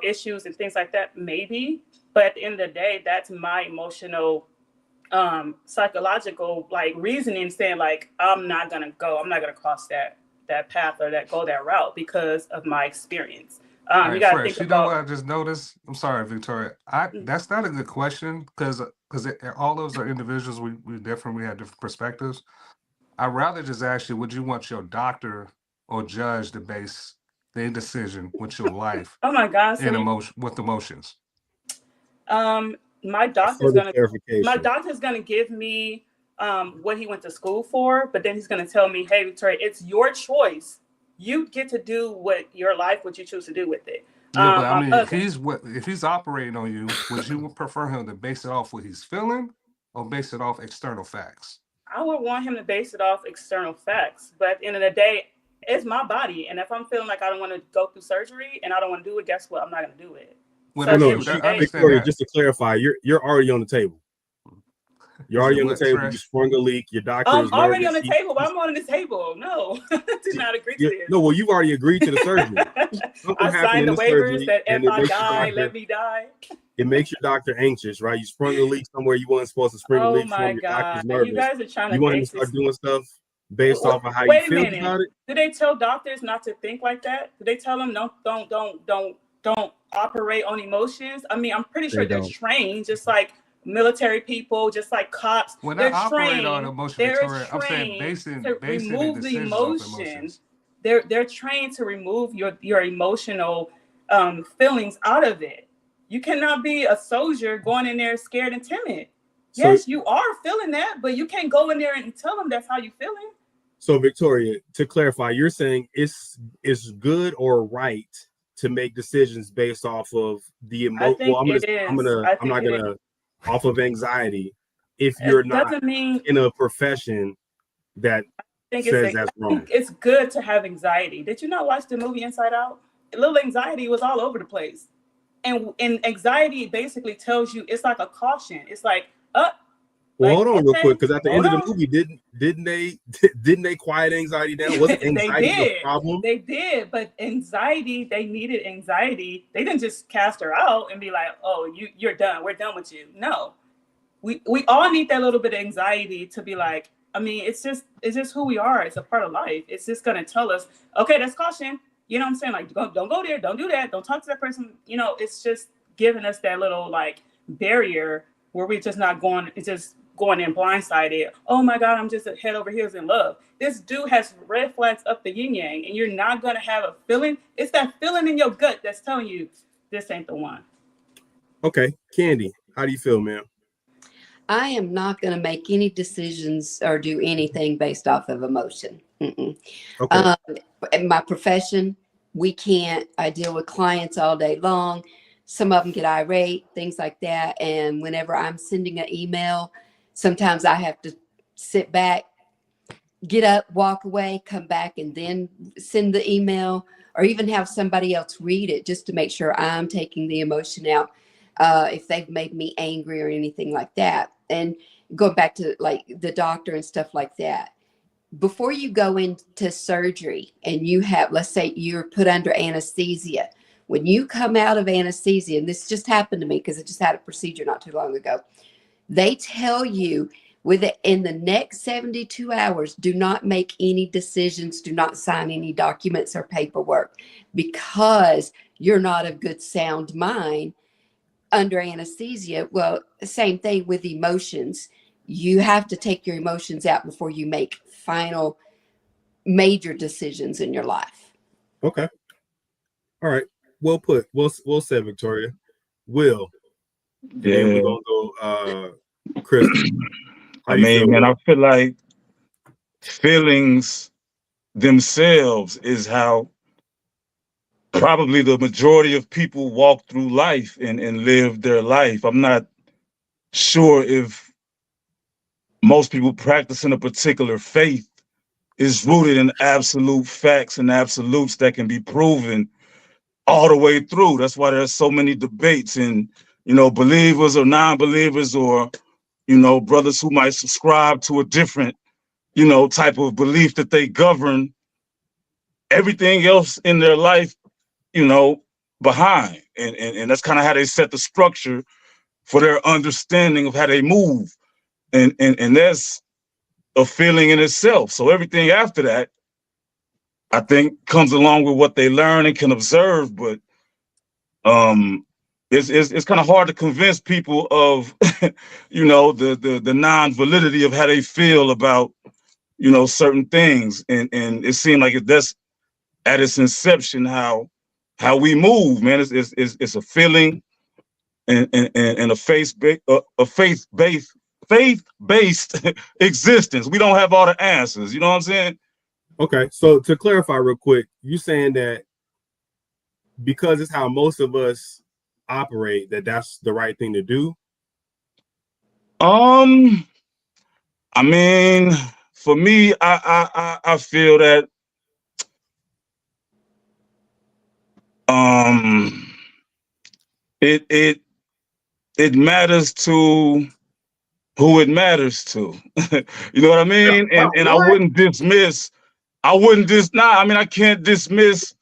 issues and things like that? Maybe. But at the end of the day, that's my emotional, psychological, reasoning saying I'm not going to cross that path or go that route because of my experience. You got to think about. You know what I just noticed? I'm sorry, Victoria. That's not a good question because all those are individuals. We have different perspectives. I'd rather just ask you, would you want your doctor or judge to base their decision with your life Oh my God. and emotion with emotions? My doctor's gonna give me what he went to school for, but then he's gonna tell me, hey, Victoria, it's your choice. You get to do what you choose to do with it. Yeah, but I mean, if he's operating on you, would you prefer him to base it off what he's feeling or base it off external facts? I would want him to base it off external facts, but at the end of the day, it's my body, and if I'm feeling like I don't want to go through surgery and I don't want to do it, guess what? I'm not going to do it. Victoria, just to clarify, you're already on the table. You're already on the table. You sprung a leak. Your doctor is already on the table, but I'm on the table. No, I did not agree to this. No, well, you've already agreed to the surgery. I signed the waivers that if I die, let me die. It makes your doctor anxious, right? You sprung a leak somewhere you weren't supposed to spring a leak from. Your doctor's nervous. You guys are trying to. You want him to start doing stuff based off of how you feel about it? Do they tell doctors not to think like that? Do they tell them don't operate on emotions? I mean, I'm pretty sure they're trained, just like military people, just like cops. When they're trained on emotion, Victoria, I'm saying basing remove the emotions. They're trained to remove your emotional feelings out of it. You cannot be a soldier going in there scared and timid. Yes, you are feeling that, but you can't go in there and tell them that's how you feeling. So, Victoria, to clarify, you're saying it's good or right to make decisions based off of the emotion. Well, I'm not gonna off of anxiety if you're not in a profession that says that's wrong. I think it's good to have anxiety. Did you not watch the movie Inside Out? A little anxiety was all over the place. And anxiety basically tells you, it's like a caution. It's like, hold on real quick, because at the end of the movie, didn't they quiet anxiety down? Wasn't anxiety the problem? They did, but anxiety, they needed anxiety. They didn't just cast her out and be like, oh, you're done. We're done with you. No. We all need that little bit of anxiety to be like, I mean, it's just who we are. It's a part of life. It's just gonna tell us, okay, that's caution. You know what I'm saying? Like, don't go there, don't do that, don't talk to that person. You know, it's just giving us that little like barrier where we're just not going, it's just going in blindsided. Oh my God, I'm just head over heels in love. This dude has red flags up the yin yang, and you're not gonna have a feeling. It's that feeling in your gut that's telling you this ain't the one. Okay, Candy, how do you feel, ma'am? I am not going to make any decisions or do anything based off of emotion. Okay. In my profession, I deal with clients all day long. Some of them get irate, things like that. And whenever I'm sending an email, sometimes I have to sit back, get up, walk away, come back, and then send the email, or even have somebody else read it just to make sure I'm taking the emotion out. If they've made me angry or anything like that. And going back to like the doctor and stuff like that, before you go into surgery and you have, let's say you're put under anesthesia, when you come out of anesthesia, and this just happened to me because I just had a procedure not too long ago, they tell you in the next 72 hours, do not make any decisions, do not sign any documents or paperwork, because you're not of good sound mind under anesthesia. Well, same thing with emotions. You have to take your emotions out before you make final major decisions in your life. Okay. All right. Well put. Well said, Victoria. Will. Yeah. And we're gonna go Chris. I mean, man, I feel like feelings themselves is how probably the majority of people walk through life and live their life. I'm not sure if most people practicing a particular faith is rooted in absolute facts and absolutes that can be proven all the way through. That's why there's so many debates, and, you know, believers or non-believers, or, you know, brothers who might subscribe to a different, you know, type of belief that they govern everything else in their life, you know, behind. And that's kind of how they set the structure for their understanding of how they move. And that's a feeling in itself. So everything after that, I think, comes along with what they learn and can observe. But it's kind of hard to convince people of, you know, the non-validity of how they feel about, you know, certain things. And it seemed like that's at its inception how we move, man. It's a feeling and a faith-based existence. We don't have all the answers. You know what I'm saying? Okay, so to clarify real quick, you saying that because it's how most of us operate, that's the right thing to do? I mean, for me, I feel that it matters to who it matters to. You know what I mean? And I wouldn't dismiss. I mean, I can't dismiss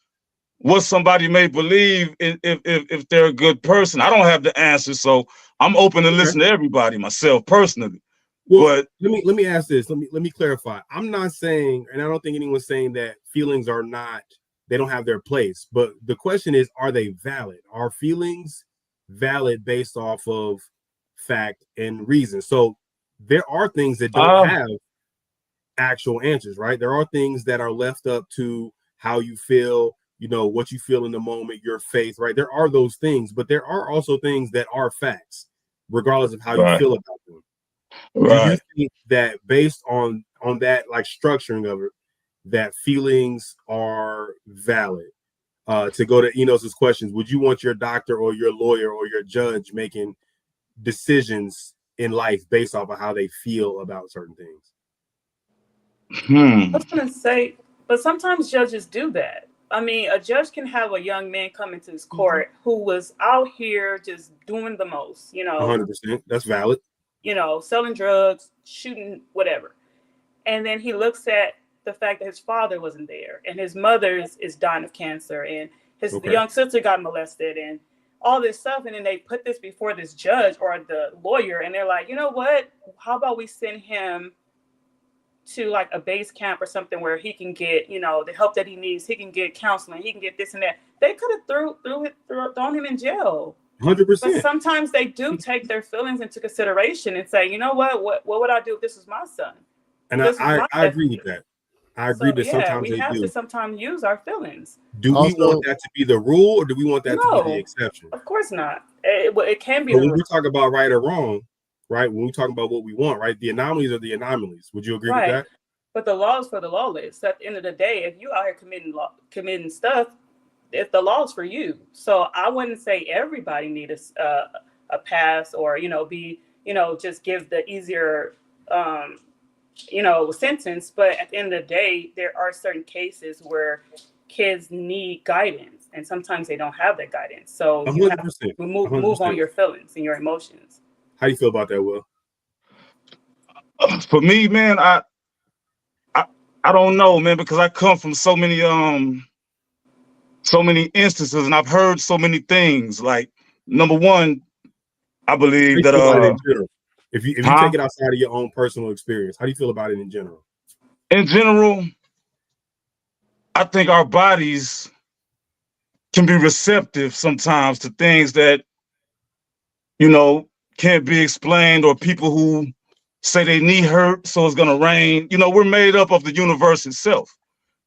what somebody may believe if they're a good person. I don't have the answer, so I'm open to listen to everybody myself personally. Well, but let me ask this. Let me clarify. I'm not saying, and I don't think anyone's saying that feelings are not, they don't have their place. But the question is, are they valid? Are feelings valid based off of fact and reason? So there are things that don't have actual answers, right? There are things that are left up to how you feel, you know, what you feel in the moment, your faith, right? There are those things, but there are also things that are facts, regardless of how you feel about them. Do you think that based on that, like, structuring of it, that feelings are valid? To go to Enos's questions, would you want your doctor or your lawyer or your judge making decisions in life based off of how they feel about certain things? I was gonna say, but sometimes judges do that. I mean, a judge can have a young man come into his court who was out here just doing the most, you know. 100%. That's valid. You know, selling drugs, shooting, whatever. And then he looks at the fact that his father wasn't there and his mother is dying of cancer and his young sister got molested and all this stuff. And then they put this before this judge or the lawyer and they're like, you know what? How about we send him to like a base camp or something where he can get, you know, the help that he needs. He can get counseling. He can get this and that. They could have thrown him in jail. 100%. But sometimes they do take their feelings into consideration and say, you know what would I do if this was my son? And I agree with that. I agree that sometimes we they have do. to sometimes use our feelings. Do we want that to be the rule or do we want that to be the exception? Of course not. It can be. But when we talk about right or wrong, right? When we talk about what we want, right? The anomalies are the anomalies. Would you agree with that? But the law is for the lawless. At the end of the day, if you out here committing stuff, if the law is for you. So I wouldn't say everybody needs a pass or, you know, be, you know, just give the easier, you know, sentence. But at the end of the day, there are certain cases where kids need guidance and sometimes they don't have that guidance. So 100%, you have to move on your feelings and your emotions. How do you feel about that, Will? For me, man, I don't know, man, because I come from so many instances and I've heard so many things. Like, number one, I believe that if you take it outside of your own personal experience, how do you feel about it in general? In general, I think our bodies can be receptive sometimes to things that, you know, can't be explained, or people who say they knee hurt, so it's gonna rain. You know, we're made up of the universe itself.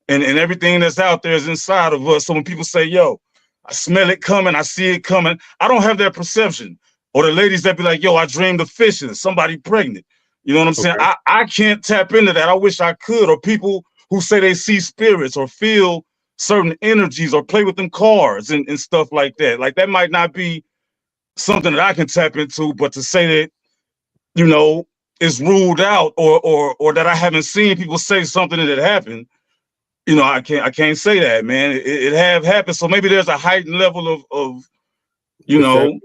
And everything that's out there is inside of us. So when people say, yo, I smell it coming, I see it coming, I don't have that perception. Or the ladies that be like, yo, I dreamed of fishing, somebody pregnant. You know what I'm saying? I can't tap into that. I wish I could. Or people who say they see spirits or feel certain energies or play with them cards and stuff like that. Like, that might not be something that I can tap into, but to say that, you know, it's ruled out or that I haven't seen people say something that happened, you know, I can't say that, man. It have happened. So maybe there's a heightened level of you know,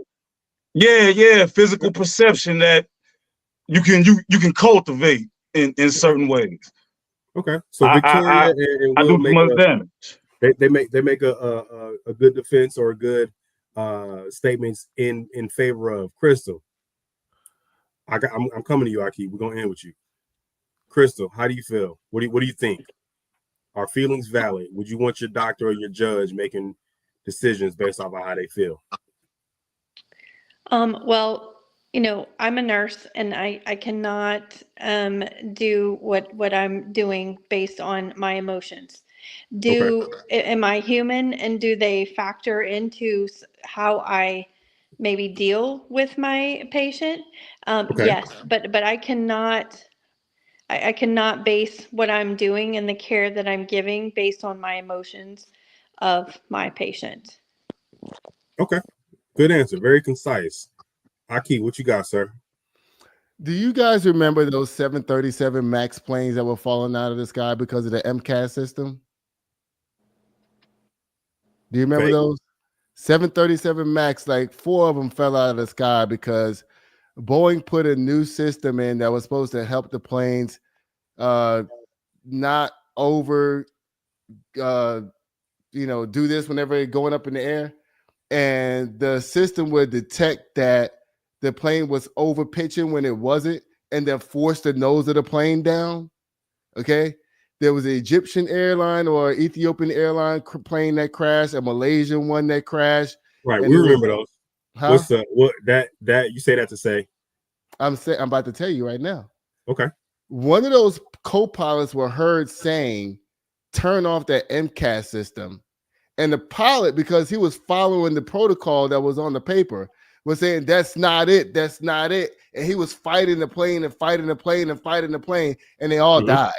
physical perception that you can cultivate in certain ways. Okay, so Victoria and Will make damage. They make a good defense or a good statements in favor of Crystal. I'm coming to you, Aki. We're gonna end with you. Crystal, how do you feel? What do you think? Are feelings valid? Would you want your doctor or your judge making decisions based off of how they feel? Well, you know, I'm a nurse and I cannot do what I'm doing based on my emotions. Am I human, and do they factor into how I maybe deal with my patient? Yes, but I cannot base what I'm doing and the care that I'm giving based on my emotions of my patient. Okay, good answer, very concise. Aki, what you got, sir? Do you guys remember those 737 MAX planes that were falling out of the sky because of the MCAS system? Do you remember those? 737 MAX, like 4 of them fell out of the sky because Boeing put a new system in that was supposed to help the planes not over, do this whenever they're going up in the air. And the system would detect that the plane was over pitching when it wasn't, and then force the nose of the plane down. Okay. There was an Egyptian airline or Ethiopian airline plane that crashed, a Malaysian one that crashed. Right, we remember those. Huh? What's that you say that to say? I'm about to tell you right now. Okay. One of those co-pilots were heard saying, "Turn off that MCAS system." And the pilot, because he was following the protocol that was on the paper, was saying, "That's not it. That's not it." And he was fighting the plane and fighting the plane and fighting the plane, and they all died.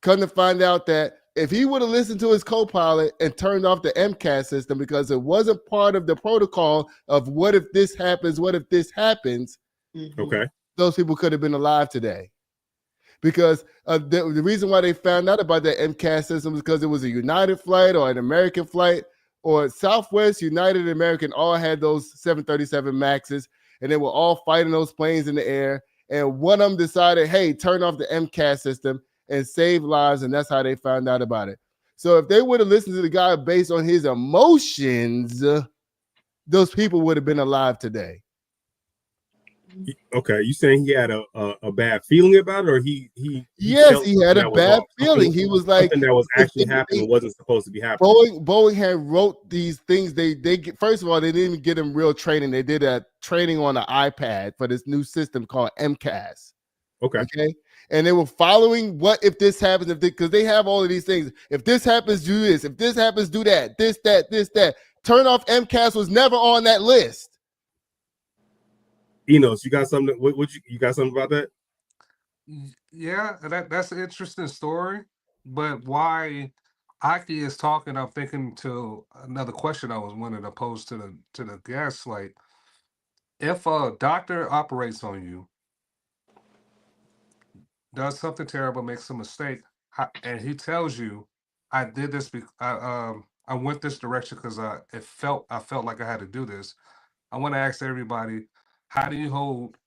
Come to find out that if he would have listened to his co-pilot and turned off the MCAS system because it wasn't part of the protocol of what if this happens, what if this happens, those people could have been alive today. Because the reason why they found out about that MCAS system is because it was a United flight or an American flight, or Southwest, United, and American all had those 737 MAXs, and they were all fighting those planes in the air. And one of them decided, hey, turn off the MCAS system and save lives, and that's how they found out about it. So if they would have listened to the guy based on his emotions, those people would have been alive today. Okay, you saying he had a bad feeling about it, or he yes, he had a bad feeling. He was like, something that was actually happening wasn't supposed to be happening. Boeing had wrote these things. They first of all, they didn't even get him real training. They did a training on an iPad for this new system called MCAS. Okay. And they were following what if this happens, because they have all of these things. If this happens, do this. If this happens, do that. This, that. Turn off MCAS was never on that list. Enos, you got something? You got something about that? Yeah, that's an interesting story. But why Aki is talking, I'm thinking to another question I was wanting to pose to the guests. Like, if a doctor operates on you, does something terrible, makes a mistake, and he tells you, "I did this because I went this direction because I felt like I had to do this." I want to ask everybody, how do you hold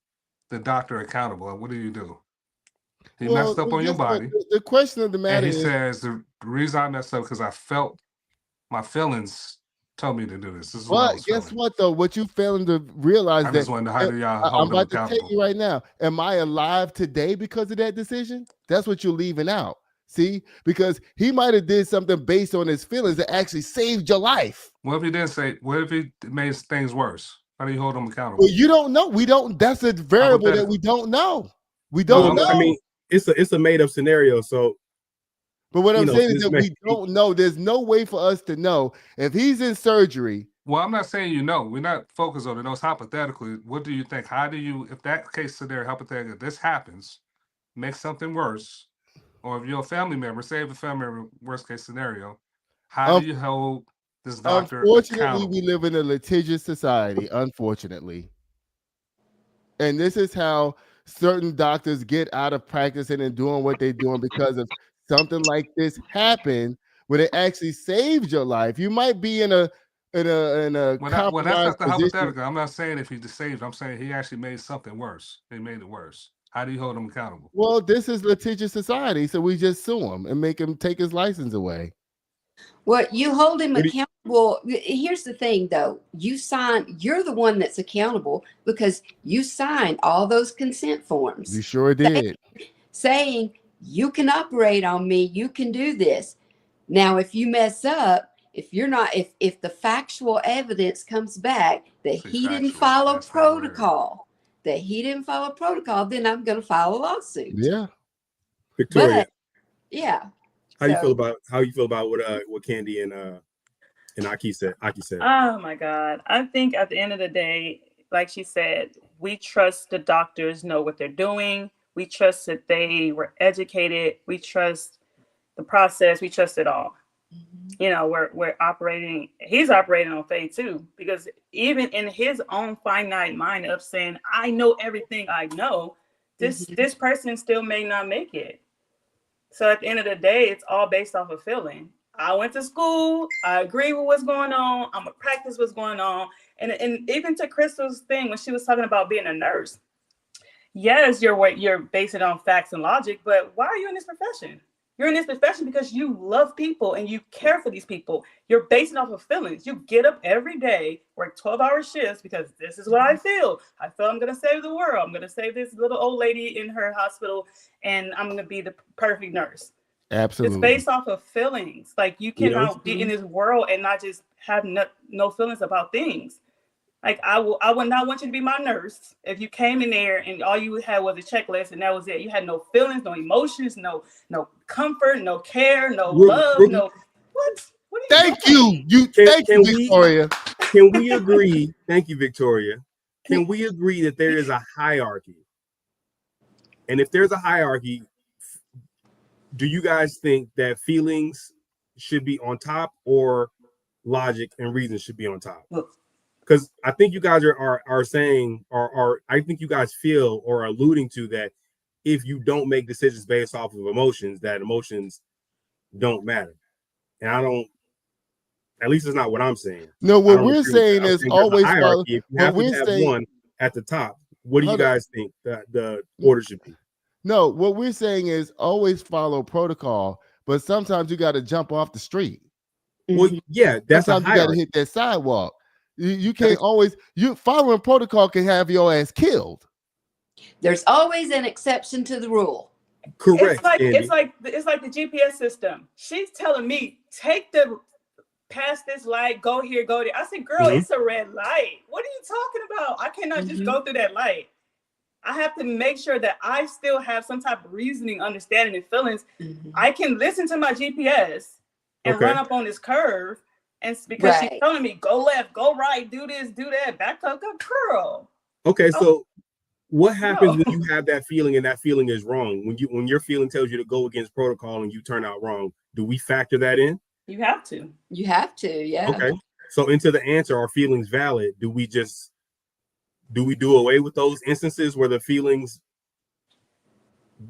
the doctor accountable, and what do you do? He messed up on your body. The question of the matter is, says the reason I messed up because I felt my feelings told me to do this. This is what I was guess feeling. what though? What you failing to realize I just wonder, how do y'all I'm hold about them to tell you right now. Am I alive today because of that decision? That's what you're leaving out. See, because he might have did something based on his feelings that actually saved your life. What if he didn't say? What if he made things worse? How do you hold him accountable? Well, you don't know. We don't. That's a variable that we don't know. We don't know. I mean, it's a made up scenario. So, but what I'm saying is that we don't know. There's no way for us to know if he's in surgery. Well, I'm not saying we're not focused on it. It's hypothetically. What do you think? How do you, if that case scenario, hypothetically, this happens, make something worse, or if you're a family member, say if a family member, worst case scenario, how do you hold this doctor accountable? We live in a litigious society, unfortunately. And this is how certain doctors get out of practicing and doing what they're doing because of something like this happened where it actually saved your life. You might be in a compromised that's not the position. hypothetical. I'm not saying if he just saved. I'm saying he actually made something worse. He made it worse. How do you hold him accountable? Well, this is litigious society, so we just sue him and make him take his license away. Well, you hold him accountable. Here's the thing, though. You're the one that's accountable because you signed all those consent forms. You sure did. Saying you can operate on me, you can do this. Now, if you mess up, if the factual evidence comes back that he didn't follow protocol, then I'm going to file a lawsuit. Yeah. Victoria. But, yeah. How you feel about what Candy and Aki said? Oh my God. I think at the end of the day, like she said, we trust the doctors know what they're doing. We trust that they were educated. We trust the process. We trust it all. You know, we're operating. He's operating on faith too, because even in his own finite mind of saying, "I know everything I know," this person still may not make it. So at the end of the day, it's all based off of feeling. I went to school. I agree with what's going on. I'm gonna practice what's going on. And even to Crystal's thing when she was talking about being a nurse, yes, you're based it on facts and logic, but why are you in this profession? You're in this profession because you love people and you care for these people. You're basing off of feelings. You get up every day, work 12-hour shifts because this is what I feel. I feel I'm going to save the world. I'm going to save this little old lady in her hospital, and I'm going to be the perfect nurse. Absolutely. It's based off of feelings. Like you cannot be in this world and not just have no feelings about things. Like I would not want you to be my nurse if you came in there and all you had was a checklist and that was it. You had no feelings, no emotions, no comfort, no care, no love, no what? What are you doing? Thank you, Victoria. Can we agree? Thank you, Victoria. Can we agree that there is a hierarchy? And if there's a hierarchy, do you guys think that feelings should be on top or logic and reason should be on top? Because I think you guys are saying, or I think you guys feel or are alluding to that if you don't make decisions based off of emotions, that emotions don't matter. And I don't, at least it's not what I'm saying. No, what we're saying is always follow. If you have to have one at the top, what do you guys think that the order should be? No, what we're saying is always follow protocol, but sometimes you got to jump off the street. Well, yeah, that's sometimes you got to hit that sidewalk. You can't always, following protocol can have your ass killed. There's always an exception to the rule. Correct. It's like the GPS system. She's telling me past this light, go here, go there. I said, girl, it's a red light. What are you talking about? I cannot just go through that light. I have to make sure that I still have some type of reasoning, understanding, and feelings. I can listen to my GPS and run up on this curve. And because she's telling me, go left, go right, do this, do that, back up, girl. Okay, so what happens when you have that feeling and that feeling is wrong? When your feeling tells you to go against protocol and you turn out wrong, do we factor that in? You have to. You have to, yeah. Okay. So into the answer, are feelings valid? Do we do away with those instances where the feelings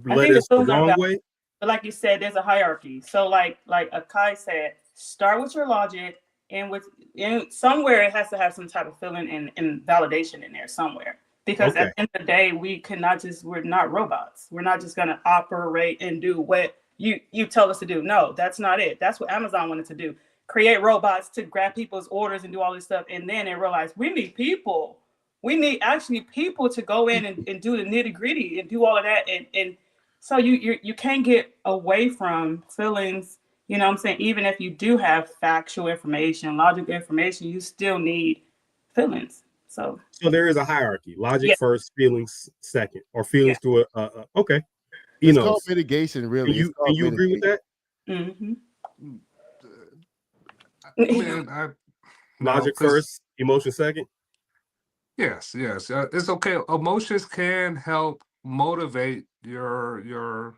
led us the wrong way? But like you said, there's a hierarchy. So like Akai said, start with your logic and somewhere it has to have some type of feeling and validation in there somewhere. Because at the end of the day, we're not robots. We're not just gonna operate and do what you tell us to do. No, that's not it. That's what Amazon wanted to do. Create robots to grab people's orders and do all this stuff. And then they realized we need people. We need actually people to go in and do the nitty-gritty and do all of that. And so you can't get away from feelings, you know what I'm saying? Even if you do have factual information, logical information, you still need feelings. So there is a hierarchy. Logic first, feelings second, or feelings to okay. It's called mitigation, really. Can you agree with that? Logic first, emotion second. Yes. It's okay. Emotions can help motivate your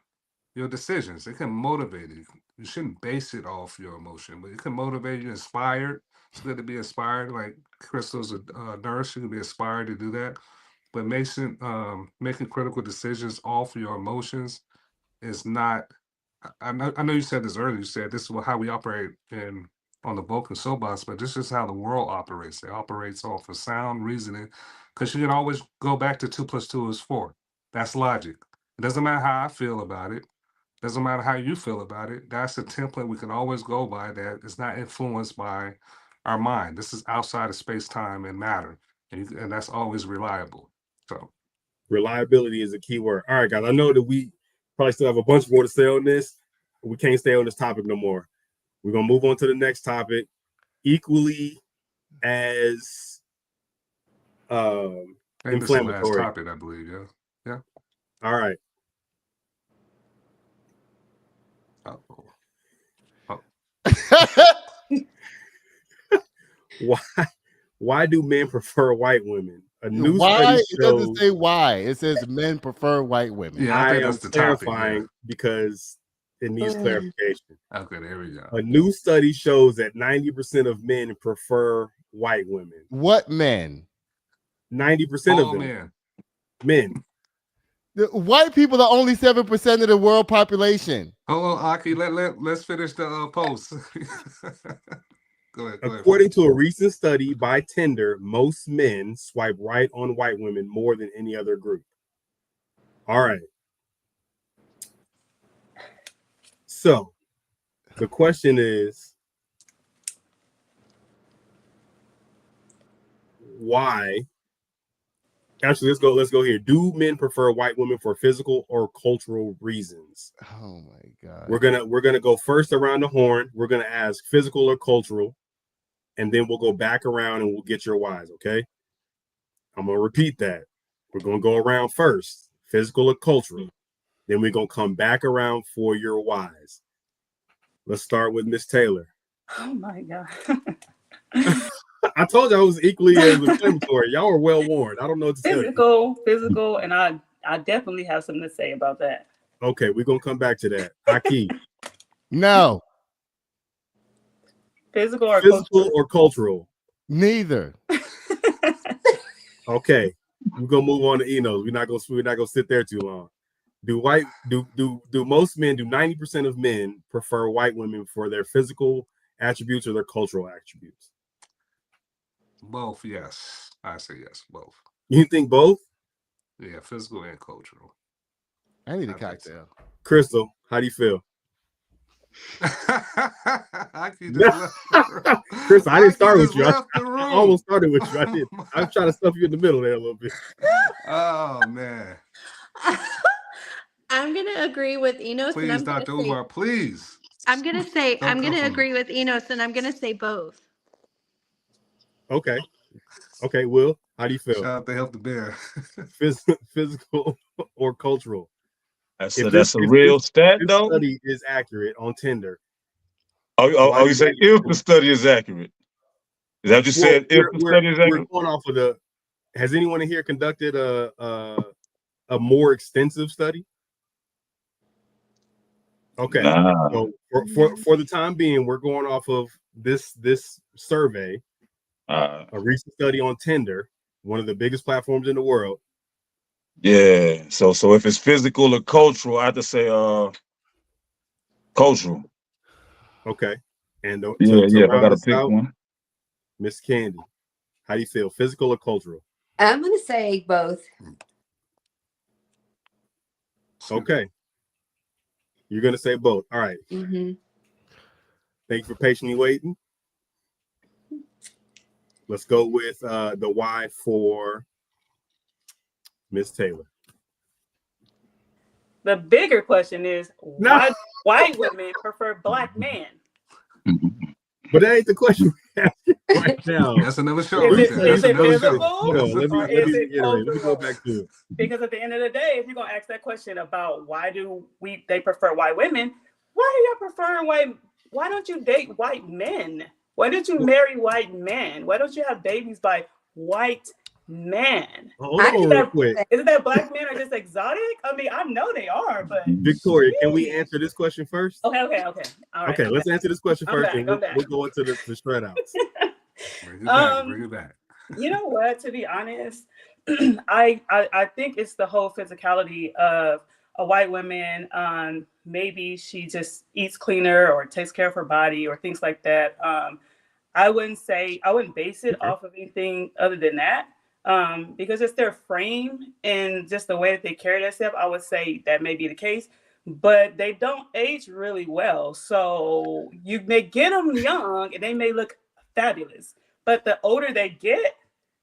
decisions. It can motivate you. You shouldn't base it off your emotion, but it can motivate you, inspired. It's good to be inspired. Like Crystal's a nurse, she can be inspired to do that. But making critical decisions off your emotions is not. I know you said this earlier. You said this is how we operate on the Vulcan soapbox, but this is how the world operates. It operates off of sound reasoning, because you can always go back to 2 + 2 is 4. That's logic. It doesn't matter how I feel about it. Doesn't matter how you feel about it. That's a template we can always go by that is not influenced by our mind. This is outside of space, time, and matter, and that's always reliable. So reliability is a key word. All right, guys. I know that we probably still have a bunch more to say on this. But we can't stay on this topic no more. We're gonna move on to the next topic, equally as inflammatory. This is the last topic, I believe. Yeah. All right. Uh-oh. Why do men prefer white women? A new why? study It doesn't say why. It says men prefer white women. Yeah, I think that's the clarifying topic, because it needs clarification. Okay, there we go. A new study shows that 90% of men prefer white women. What men? 90% of them. Men. The white people are only 7% of the world population. Hold on, Aki. Let's finish the post. Go ahead. According to a recent study by Tinder, most men swipe right on white women more than any other group. All right. So the question is, why? Actually, let's go here. Do men prefer white women for physical or cultural reasons? Oh my God. We're gonna go first around the horn. We're gonna ask physical or cultural, and then we'll go back around and we'll get your whys, okay? I'm gonna repeat that. We're gonna go around first, physical or cultural. Then we're gonna come back around for your whys. Let's start with Miss Taylor. Oh my God. I told you I was equally as inflammatory. Y'all are well warned. I don't know what to tell you. Physical, and I definitely have something to say about that. Okay, we're gonna come back to that. Aki. No. Physical or cultural? Neither. Okay, we're gonna move on to Enos. We're not gonna sit there too long. Do most men, do 90% of men prefer white women for their physical attributes or their cultural attributes? Both, yes. I say yes, both. You think both? Yeah, physical and cultural. I need a cocktail. Crystal, how do you feel? Chris, I didn't start with you. I almost started with you. I was trying to stuff you in the middle there a little bit. Oh man. I'm gonna agree with Enos. Please, Dr. Umar, please. I'm gonna agree with Enos, and I'm gonna say both. Okay, Will, how do you feel? Shout out to Help the Bear. Physical or cultural? That's a real stat, though. This study is accurate on Tinder. Oh, you say if the study is accurate? Is that what you said? If the study is accurate? We're going off of the. Has anyone in here conducted a more extensive study? Okay, so for the time being, we're going off of this survey, a recent study on Tinder, one of the biggest platforms in the world. Yeah. So if it's physical or cultural, I have to say cultural. Okay. And if I gotta pick one. Miss Candy, how do you feel? Physical or cultural? I'm gonna say both. Okay. You're gonna say both. All right. Mm-hmm. Thank you for patiently waiting. Let's go with the why for Miss Taylor. The bigger question is why white women prefer black men? But that ain't the question we have right now. That's another show. Is it physical? Hold on, let me reiterate. Let me go back to it. Because at the end of the day, if you're gonna ask that question about why do they prefer white women, why do y'all prefer why don't you date white men? Why don't you marry white men? Why don't you have babies by white men? Isn't that black men are just exotic? I mean, I know they are, but Victoria, can we answer this question first? Okay. All right. Okay, let's answer this question first, and we'll go into the shred outs. Bring it back. You know what? To be honest, I think it's the whole physicality of a white woman. Maybe she just eats cleaner or takes care of her body or things like that. I wouldn't base it off of anything other than that. Because it's their frame and just the way that they carry themselves, I would say that may be the case, but they don't age really well. So you may get them young and they may look fabulous, but the older they get,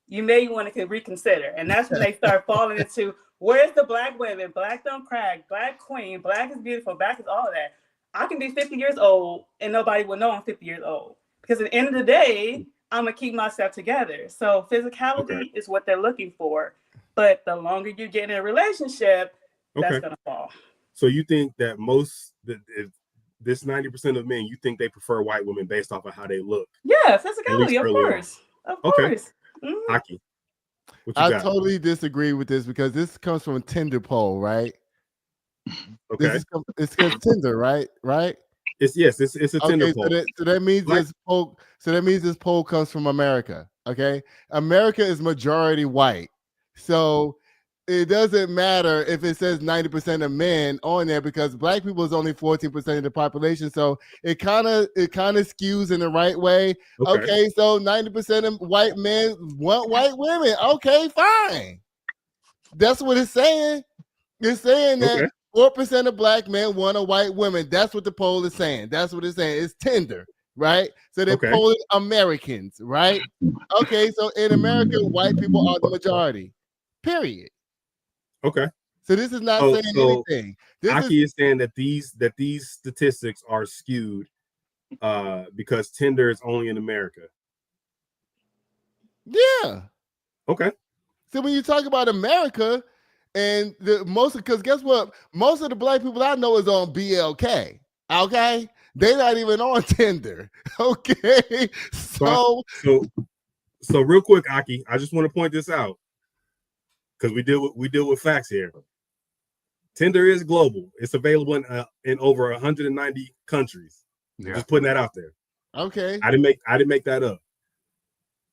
you may want to reconsider. And that's when they start falling into, where's the black women? Black don't crack, black queen, black is beautiful, black is all of that. I can be 50 years old and nobody will know I'm 50 years old. Because at the end of the day, I'm gonna keep myself together. So physicality is what they're looking for, but the longer you get in a relationship, that's gonna fall. So you think that this 90% of men, you think they prefer white women based off of how they look? Yeah, physicality, of course. Of course. Mm-hmm. Aki, what you I got? totally disagree with this because this comes from a Tinder poll, right? Okay. It's because Tinder, right? It's a Tinder poll. So that means this poll comes from America. Okay, America is majority white, so it doesn't matter if it says 90% of men on there because black people is only 14% of the population. So it kind of skews in the right way. Okay, so 90% of white men want white women. Okay, fine. That's what it's saying. It's saying that 4% of black men want a white woman. That's what the poll is saying. That's what it's saying. It's Tinder, right? So they're polling Americans, right? Okay, so in America, white people are the majority. Period. Okay. So this is not saying anything. Aki is saying that these statistics are skewed because Tinder is only in America. Yeah. Okay. So when you talk about America, and because guess what? Most of the black people I know is on BLK. Okay, they're not even on Tinder. Okay, so real quick, Aki, I just want to point this out because we deal with facts here. Tinder is global. It's available in over 190 countries. Yeah. Just putting that out there. Okay. I didn't make that up.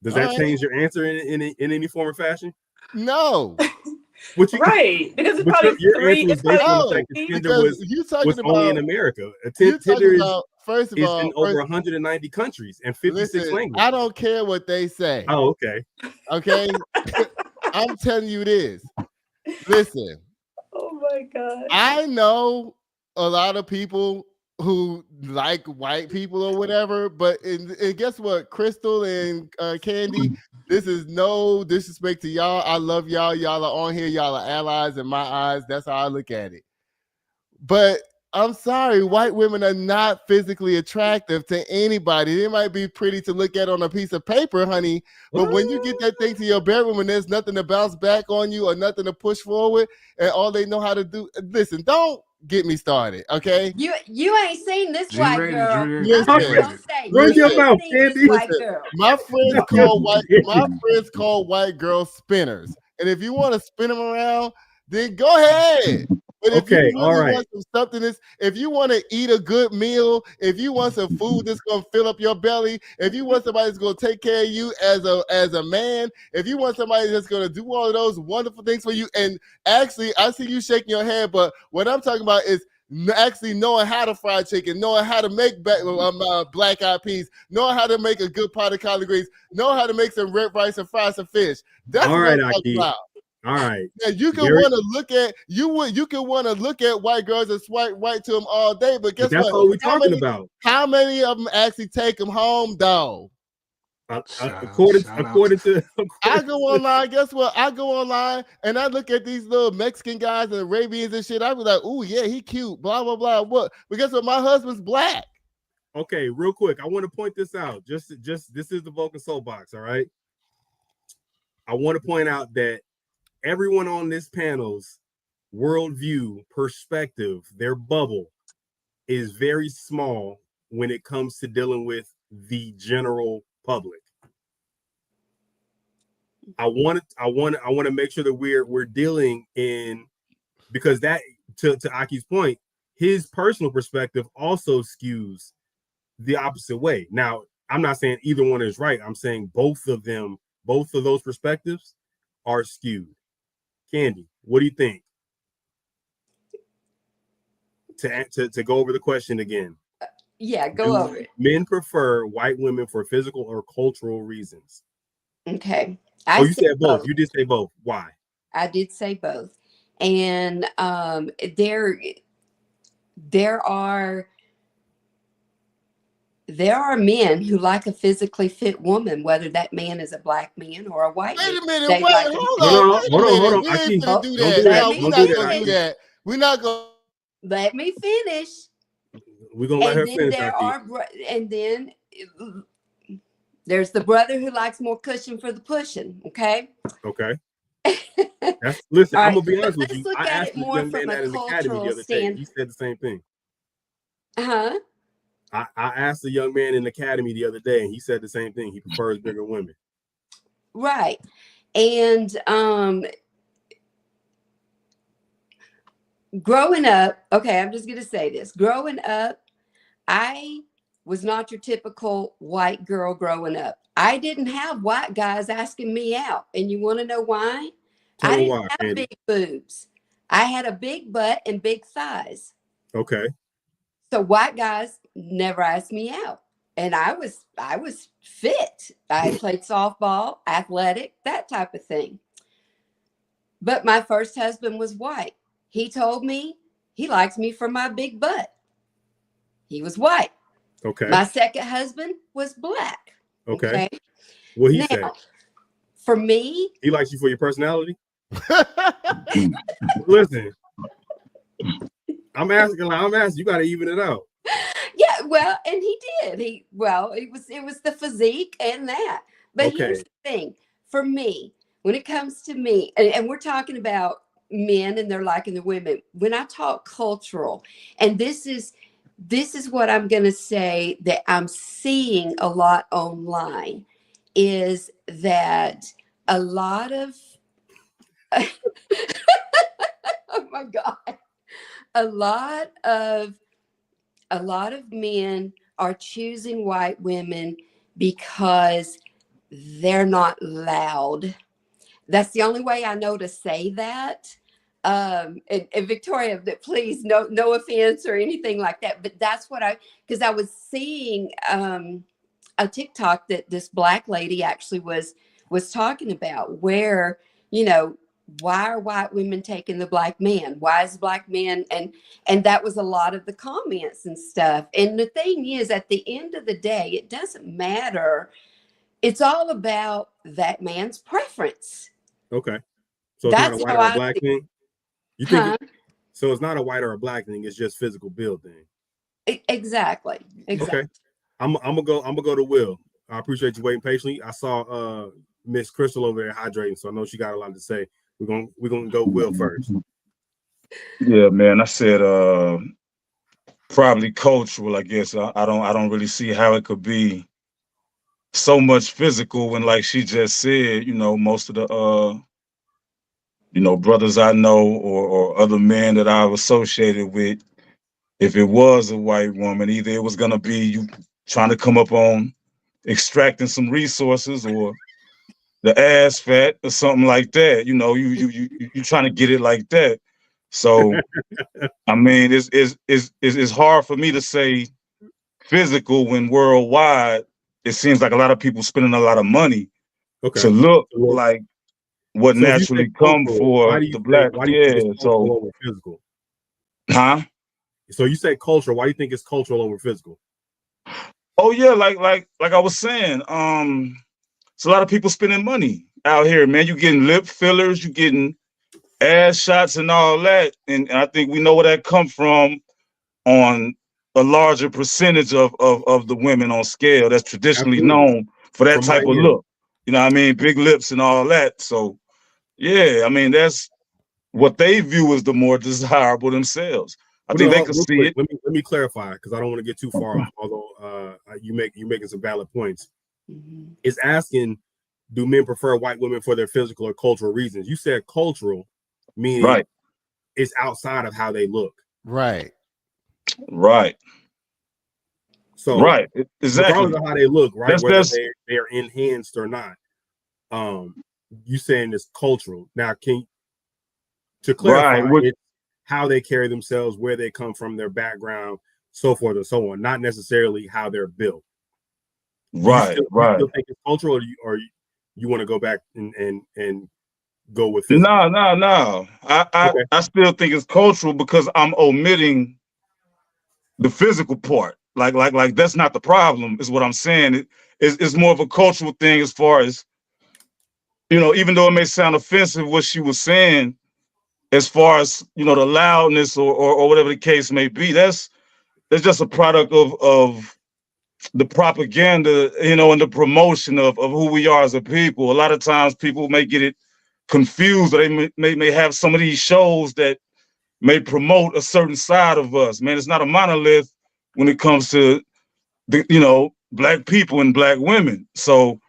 Does that change your answer in any form or fashion? No. Because it's probably your answer was based on the fact that Tinder was only in America. Tinder is first of all in over 190 countries and 56 languages. I don't care what they say. Oh, okay. Okay. I'm telling you this. Listen. Oh my God. I know a lot of people who like white people or whatever, but and guess what? Crystal and Candy, this is no disrespect to y'all. I love y'all. Y'all are on here. Y'all are allies in my eyes. That's how I look at it. But I'm sorry, white women are not physically attractive to anybody. They might be pretty to look at on a piece of paper, honey. But when you get that thing to your bedroom and there's nothing to bounce back on you or nothing to push forward, and all they know how to do, listen, don't get me started, okay? You ain't seen this white girl. Run your mouth, Candy. My friends call white girls spinners. And if you want to spin them around, then go ahead. But if you really want some substance, if you want to eat a good meal, if you want some food that's gonna fill up your belly, if you want somebody that's gonna take care of you as a man, if you want somebody that's gonna do all of those wonderful things for you, and actually, I see you shaking your head, but what I'm talking about is actually knowing how to fry chicken, knowing how to make black eyed peas, knowing how to make a good pot of collard greens, know how to make some red rice and fry some fish. That's what I'm talking about. All right. Yeah, you can want to look at you can want to look at white girls and swipe right to them all day, but guess that's what? All we're talking about. How many of them actually take them home, though? According to I go online. Guess what? I go online and I look at these little Mexican guys and Arabians and shit. I be like, oh yeah, he cute. Blah blah blah. What? But guess what? My husband's black. Okay, real quick, I want to point this out. Just this is the Vulcan Soapbox. All right. I want to point out that everyone on this panel's worldview, perspective, their bubble is very small when it comes to dealing with the general public. I want to make sure that we're dealing in, because that to Aki's point, his personal perspective also skews the opposite way. Now, I'm not saying either one is right. I'm saying both of those perspectives are skewed. Candy, what do you think? To go over the question again. Yeah, go over it. Men prefer white women for physical or cultural reasons. Okay. You said both. You did say both. Why? I did say both. And there are men who like a physically fit woman, whether that man is a black man or a white man. Wait a minute. Hold on. We ain't gonna do that. We're not gonna. Let me finish. We're gonna let her finish. And then there's the brother who likes more cushion for the pushing. Okay. Okay. Listen, right, I'm gonna be honest with let's you. look I at asked it this more young man from that a in the academy the other day. He said the same thing. Huh? I asked a young man in the academy the other day, and he said the same thing. He prefers bigger women. Right. And growing up, okay, I'm just going to say this. Growing up, I was not your typical white girl growing up. I didn't have white guys asking me out. And you want to know why? I didn't have big boobs. I had a big butt and big thighs. Okay. So white guys never asked me out. And I was fit. I played softball, athletic, that type of thing. But my first husband was white. He told me he likes me for my big butt. He was white. Okay. My second husband was black. Okay. What he said? For me, he likes you for your personality. Listen, I'm asking. You got to even it out. Yeah, well, and he did. It was the physique and that. But here's the thing. For me, when it comes to me, and we're talking about men and they're liking the women. When I talk cultural, and this is what I'm going to say that I'm seeing a lot online, is that a lot of oh my God, a lot of men are choosing white women because they're not loud. That's the only way I know to say that. And Victoria, please, no offense or anything like that. But that's what because I was seeing a TikTok that this black lady actually was talking about, where, why are white women taking the black man? Why is black man? And that was a lot of the comments and stuff. And the thing is, at the end of the day, it doesn't matter. It's all about that man's preference. Okay. So it's not a white or a black thing? You think so it's not a white or a black thing, it's just physical build thing. Exactly. Okay. I'm gonna go to Will. I appreciate you waiting patiently. I saw Miss Crystal over there hydrating, so I know she got a lot to say. We're gonna go Will first. Yeah, man. I said probably cultural, I guess. I don't really see how it could be so much physical when, like she just said, most of the brothers I know or other men that I've associated with, if it was a white woman, either it was gonna be you trying to come up on extracting some resources, or the ass fat or something like that. You trying to get it like that. So I mean, it's hard for me to say physical when worldwide it seems like a lot of people spending a lot of money to look like what naturally come for the black. Over physical? Huh? So you say cultural. Why do you think it's cultural over physical? Oh yeah, like I was saying, it's a lot of people spending money out here, man. You getting lip fillers, you getting ass shots and all that, and I think we know where that come from on a larger percentage of the women on scale that's traditionally known for that type of look. You know what I mean? Big lips and all that. So yeah, I mean, that's what they view as the more desirable themselves. I think they could see it. Let me clarify, because I don't want to get too far off, although you're making some valid points. Mm-hmm. It's asking, do men prefer white women for their physical or cultural reasons? You said cultural, meaning it's outside of how they look. Right. So exactly, regardless of how they look, right, whether they are enhanced or not, you saying it's cultural. Now, to clarify, it's how they carry themselves, where they come from, their background, so forth and so on, not necessarily how they're built. Right. You still think it's cultural, or you want to go back and go with physical? No. I still think it's cultural, because I'm omitting the physical part. Like that's not the problem, is what I'm saying. It's more of a cultural thing, as far as, even though it may sound offensive what she was saying, as far as, the loudness or whatever the case may be, that's just a product of the propaganda, and the promotion of who we are as a people. A lot of times people may get it confused, or they may have some of these shows that may promote a certain side of us. Man, it's not a monolith. when it comes to the, black people and black women. So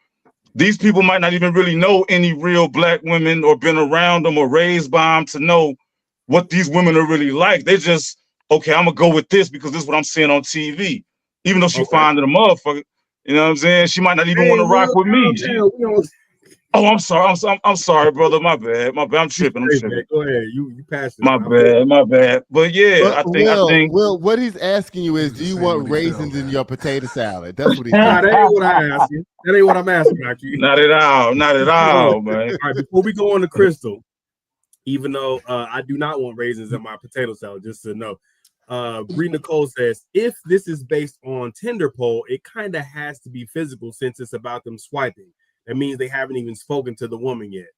these people might not even really know any real black women or been around them or raised by them to know what these women are really like. They just, okay, I'm gonna go with this because this is what I'm seeing on TV. Even though she finding a motherfucker, you know what I'm saying? She might not even want to rock with me. Oh, I'm sorry. I'm sorry, brother. My bad. I'm tripping. Man, go ahead. You passed it. My bad. But yeah, I think Will, what he's asking you is, do you want raisins in your potato salad? That's what he's saying. Nah, that ain't what I asked you. That ain't what I'm asking, Aki. Not at all, man. All right, before we go on to Crystal, even though I do not want raisins in my potato salad, just to know. Bree Nicole says, if this is based on Tinder poll, it kind of has to be physical since it's about them swiping. That means they haven't even spoken to the woman yet.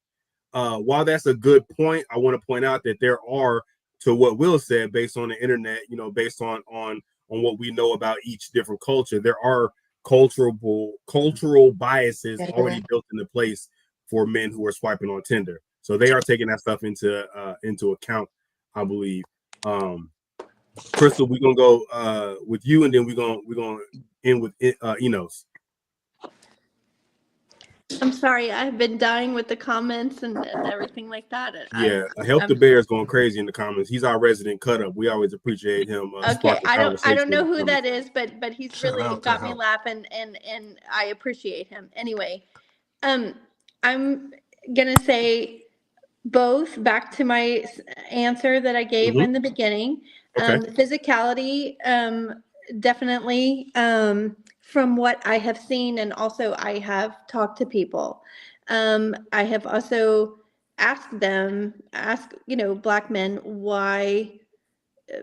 While that's a good point, I want to point out that there are, to what Will said, based on the internet, based on what we know about each different culture, there are cultural biases already built into place for men who are swiping on Tinder. So they are taking that stuff into account, I believe. Crystal, we're gonna go with you, and then we're gonna end with Enos. I'm sorry, I've been dying with the comments and everything like that. Help the Bear is going crazy in the comments. He's our resident cut up. We always appreciate him. Okay, I don't know who that is, but he's really got me laughing, and I appreciate him. Anyway, I'm gonna say both. Back to my answer that I gave in the beginning. The physicality, definitely. From what I have seen, and also I have talked to people. I have also asked Black men why,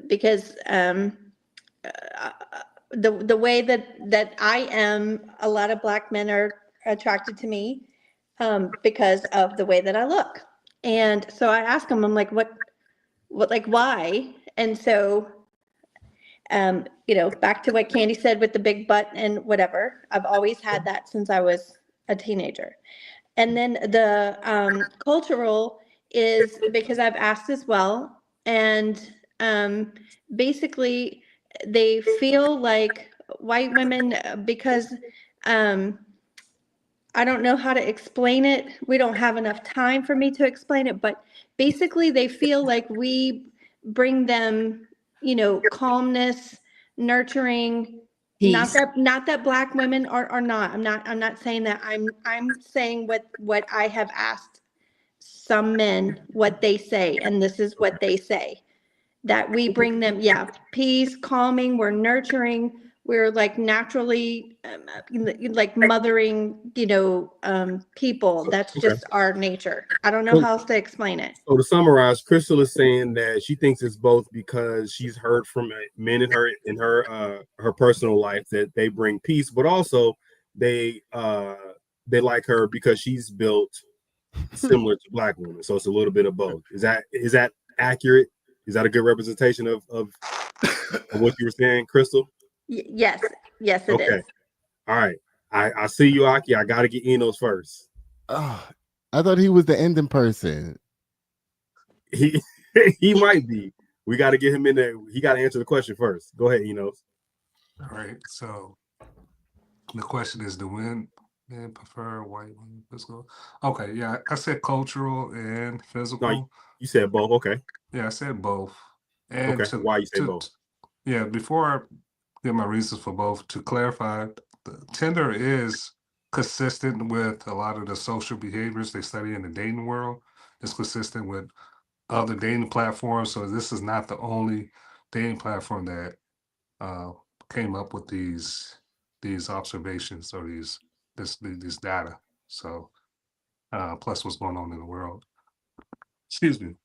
because the way that I am, a lot of Black men are attracted to me because of the way that I look. And so I ask them, I'm like, what, like, why? And so back to what Candy said with the big butt and whatever. I've always had that since I was a teenager. And then the cultural is because I've asked as well. And basically, they feel like white women, because I don't know how to explain it. We don't have enough time for me to explain it. But basically, they feel like we bring them calmness, nurturing. Peace. Not that Black women are not. I'm not saying that. I'm saying what I have asked some men what they say, and this is what they say. That we bring them, peace, calming, we're nurturing, we're like naturally like mothering, people. That's just our nature. I don't know how else to explain it. So to summarize, Crystal is saying that she thinks it's both because she's heard from men in her personal life that they bring peace, but also they like her because she's built similar to Black women. So it's a little bit of both. Is that accurate? Is that a good representation of what you were saying, Crystal? Yes, it is. Okay. All right. I see you, Aki. I got to get Enos first. Oh, I thought he was the ending person. He might be. We got to get him in there. He got to answer the question first. Go ahead, Enos. All right. So the question is, do men prefer white women physical? Okay. Yeah, I said cultural and physical. No, you said both. Okay. Yeah, I said both. And why you say both? Yeah, before I give my reasons for both, to clarify, Tinder is consistent with a lot of the social behaviors they study in the dating world. It's consistent with other dating platforms. So this is not the only dating platform that came up with these observations or these data. So plus what's going on in the world. Excuse me.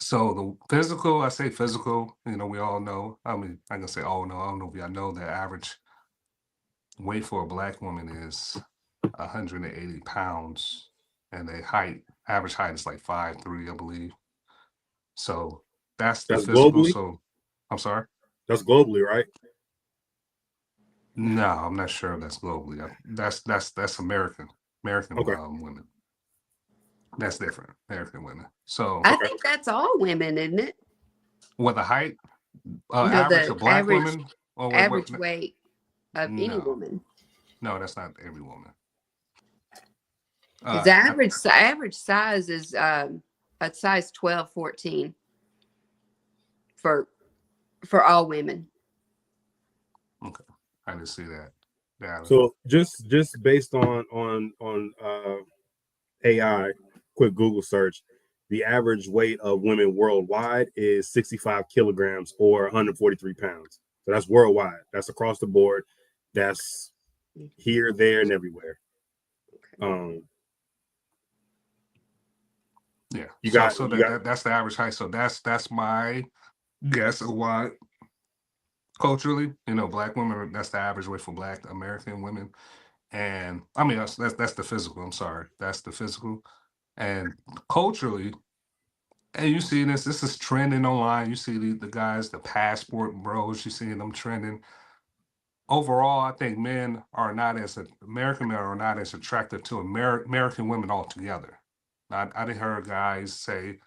So the physical, I say physical, we all know. I mean, I can say all know. I don't know if y'all know the average weight for a Black woman is 180 pounds, and the average height is like 5'3", I believe. So that's the physical. Globally? So I'm sorry? That's globally, right? No, I'm not sure if that's globally. That's American women. That's different. American women. So I think that's all women, isn't it? What the height? Average of Black women average weight of any woman. No, that's not every woman. The average size is a size 12, 14 for all women. Okay, I didn't see that. Yeah. So just based on AI, quick Google search, the average weight of women worldwide is 65 kilograms or 143 pounds. So that's worldwide. That's across the board. That's here, there, and everywhere. Yeah. That's the average height. So that's my guess of why culturally, Black women, that's the average weight for Black American women. And I mean, that's the physical. I'm sorry. That's the physical. And culturally, and you see this is trending online. You see the guys, the passport bros, you see them trending. Overall, I think American men are not as attracted to American women altogether. I didn't hear guys say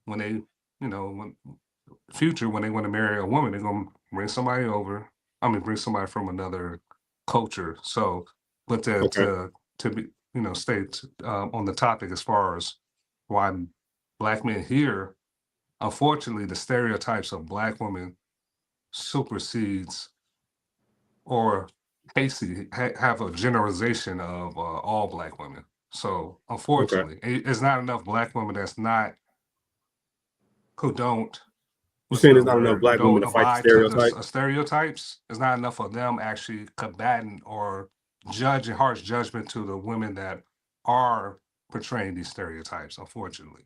when they, when they want to marry a woman, they're gonna bring somebody over. Bring somebody from another culture. So, but to be, stay on the topic as far as why Black men here, unfortunately, the stereotypes of Black women supersedes or have a generalization of all Black women. So unfortunately, it's not enough Black women who don't. You're saying there's not enough Black women to fight stereotypes? Stereotypes. There's not enough of them actually combating or judging harsh judgment to the women that are portraying these stereotypes. Unfortunately.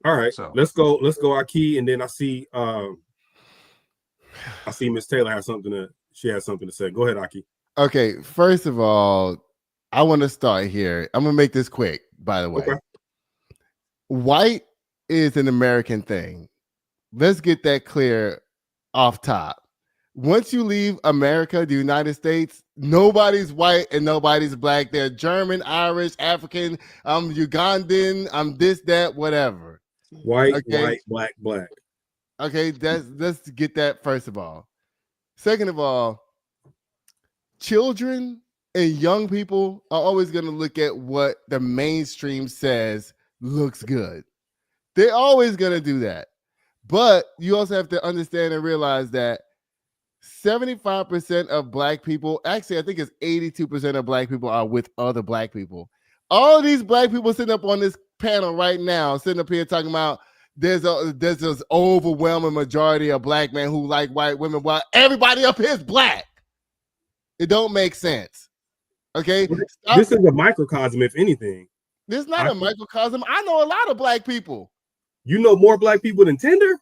All right, so let's go, Aki, and then I see Miss Taylor has something to say. Go ahead, Aki. Okay, first of all, I want to start here. I'm gonna make this quick, by the way. Okay. White is an American thing. Let's get that clear off top. Once you leave America, the United States, nobody's white and nobody's Black. They're German, Irish, African, I'm Ugandan, I'm this, that, whatever. White, okay? White, black. Okay, let's get that first of all. Second of all, children and young people are always going to look at what the mainstream says looks good. They're always going to do that. But you also have to understand and realize that 75% of Black people, actually, I think it's 82% of Black people are with other Black people. All of these Black people sitting up on this panel right now, sitting up here talking about there's this overwhelming majority of Black men who like white women while everybody up here is Black. It don't make sense. Okay? This is a microcosm, if anything. This is not a microcosm. I know a lot of Black people. You know more Black people than Tinder?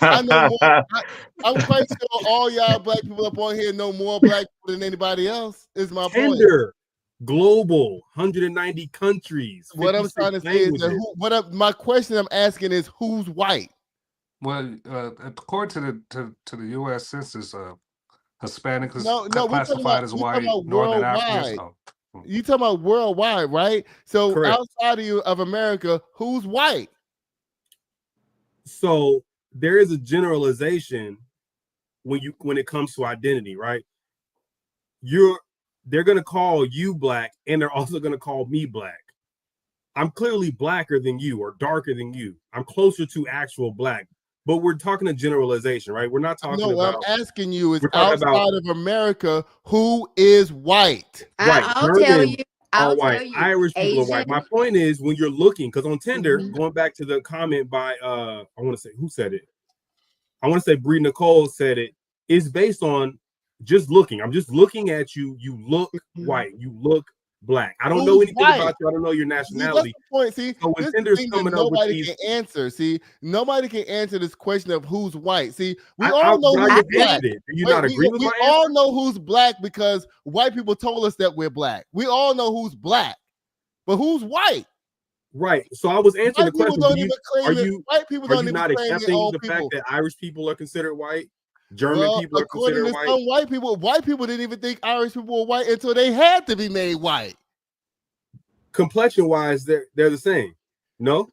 I know more. I'm quite sure all y'all Black people up on here know more Black people than anybody else. Is my Tinder. Point. Global, 190 countries. What I'm trying to say is that my question I'm asking is who's white? Well, according to the U.S. Census, Hispanic is classified as white. Northern Africans. You talking about worldwide, right? So correct. Outside of America, who's white? So there is a generalization when it comes to identity, right? They're going to call you Black, and they're also going to call me Black. I'm clearly blacker than you or darker than you. I'm closer to actual Black, but we're talking a generalization, right? We're not talking about. No, I'm asking you is outside of America, who is white? Right. I'll tell you. All white. Irish people are white. My point is when you're looking, because on Tinder, going back to the comment by, I want to say, who said it? I want to say Bree Nicole said it. It's based on just looking. I'm just looking at you. You look white. You look Black. I don't know anything about you. I don't know your nationality. See, that's the point. See, so when Tinder's coming up with these, can answer. See, nobody can answer this question of who's white. See, we all know who's Black. Do you not agree with my answer? We all know who's Black because white people told us that we're Black. We all know who's Black, but who's white? Right. So I was answering the question. White people don't even not accepting the fact that Irish people are considered white? German people are considered white. Some white people didn't even think Irish people were white until they had to be made white. Complexion wise, they're the same. No?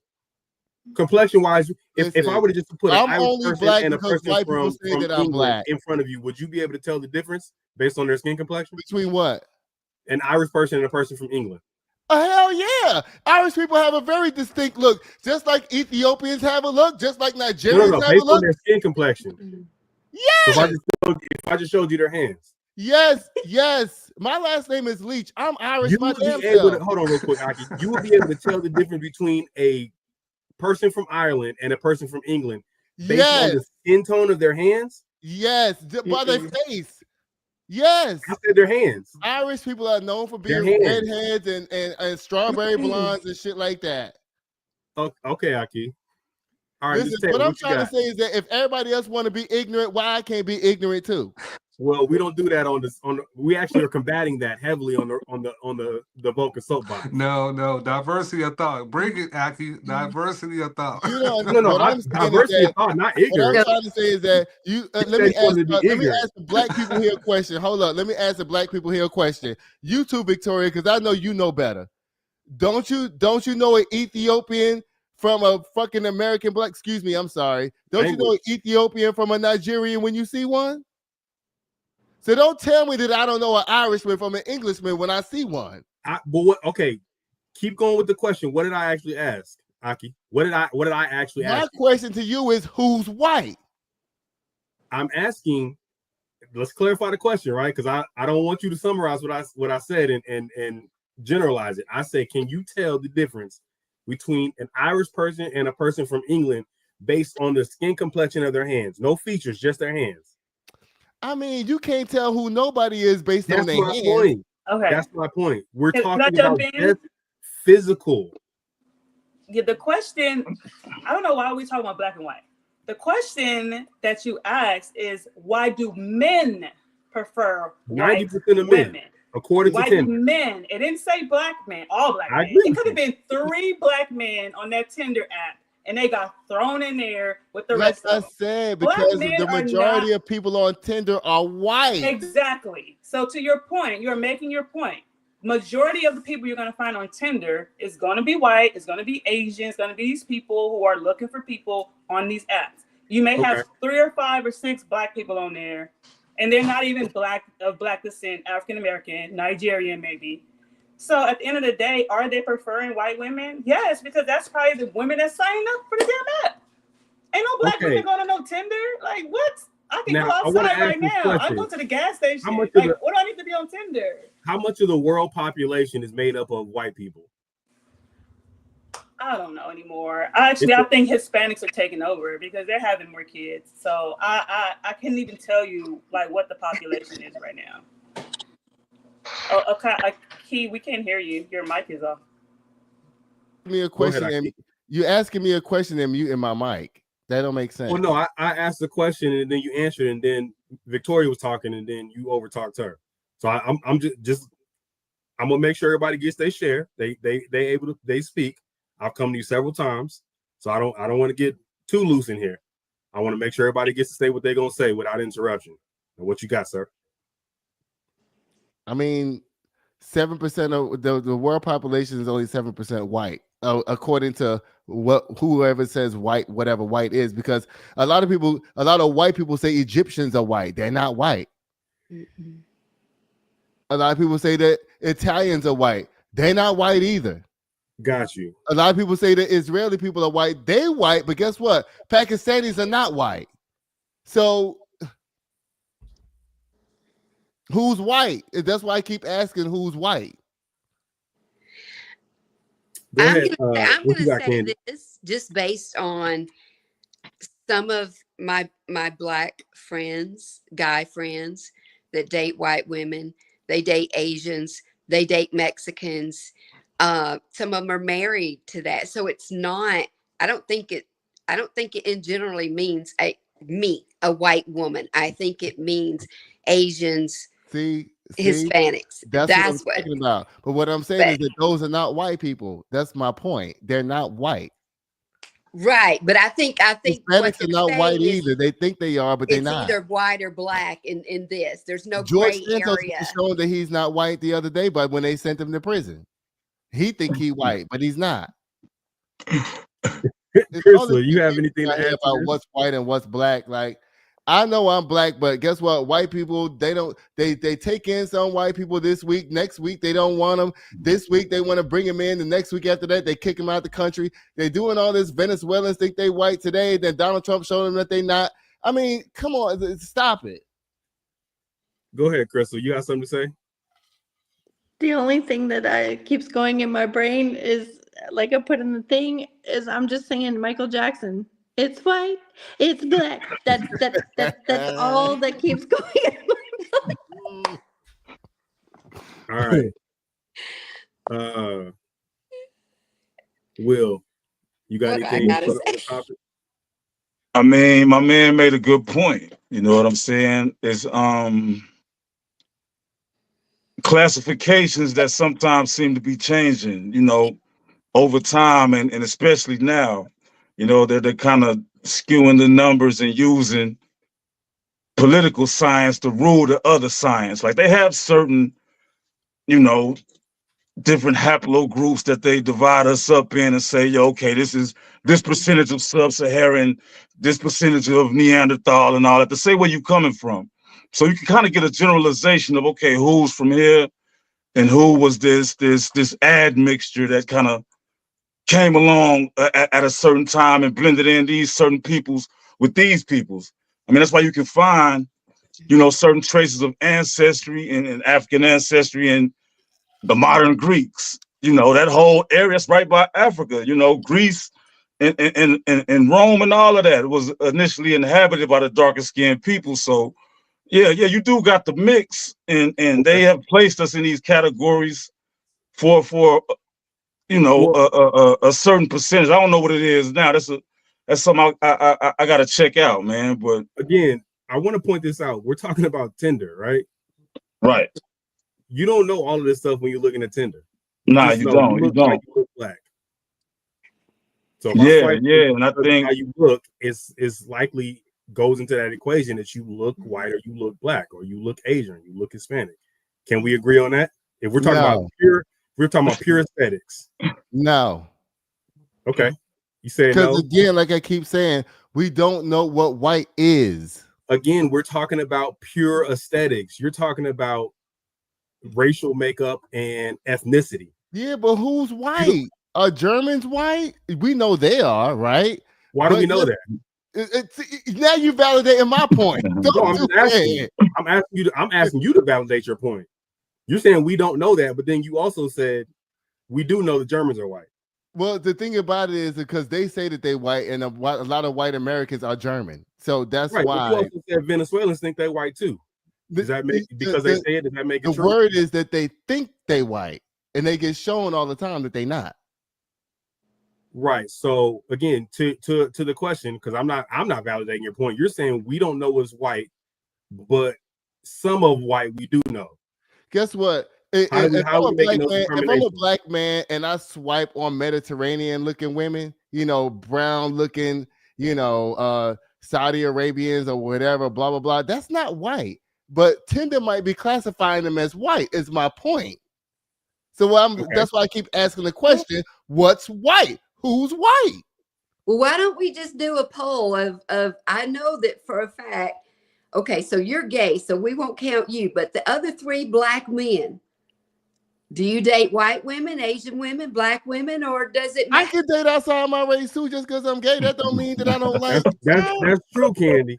complexion wise, if I were to just put an I'm Irish only person black and a because person white people say from that I'm England black. in front of you, would you be able to tell the difference based on their skin complexion? Between what? An Irish person and a person from England. Oh, hell yeah. Irish people have a very distinct look, just like Ethiopians have a look, just like Nigerians have Based a look. on their skin complexion. Yes. So if I just showed you their hands. Yes. My last name is Leach. I'm Irish. You My would damn be able self. to hold on real quick, Aki. You would be able to tell the difference between a person from Ireland and a person from England based on the skin tone of their hands. Yes, by their face. Yes. I said their hands. Irish people are known for being redheads and strawberry blondes and shit like that. Okay, Aki. All right. Listen, what I'm trying to say is that if everybody else want to be ignorant, why I can't be ignorant too? Well, we don't do that on this. We actually are combating that heavily on the Vulcan soapbox. No, diversity of thought. Bring it, Aki. Diversity of thought. You know, no. Diversity of thought, not ignorance. What I'm trying to say is that you. Let me ask the black people here a question. Hold up. Let me ask the black people here a question. You too, Victoria, because I know you know better. Don't you know an Ethiopian from a fucking American black? Excuse me, I'm sorry. Don't you know an Ethiopian from a Nigerian when you see one? So don't tell me that I don't know an Irishman from an Englishman when I see one. Okay, keep going with the question. What did I actually ask, Aki? What did I actually ask? My question to you is, who's white? I'm asking. Let's clarify the question, right? Because I don't want you to summarize what I said and generalize it. I say, can you tell the difference between an Irish person and a person from England based on the skin complexion of their hands? No features, just their hands. I mean, you can't tell who nobody is based on their hands. Point. Okay, that's my point. We're talking I jump about in? physical. Yeah, the question, I don't know why we talking about black and white. The question that you asked is, why do men prefer 90% of women? men, according to Why Tinder. do men? It didn't say black men, all black men. agree It could have been 3 black men on that Tinder app, and they got thrown in there with the rest of them. Like I said, Black because men the are majority not- of people on Tinder are white. Exactly. So to your point, you're making your point. Majority of the people you're going to find on Tinder is going to be white, it's going to be Asian, it's going to be these people who are looking for people on these apps. You may have 3 or 5 or 6 black people on there, and they're not even black descent, African American, Nigerian maybe. So at the end of the day, are they preferring white women? Yes, because that's probably the women that signed up for the damn app. Ain't no black women going to no Tinder. Like, what? I can go outside right now. I go to the gas station. What do I need to be on Tinder? How much of the world population is made up of white people? I don't know anymore. I think Hispanics are taking over because they're having more kids. So I can't even tell you like what the population is right now. Oh, okay, Key, we can't hear you. Your mic is off. Me a question, and you asking me a question and muting my mic. That don't make sense. Well, no, I asked the question and then you answered, and then Victoria was talking, and then you overtalked her. So I'm gonna make sure everybody gets their share. They speak. I've come to you several times, so I don't want to get too loose in here. I want to make sure everybody gets to say what they're gonna say without interruption. And what you got, sir? I mean, 7% of the world population is only 7% white, according to whoever says white, whatever white is, because a lot of white people say Egyptians are white. They're not white. Mm-mm. A lot of people say that Italians are white. They're not white either. Got you. A lot of people say that Israeli people are white. They white, but guess what? Pakistanis are not white. So who's white? That's why I keep asking who's white. I'm going to say this just based on some of my black friends, guy friends that date white women. They date Asians. They date Mexicans. Some of them are married to that. So it's not, I don't think it in generally means a white woman. I think it means Asians, Hispanics. That's what I'm talking about. But what I'm saying is that those are not white people. That's my point. They're not white. Right. But I think Hispanics are not white either. They think they are, but they're not. It's either white or black in this. There's no George gray Santos area. showing that he's not white the other day, but when they sent him to prison, he think he white, but he's not. Crystal, you have anything to add about what's white and what's black? Like, I know I'm black, but guess what? White people, they take in some white people this week. Next week, they don't want them. This week, they want to bring them in. The next week after that, they kick them out the country. They're doing all this. Venezuelans think they white today. Then Donald Trump showed them that they not. I mean, come on, stop it. Go ahead, Crystal. You got something to say? The only thing that keeps going in my brain is, like I put in the thing, is I'm just singing Michael Jackson. It's white, it's black. That's all that keeps going in my mind. All right. Will, you got anything to put on the topic? I mean, my man made a good point. You know what I'm saying? It's classifications that sometimes seem to be changing, you know, over time, and especially now. You know, they're kind of skewing the numbers and using political science to rule the other science. Like, they have certain, you know, different haplogroups that they divide us up in and say, yo, okay, this is this percentage of sub-Saharan, this percentage of Neanderthal and all that, to say where you're coming from. So you can kind of get a generalization of, okay, who's from here and who was this admixture that kind of came along at a certain time and blended in these certain peoples with these peoples. I mean, that's why you can find, you know, certain traces of ancestry and African ancestry in the modern Greeks. You know, that whole area's right by Africa. You know, Greece and Rome and all of that was initially inhabited by the darker skinned people. So yeah, you do got the mix, and they have placed us in these categories for you know, a certain percentage. I don't know what it is now. That's something I got to check out, man. But again, I want to point this out. We're talking about Tinder, right? Right. You don't know all of this stuff when you're looking at Tinder. Nah, you don't. You don't. Like you look black. So and I think how you look is likely goes into that equation that you look white or you look black or you look Asian, you look Hispanic. Can we agree on that? If we're talking about pure aesthetics. No. Okay. You say no. Because again, like I keep saying, we don't know what white is. Again, we're talking about pure aesthetics. You're talking about racial makeup and ethnicity. Yeah, but who's white? Are Germans white? We know they are, right? Why do we know that? Now you validating my point. I'm asking you to validate your point. You're saying we don't know that, but then you also said we do know the Germans are white. Well, the thing about it is because they say that they're white, and a lot of white Americans are German. So that's right, why. You also said Venezuelans think they're white too. Does that make because they say it? Does that make it the true? The word is that they think they white, and they get shown all the time that they not. Right. So again, to the question, because I'm not validating your point. You're saying we don't know what's white, but some of white we do know. Guess what? If I'm a black man and I swipe on Mediterranean looking women, you know, brown looking, you know, Saudi Arabians or whatever, blah, blah, blah. That's not white. But Tinder might be classifying them as white, is my point. So that's why I keep asking the question, what's white? Who's white? Well, why don't we just do a poll of I know that for a fact, okay, so you're gay, so we won't count you, but the other 3 black men, do you date white women, Asian women, black women, or does it matter? I can date outside my race too, just because I'm gay. That don't mean that I don't like. That's true, Candy.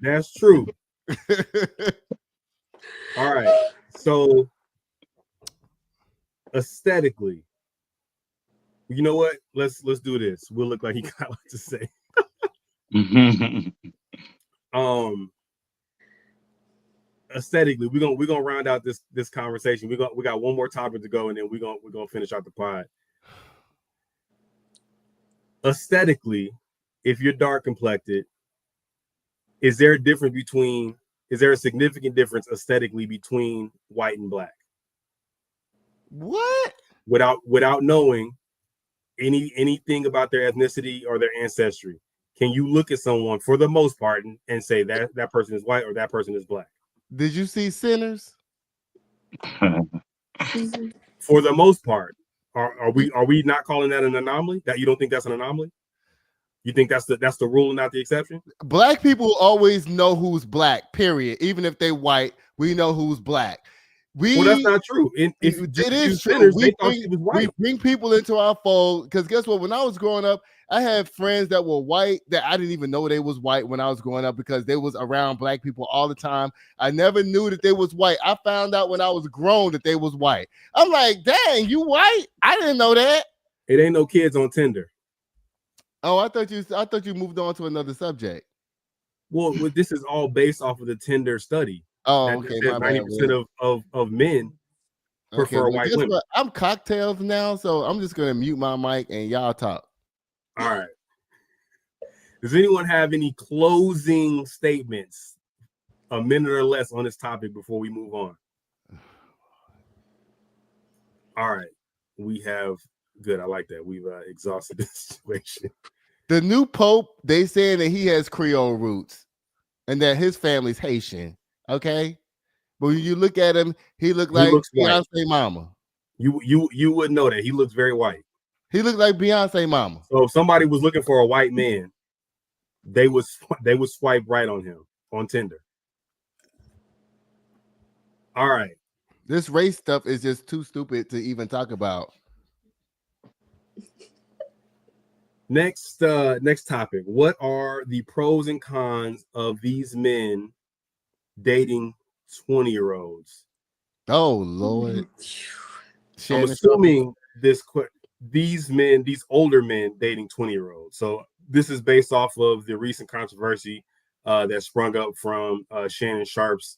That's true. All right. So aesthetically, you know what? Let's do this. We'll look like he got a lot to say. Aesthetically, we're gonna round out this conversation. We got one more topic to go, and then we're gonna finish out the pod. Aesthetically, if you're dark complected, is there a significant difference aesthetically between white and black? What? Without knowing anything about their ethnicity or their ancestry, can you look at someone for the most part and say that person is white or that person is black? Did you see Sinners? For the most part. Are we not calling that an anomaly? That you don't think that's an anomaly? You think that's the rule and not the exception? Black people always know who's black, period. Even if they white, we know who's black. Well, that's not true. It is true. We bring people into our fold because guess what? When I was growing up, I had friends that were white that I didn't even know they was white when I was growing up because they was around black people all the time. I never knew that they was white. I found out when I was grown that they was white. I'm like, dang, you white? I didn't know that. It ain't no kids on Tinder. Oh, I thought you moved on to another subject. Well, this is all based off of the Tinder study. Oh, okay. 90% of men prefer white women. What? I'm cocktails now, so I'm just gonna mute my mic and y'all talk. All right. Does anyone have any closing statements, a minute or less, on this topic before we move on? All right. We have good. I like that. We've exhausted this situation. The new Pope, they saying that he has Creole roots and that his family's Haitian. Okay, but when you look at him, he looks like Beyonce mama. You wouldn't know that. He looks very white. He looked like Beyonce mama. So if somebody was looking for a white man, they would swipe right on him on Tinder. All right. This race stuff is just too stupid to even talk about. Next topic. What are the pros and cons of these men dating 20-year-olds? Oh Lord. I'm assuming these older men dating 20-year-olds. So this is based off of the recent controversy that sprung up from Shannon Sharp's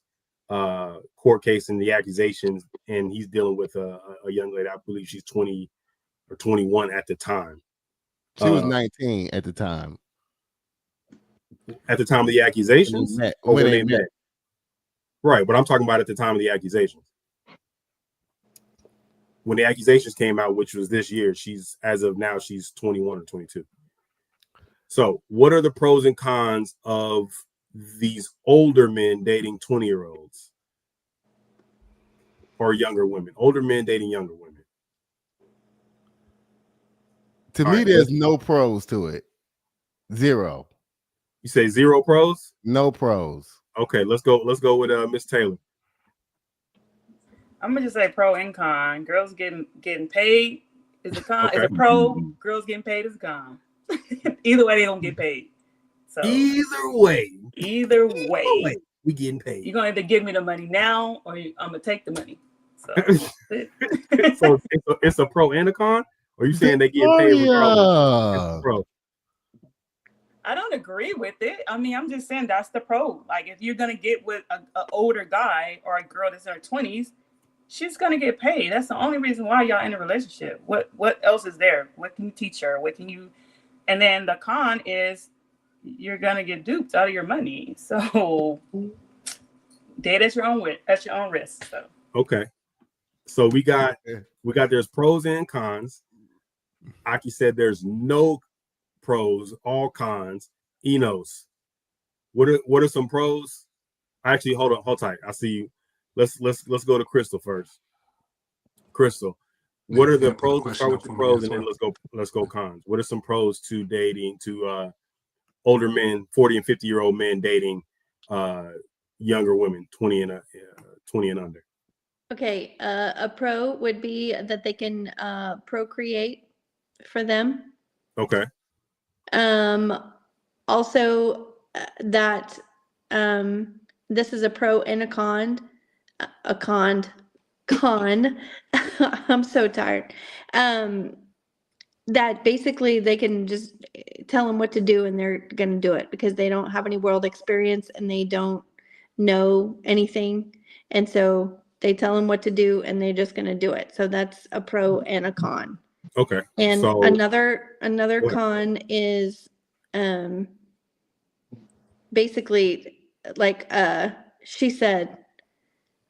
court case and the accusations, and he's dealing with a young lady. I believe she's 20 or 21 at the time. She was 19 at the time. At the time of the accusations? When they met. Right, but I'm talking about at the time of the accusations. When the accusations came out, which was this year, as of now, she's 21 or 22. So what are the pros and cons of these older men dating 20-year-olds or younger women? Older men dating younger women. To me, there's no pros to it. Zero. You say zero pros? No pros. Okay, let's go with Miss Taylor. I'm gonna just say pro and con. Girls getting paid is a con. Okay. Is a pro. Girls getting paid is a con. Either way, they don't get paid. So either way, we getting paid. You're gonna either give me the money now, or I'm gonna take the money. So, so it's a pro and a con. Or are you saying they get paid regardless? Pro. I don't agree with it. I mean, I'm just saying that's the pro. Like, if you're gonna get with an older guy or a girl that's in her 20s, she's gonna get paid. That's the only reason why y'all in a relationship. What else is there? What can you teach her? What can you? And then the con is you're gonna get duped out of your money. So date at your own risk. So okay. So we got there's pros and cons. Aki said there's no pros, all cons. Enos, what are some pros? Actually, hold tight. I see you. Let's go to Crystal first. Crystal, what are the pros? We'll start with the pros, and then let's go cons. What are some pros to dating older men, 40 and 50-year-old men dating younger women, 20 and under? Okay, a pro would be that they can procreate for them. Okay. Also, that this is a pro and a con. I'm so tired. That basically they can just tell them what to do and they're going to do it because they don't have any world experience and they don't know anything. And so they tell them what to do and they're just going to do it. So that's a pro and a con. Okay. And so, another con is basically like she said,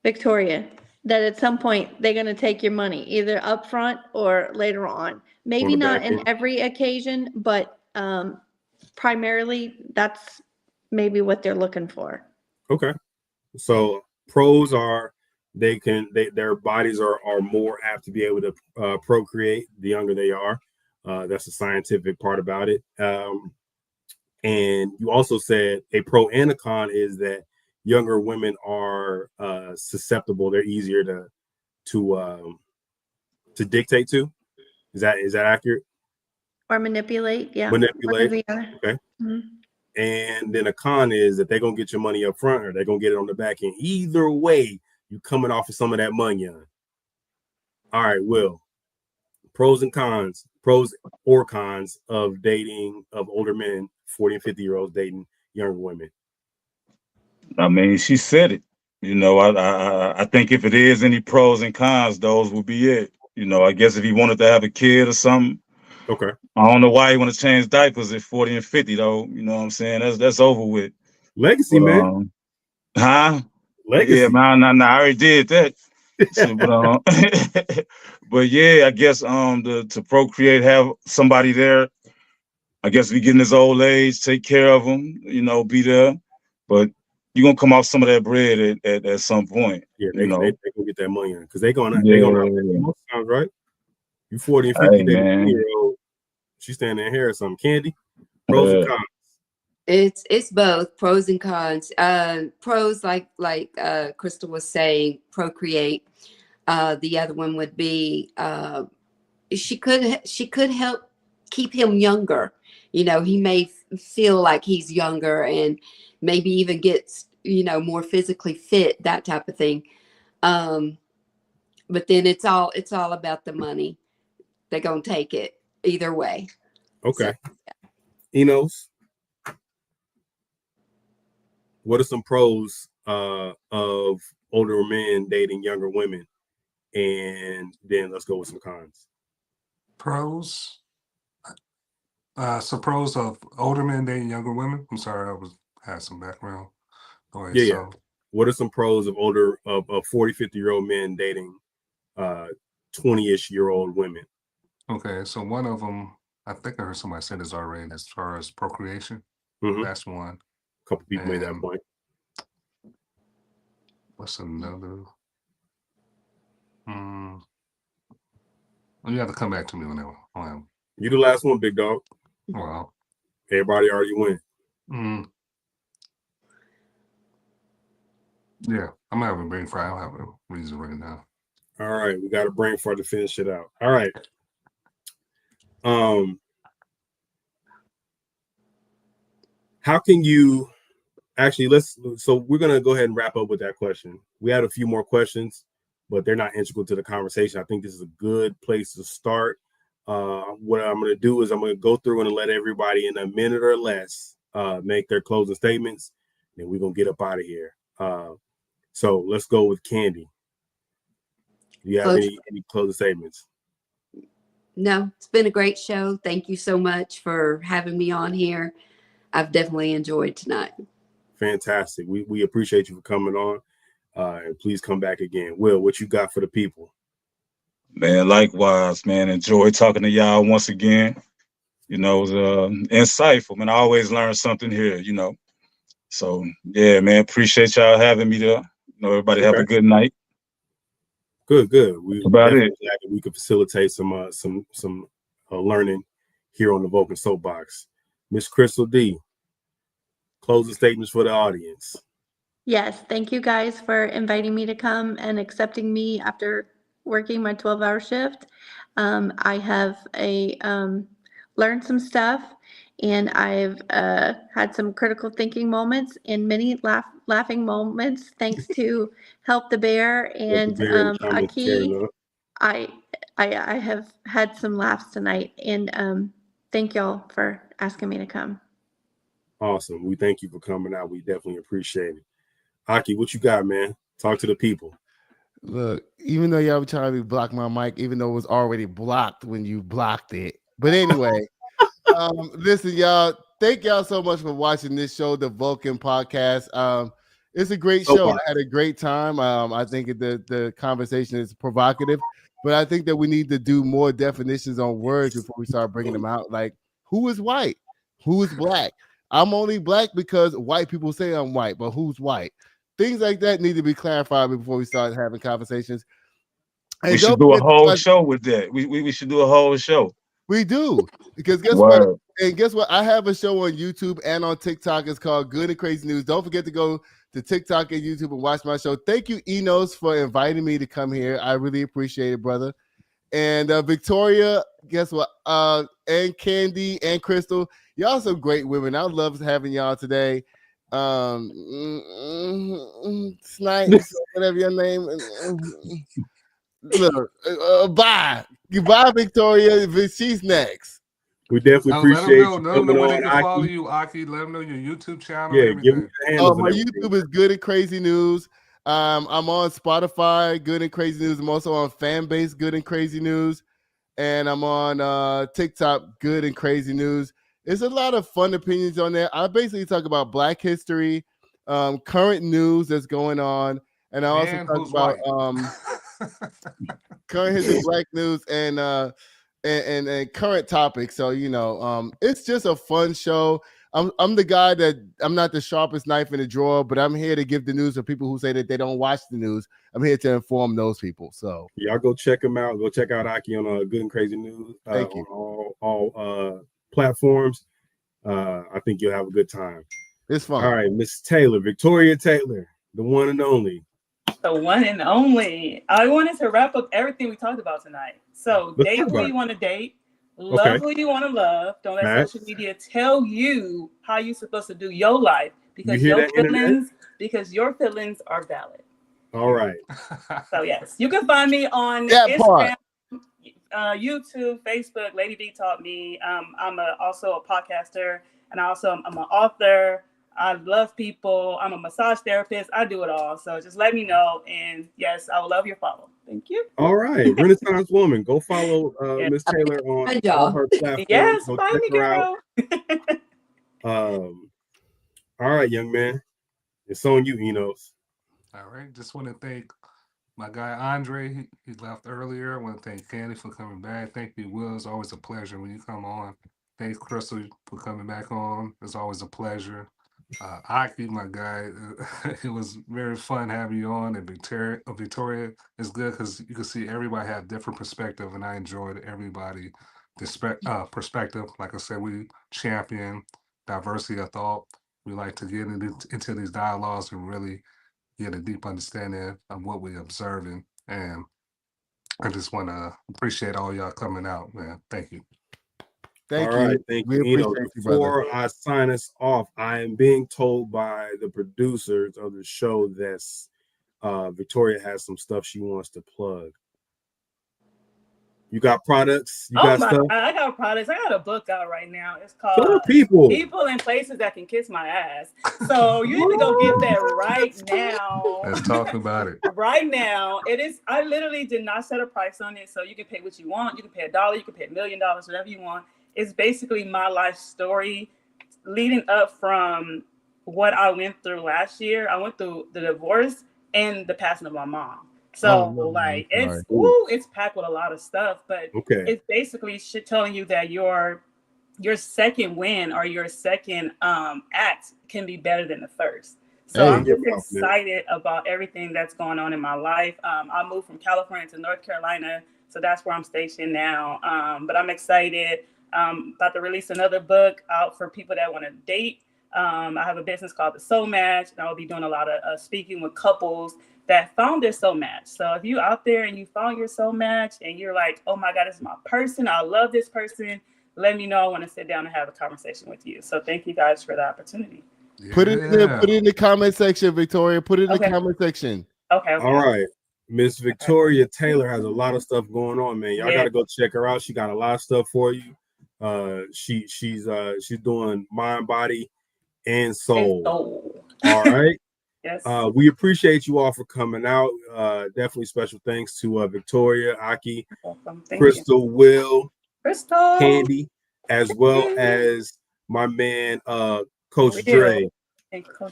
Victoria, that at some point they're going to take your money either up front or later on. Maybe not in every occasion, but primarily that's maybe what they're looking for. Okay. So pros are their bodies are more apt to be able to procreate the younger they are. That's the scientific part about it. And you also said a pro and a con is that younger women are susceptible. They're easier to dictate to. Is that accurate? Or manipulate, yeah. Manipulate. Okay. Mm-hmm. And then a con is that they're gonna get your money up front or they're gonna get it on the back end. Either way, you coming off of some of that money on. All right, Will. Pros or cons of dating of older men, 40 and 50-year-olds dating younger women. I mean, she said it. You know, I think if it is any pros and cons, those would be it. You know, I guess if he wanted to have a kid or something. Okay. I don't know why he want to change diapers at 40 and 50 though. You know what I'm saying? That's over with. Legacy, but, man. Huh? Legacy. Yeah, man. I already did that. So, but yeah, I guess to procreate, have somebody there. I guess we get in his old age, take care of him. You know, be there. But you're gonna come off some of that bread at some point. Yeah, they gonna get that money in because they gonna most times, right? You 40 and 50, hey, man. year-old, she's standing here or something. Candy, pros and cons. It's both pros and cons. Pros like Crystal was saying, procreate. The other one would be she could help keep him younger. You know, he may feel like he's younger and maybe even gets, more physically fit, that type of thing. But then it's all about the money. They're gonna take it either way. Okay. So, yeah. Enos, what are some pros of older men dating younger women? And then let's go with some cons. Pros. So pros of older men dating younger women. I'm sorry, had some background noise. Yeah. What are some pros of 40, 50-year-old men dating 20-ish-year-old women? Okay, so one of them, I think I heard somebody say this already, as far as procreation. Mm-hmm. That's one. A couple people made that point. What's another? You have to come back to me on that one. You the last one, big dog. Well, everybody already went. Yeah, I'm having a brain fry. I don't have a reason right now. All right, we got a brain fry to finish it out. All right. How can you actually so we're gonna go ahead and wrap up with that question. We had a few more questions, but they're not integral to the conversation. I think this is a good place to start. What I'm going to do is I'm going to go through and let everybody in a minute or less make their closing statements, and we're going to get up out of here. So let's go with Candy. Do you have any closing statements? No, it's been a great show. Thank you so much for having me on here. I've definitely enjoyed tonight. Fantastic. We appreciate you for coming on. And please come back again. Will, what you got for the people? Man, likewise, man. Enjoy talking to y'all once again. You know, it was insightful, man. I always learn something here, So, yeah, man, appreciate y'all having me there. Everybody have a good night. Good. We're glad that we could facilitate some learning here on the Vulcan Soapbox. Miss Crystal D, closing statements for the audience. Yes, thank you guys for inviting me to come and accepting me after working my 12-hour shift. I have learned some stuff, and I've had some critical thinking moments and many laughing moments thanks to Help the Bear and Aki. I have had some laughs tonight, and thank y'all for asking me to come. Awesome. We thank you for coming out. We definitely appreciate it. Aki, what you got, man? Talk to the people. Look, even though y'all were trying to block my mic, even though it was already blocked when you blocked it. But anyway, listen, y'all, thank y'all so much for watching this show, the Vulcan Podcast. It's a great show. I had a great time. I think the conversation is provocative, but I think that we need to do more definitions on words before we start bringing them out. Like, who is white? Who is black? I'm only black because white people say I'm white, but who's white? things like that need to be clarified before we start having conversations. And we should do a whole show with that. We should do a whole show. We do, because guess what? And guess what? I have a show on YouTube and on TikTok. It's called Good and Crazy News. Don't forget to go to TikTok and YouTube and watch my show. Thank you, Enos, for inviting me to come here. I really appreciate it, brother. And Victoria, guess what? And Candy and Crystal, y'all some great women. I love having y'all today. Snipes, whatever your name. Look, bye. Goodbye, Victoria. She's next. We definitely appreciate you coming on. Where they can follow you, Aki. Let them know your YouTube channel. Yeah, and everything. My YouTube is Good and Crazy News. I'm on Spotify, Good and Crazy News. I'm also on Fanbase, Good and Crazy News. And I'm on TikTok, Good and Crazy News. There's a lot of fun opinions on there. I basically talk about Black history, current news that's going on. And I also talk about current history, Black news, and current topics. So, it's just a fun show. I'm the guy that I'm not the sharpest knife in the drawer, but I'm here to give the news to people who say that they don't watch the news. I'm here to inform those people. So y'all go check him out. Go check out Aki on Good and Crazy News. Thank you. On all platforms. I think you'll have a good time. It's fun. All right, Miss Taylor, Victoria Taylor, the one and only. The one and only. I wanted to wrap up everything we talked about tonight. So date who you want to date. Love who you want to love. Don't let social media tell you how you're supposed to do your life, because your feelings are valid. All right. So yes, you can find me on Instagram, YouTube, Facebook. Lady B Taught Me. I'm also a podcaster, and I'm an author. I love people. I'm a massage therapist. I do it all. So just let me know, and yes, I will love your follow. Thank you. All right, Renaissance Woman. Go follow Miss Taylor on all her platforms. Yes, go find me, girl. All right, young man. It's on you, Enos. All right. Just want to thank my guy Andre. He left earlier. I want to thank Candy for coming back. Thank you, Will. It's always a pleasure when you come on. Thanks, Crystal, for coming back on. It's always a pleasure. Aki, my guy, it was very fun having you on. And Victoria is good because you can see everybody have different perspective, and I enjoyed everybody perspective. Like I said, we champion diversity of thought. We like to get into these dialogues and really get a deep understanding of what we're observing. And I just want to appreciate all y'all coming out, man. Thank you. Thank you. Before I sign us off, I am being told by the producers of the show that Victoria has some stuff she wants to plug. You got products? You got stuff? I got products. I got a book out right now. It's called People and Places That Can Kiss My Ass. So you need to go get that right now. Let's talk about it. Right now. It is. I literally did not set a price on it. So you can pay what you want. You can pay $1. You can pay $1 million, whatever you want. It's basically my life story leading up from what I went through last year. I went through the divorce and the passing of my mom. So it's packed with a lot of stuff, but it's basically telling you that your second win or your second act can be better than the first. So I'm just excited about everything that's going on in my life. I moved from California to North Carolina, so that's where I'm stationed now. But I'm excited. About to release another book out for people that want to date. I have a business called The Soul Match, and I'll be doing a lot of speaking with couples that found their soul match. So if you out there and you found your soul match and you're like, oh my God, this is my person, I love this person, let me know. I want to sit down and have a conversation with you. So thank you guys for the opportunity. Put it in the comment section, Victoria. Put it in the comment section. Okay. All right. Miss Victoria Taylor has a lot of stuff going on, man. Y'all gotta go check her out. She got a lot of stuff for you. She's doing mind, body, and soul. All right. Yes. We appreciate you all for coming out. Definitely special thanks to Victoria, Aki, Crystal, Will, Candy, as well as my man Coach Dre.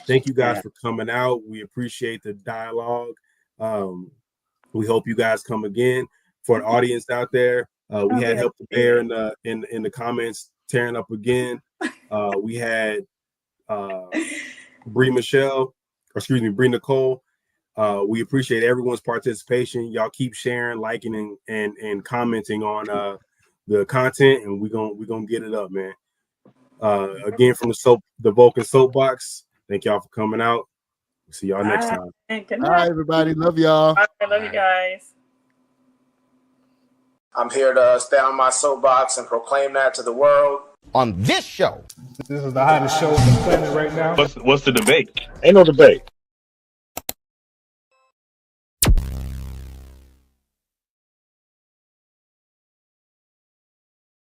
Thank you guys for coming out. We appreciate the dialogue. We hope you guys come again. For the audience out there, we had Help to Bear in the comments tearing up again. We had Bree Michelle Bree Nicole. We appreciate everyone's participation. Y'all keep sharing, liking, and commenting on the content, and we're gonna get it up, man. Again, from the Vulcan Soapbox. Thank y'all for coming out. We'll see y'all next time. Good night. All right, everybody. Love y'all. I love you guys. I'm here to stand on my soapbox and proclaim that to the world. On this show. This is the hottest show on the planet right now. What's the debate? Ain't no debate.